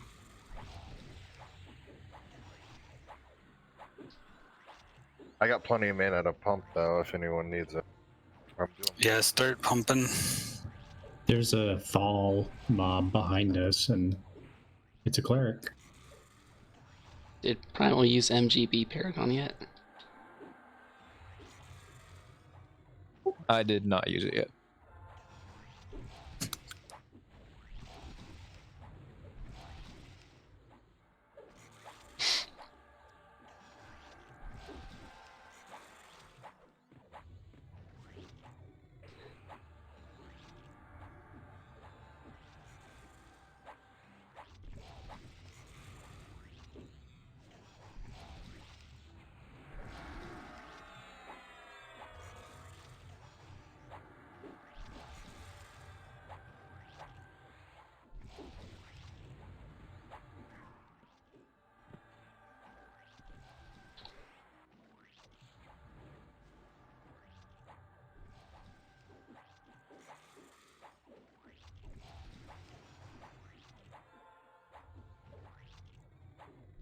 Speaker 5: I got plenty of mana to pump though, if anyone needs it.
Speaker 6: Yeah, start pumping.
Speaker 11: There's a Thal mob behind us, and it's a cleric.
Speaker 1: Did Primal use MGB Paragon yet?
Speaker 22: I did not use it yet.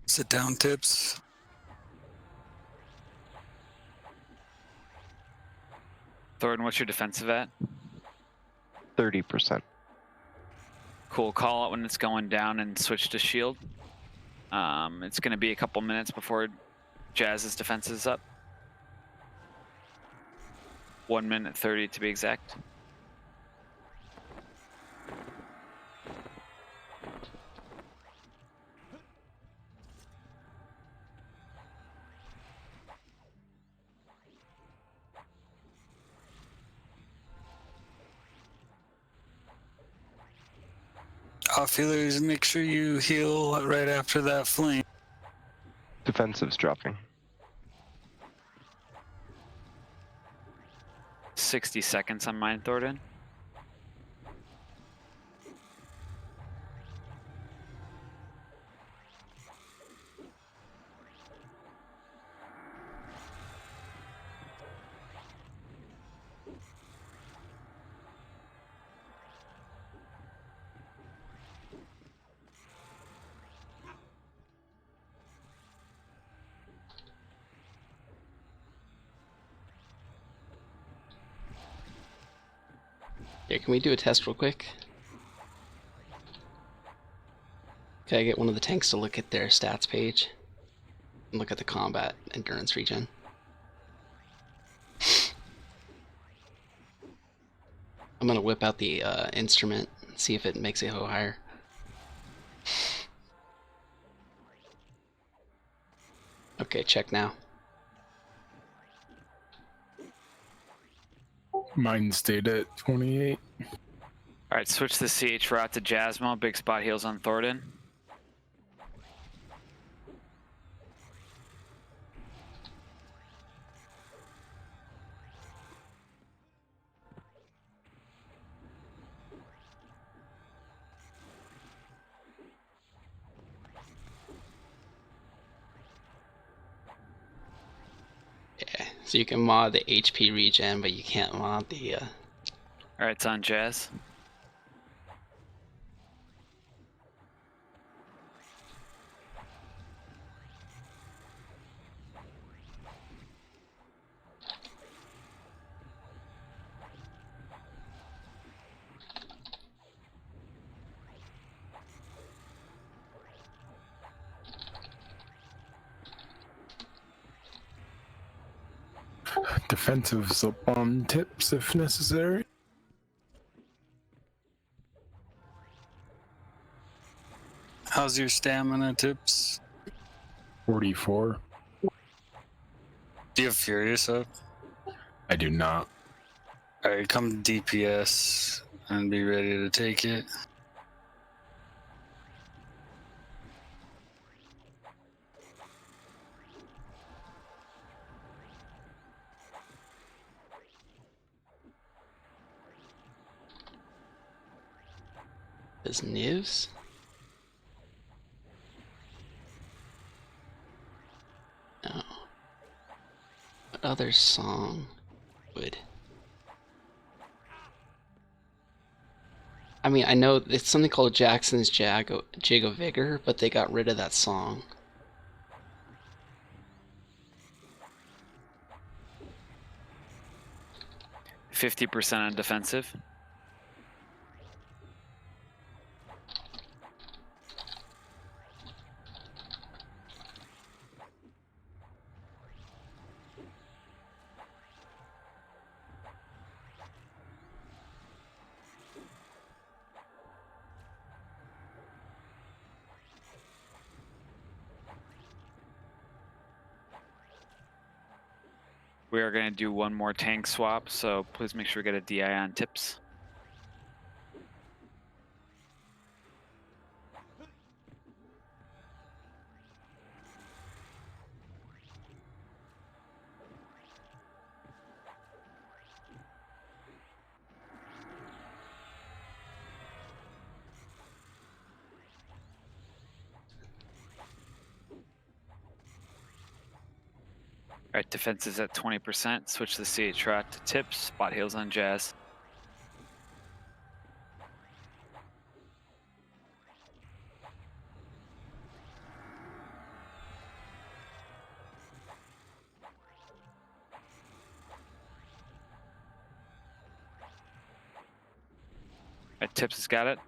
Speaker 6: Sit down tips.
Speaker 3: Thornton, what's your defensive at?
Speaker 12: 30%.
Speaker 3: Cool. Call it when it's going down and switch to shield. It's going to be a couple minutes before Jazz's defense is up. 1 minute 30 to be exact.
Speaker 6: Off-healers, make sure you heal right after that flame.
Speaker 12: Defensive's dropping.
Speaker 3: 60 seconds on mine, Thornton.
Speaker 1: Here, can we do a test real quick? Can I get one of the tanks to look at their stats page? And look at the combat endurance regen? I'm gonna whip out the instrument, see if it makes it go higher. Okay, check now.
Speaker 21: Mine stayed at 28.
Speaker 3: All right, switch the CH route to Jasmo. Big spot heals on Thornton.
Speaker 1: Yeah, so you can mod the HP regen, but you can't mod the.
Speaker 3: All right, it's on Jazz.
Speaker 21: Defensives up on tips if necessary.
Speaker 6: How's your stamina, Tips?
Speaker 21: 44.
Speaker 6: Do you have Furious up?
Speaker 21: I do not.
Speaker 6: Alright, come DPS and be ready to take it.
Speaker 1: Is Nivs? No. What other song would? I mean, I know it's something called Jackson's Jig of Vigor, but they got rid of that song.
Speaker 3: %50 on defensive. We are going to do one more tank swap, so please make sure we get a DI on Tips. All right, defense is at 20%. Switch the CH route to Tips. Spot heals on Jazz. All right, Tips has got it.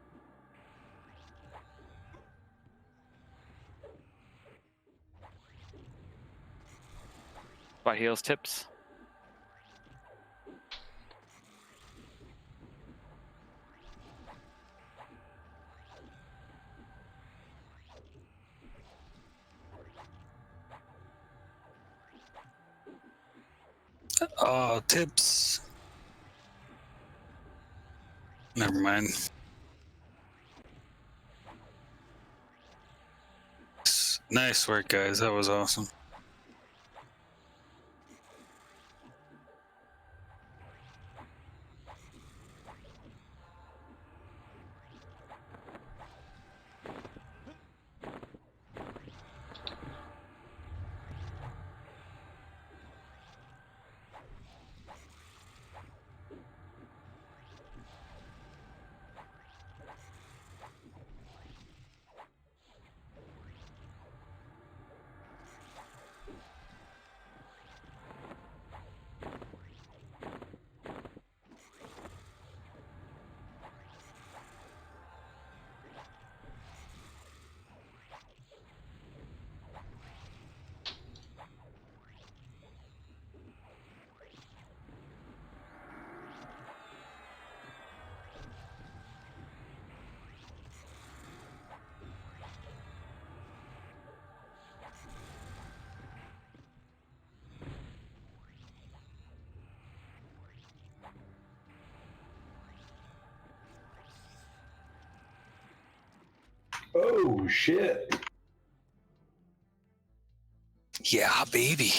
Speaker 3: Spot heals Tips.
Speaker 6: Oh, Tips. Never mind. Nice work, guys. That was awesome.
Speaker 4: Oh shit!
Speaker 6: Yeah, baby.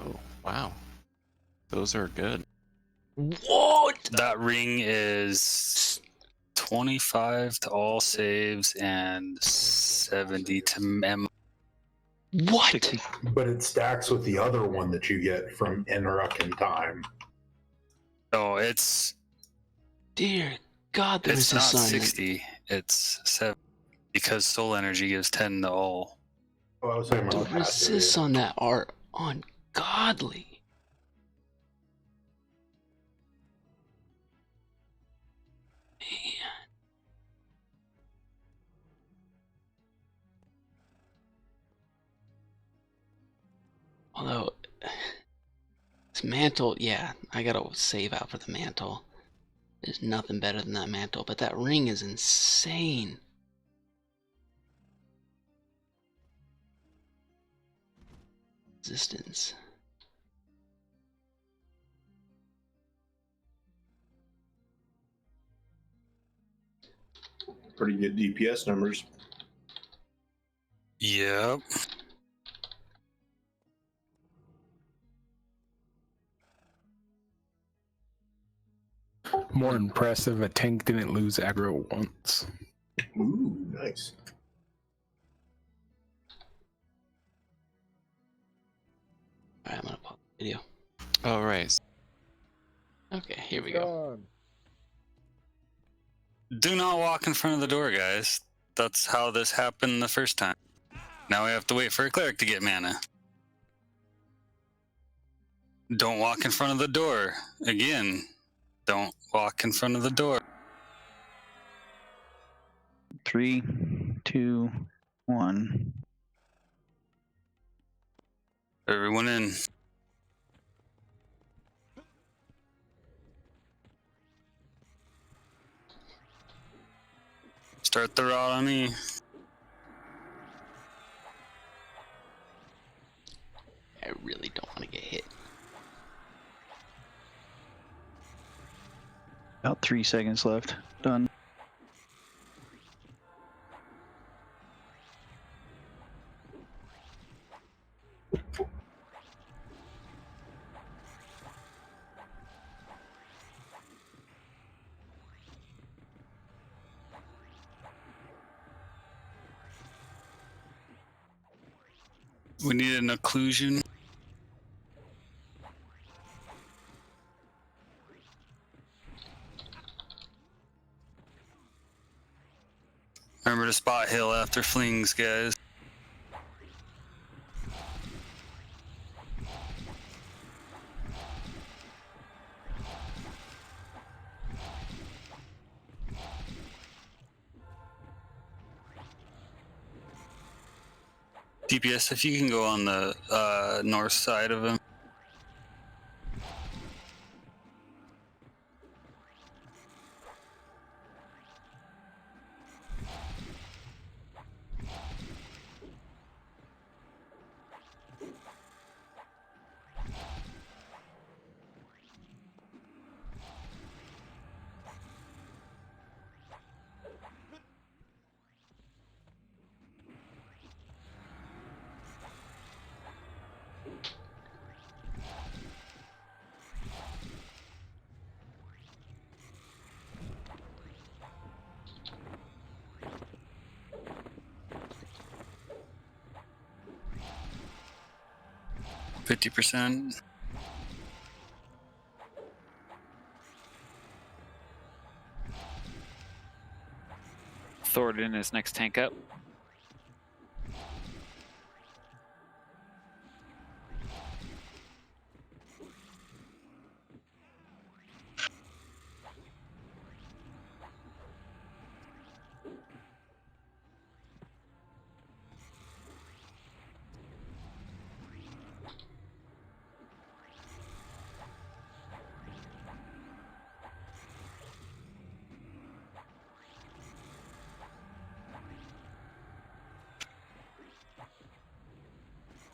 Speaker 17: Oh, wow. Those are good.
Speaker 1: What?
Speaker 6: That ring is 25 to all saves and 70 to mem.
Speaker 1: What?
Speaker 4: But it stacks with the other one that you get from Interrupt in Time.
Speaker 6: Oh, it's
Speaker 1: Dear God, the
Speaker 6: it's not
Speaker 1: resist on
Speaker 6: 60. It's 7 because soul energy gives 10 to all.
Speaker 4: Oh, I was talking
Speaker 1: the
Speaker 4: about the passive,
Speaker 1: resists
Speaker 4: yeah.
Speaker 1: on that are ungodly. Man. Although, this mantle, yeah, I gotta save out for the mantle. There's nothing better than that mantle, but that ring is insane. Resistance.
Speaker 16: Pretty good DPS numbers.
Speaker 6: Yep.
Speaker 21: More impressive, a tank didn't lose aggro once.
Speaker 16: Ooh, nice.
Speaker 1: Alright, I'm gonna pause the video.
Speaker 17: All right.
Speaker 1: Okay, here we go.
Speaker 6: Do not walk in front of the door, guys. That's how this happened the first time. Now we have to wait for a cleric to get mana. Don't walk in front of the door. Again, don't walk in front of the door.
Speaker 15: 3, 2, 1.
Speaker 6: Everyone in. Start the rod on me.
Speaker 1: I really don't want to get hit.
Speaker 15: About 3 seconds left. Done.
Speaker 6: We need an occlusion. Remember to spot hill after flings, guys. DPS, if you can go on the north side of him. %.
Speaker 3: Thornton is next tank up.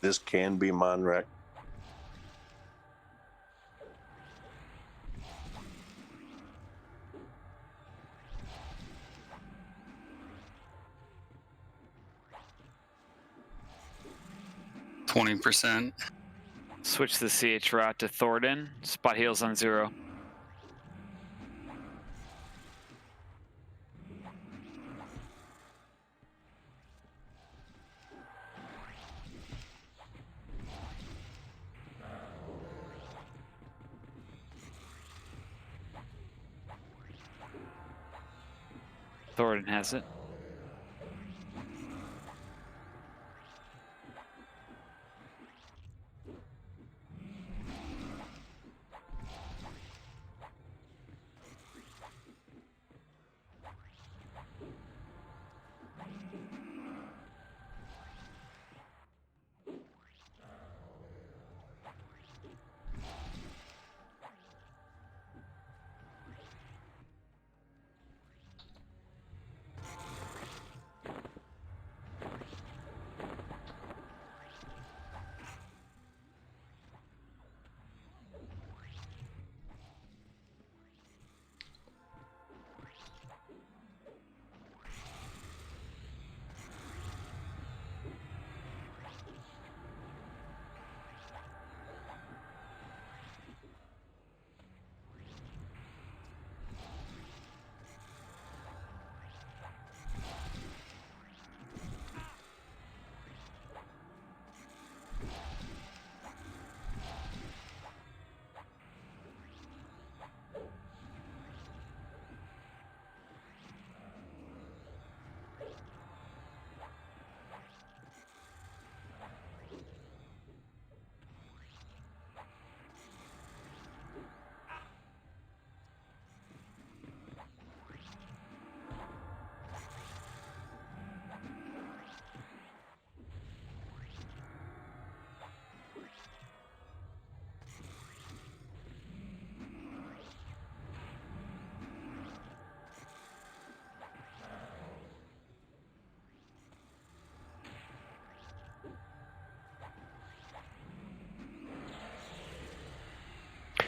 Speaker 16: This can be Monrek.
Speaker 6: 20%.
Speaker 3: Switch the CH route to Thornton. Spot heals on 0. Thornton has it.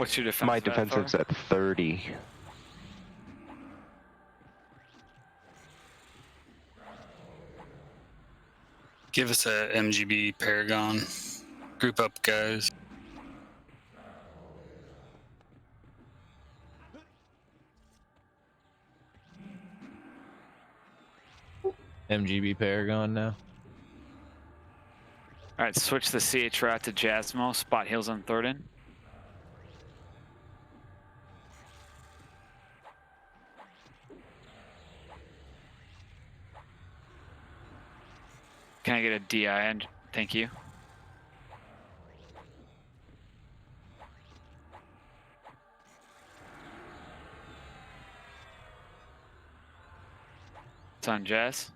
Speaker 3: What's your defense?
Speaker 12: My defensive's at 30.
Speaker 6: Give us a MGB Paragon. Group up, guys.
Speaker 22: MGB Paragon now.
Speaker 3: All right, switch the CH route to Jasmo. Spot heals on Thornton. Can I get a DI? Thank you. It's on Jazz.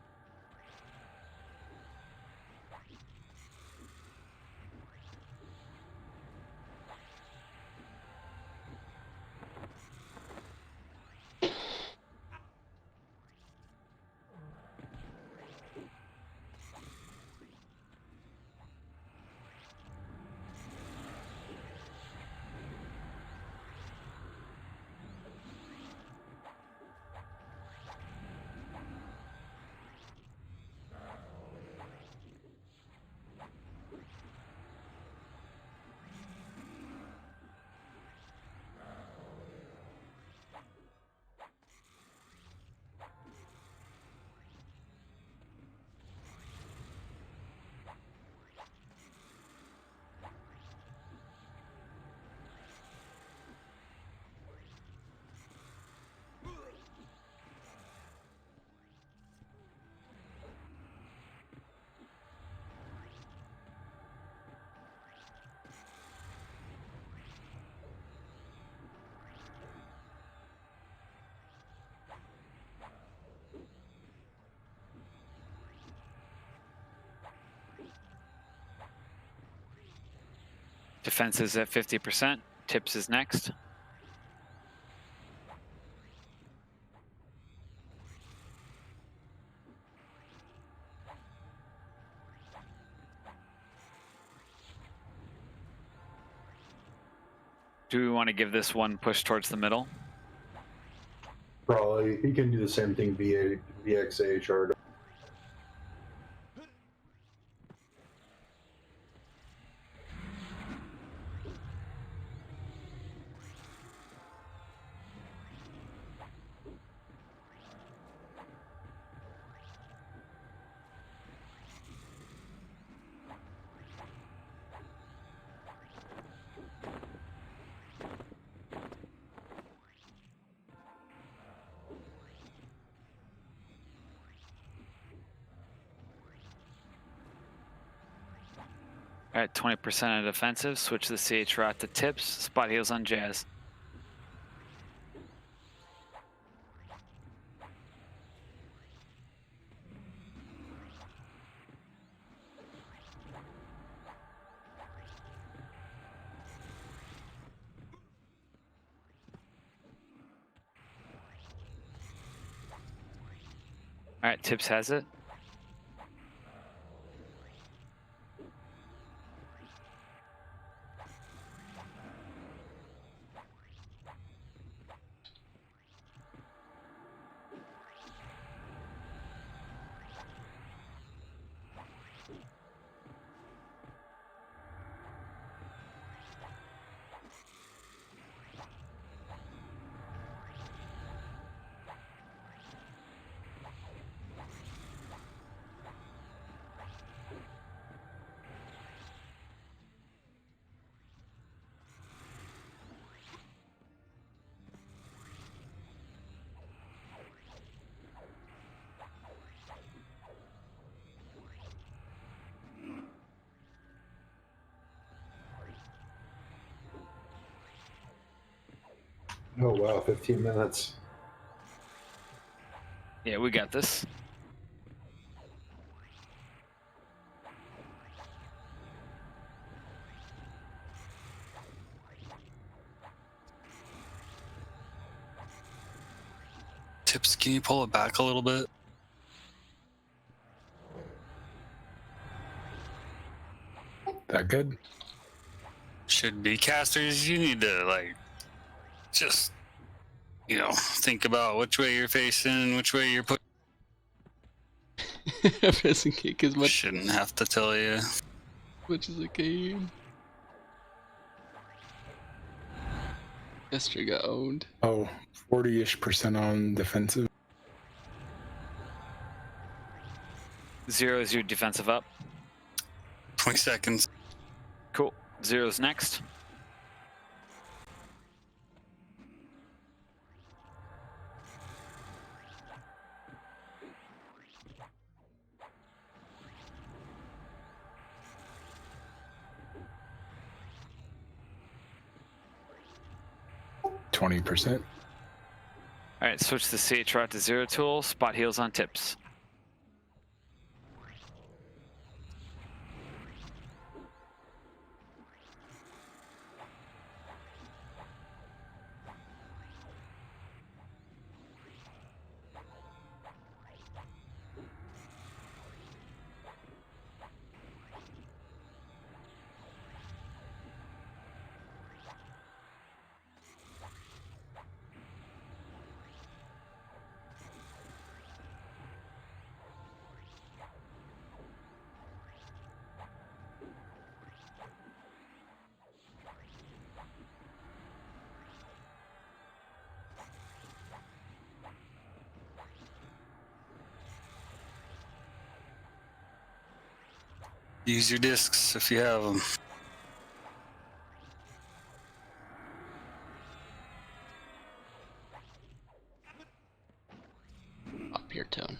Speaker 3: Defense is at 50%. Tips is next. Do we want to give this one push towards the middle?
Speaker 4: Probably. He can do the same thing via VXAHR.
Speaker 3: Alright, 20% on defensive. Switch the CH rot to tips. Spot heals on Jazz. Alright, tips has it.
Speaker 4: Oh wow, 15 minutes.
Speaker 3: Yeah, we got this.
Speaker 6: Tips, can you pull it back a little bit?
Speaker 21: That good?
Speaker 6: Should be. Casters, you need to, like, just, you know, think about which way you're facing, which way you're putting.
Speaker 1: Pressing kick as much.
Speaker 6: Shouldn't have to tell you.
Speaker 1: Much as I can. Jester got owned.
Speaker 21: Oh, 40-ish% on defensive.
Speaker 3: 0 is your defensive up.
Speaker 6: 20 seconds.
Speaker 3: Cool. 0's next.
Speaker 21: %.
Speaker 3: Alright, switch the CH rot to 0 tool. Spot heals on tips.
Speaker 6: Use your discs if you have them.
Speaker 1: Up your tone.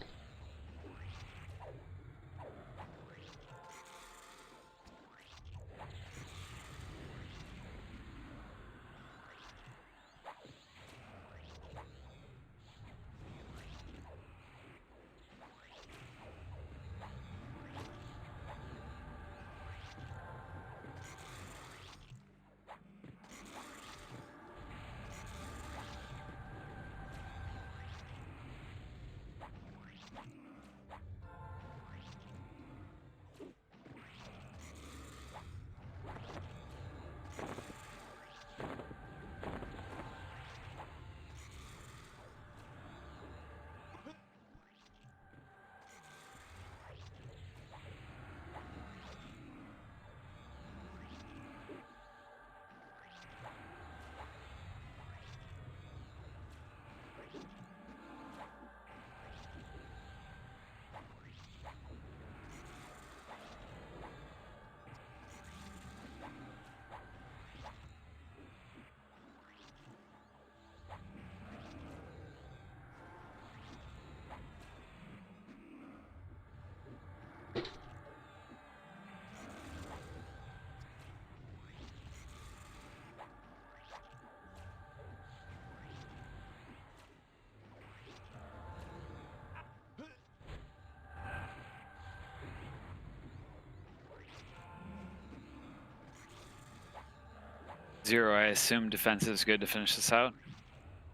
Speaker 3: Zero, I assume defensive is good to finish this out.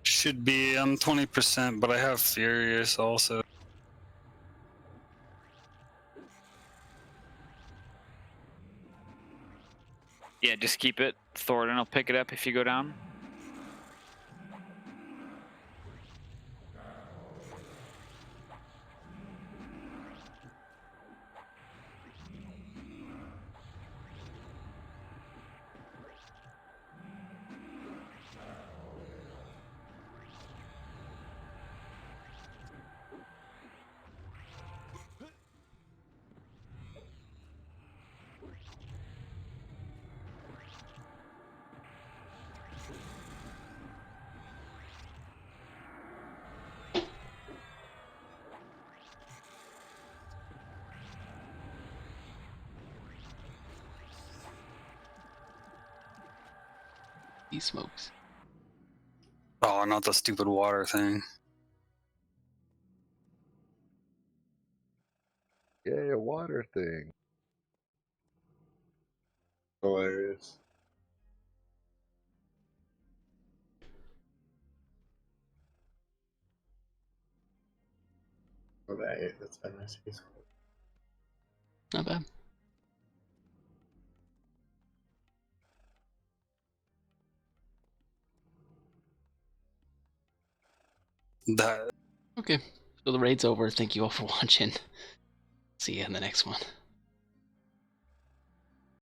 Speaker 6: Should be on 20%, but I have Furious also.
Speaker 3: Yeah, just keep it. Thornton will pick it up if you go down.
Speaker 1: He smokes.
Speaker 6: Oh, not the stupid water thing.
Speaker 5: Yeah, water thing.
Speaker 2: Hilarious. Oh, that's been nice.
Speaker 1: Not bad.
Speaker 6: That.
Speaker 1: Okay, so the raid's over. Thank you all for watching. See you in the next one.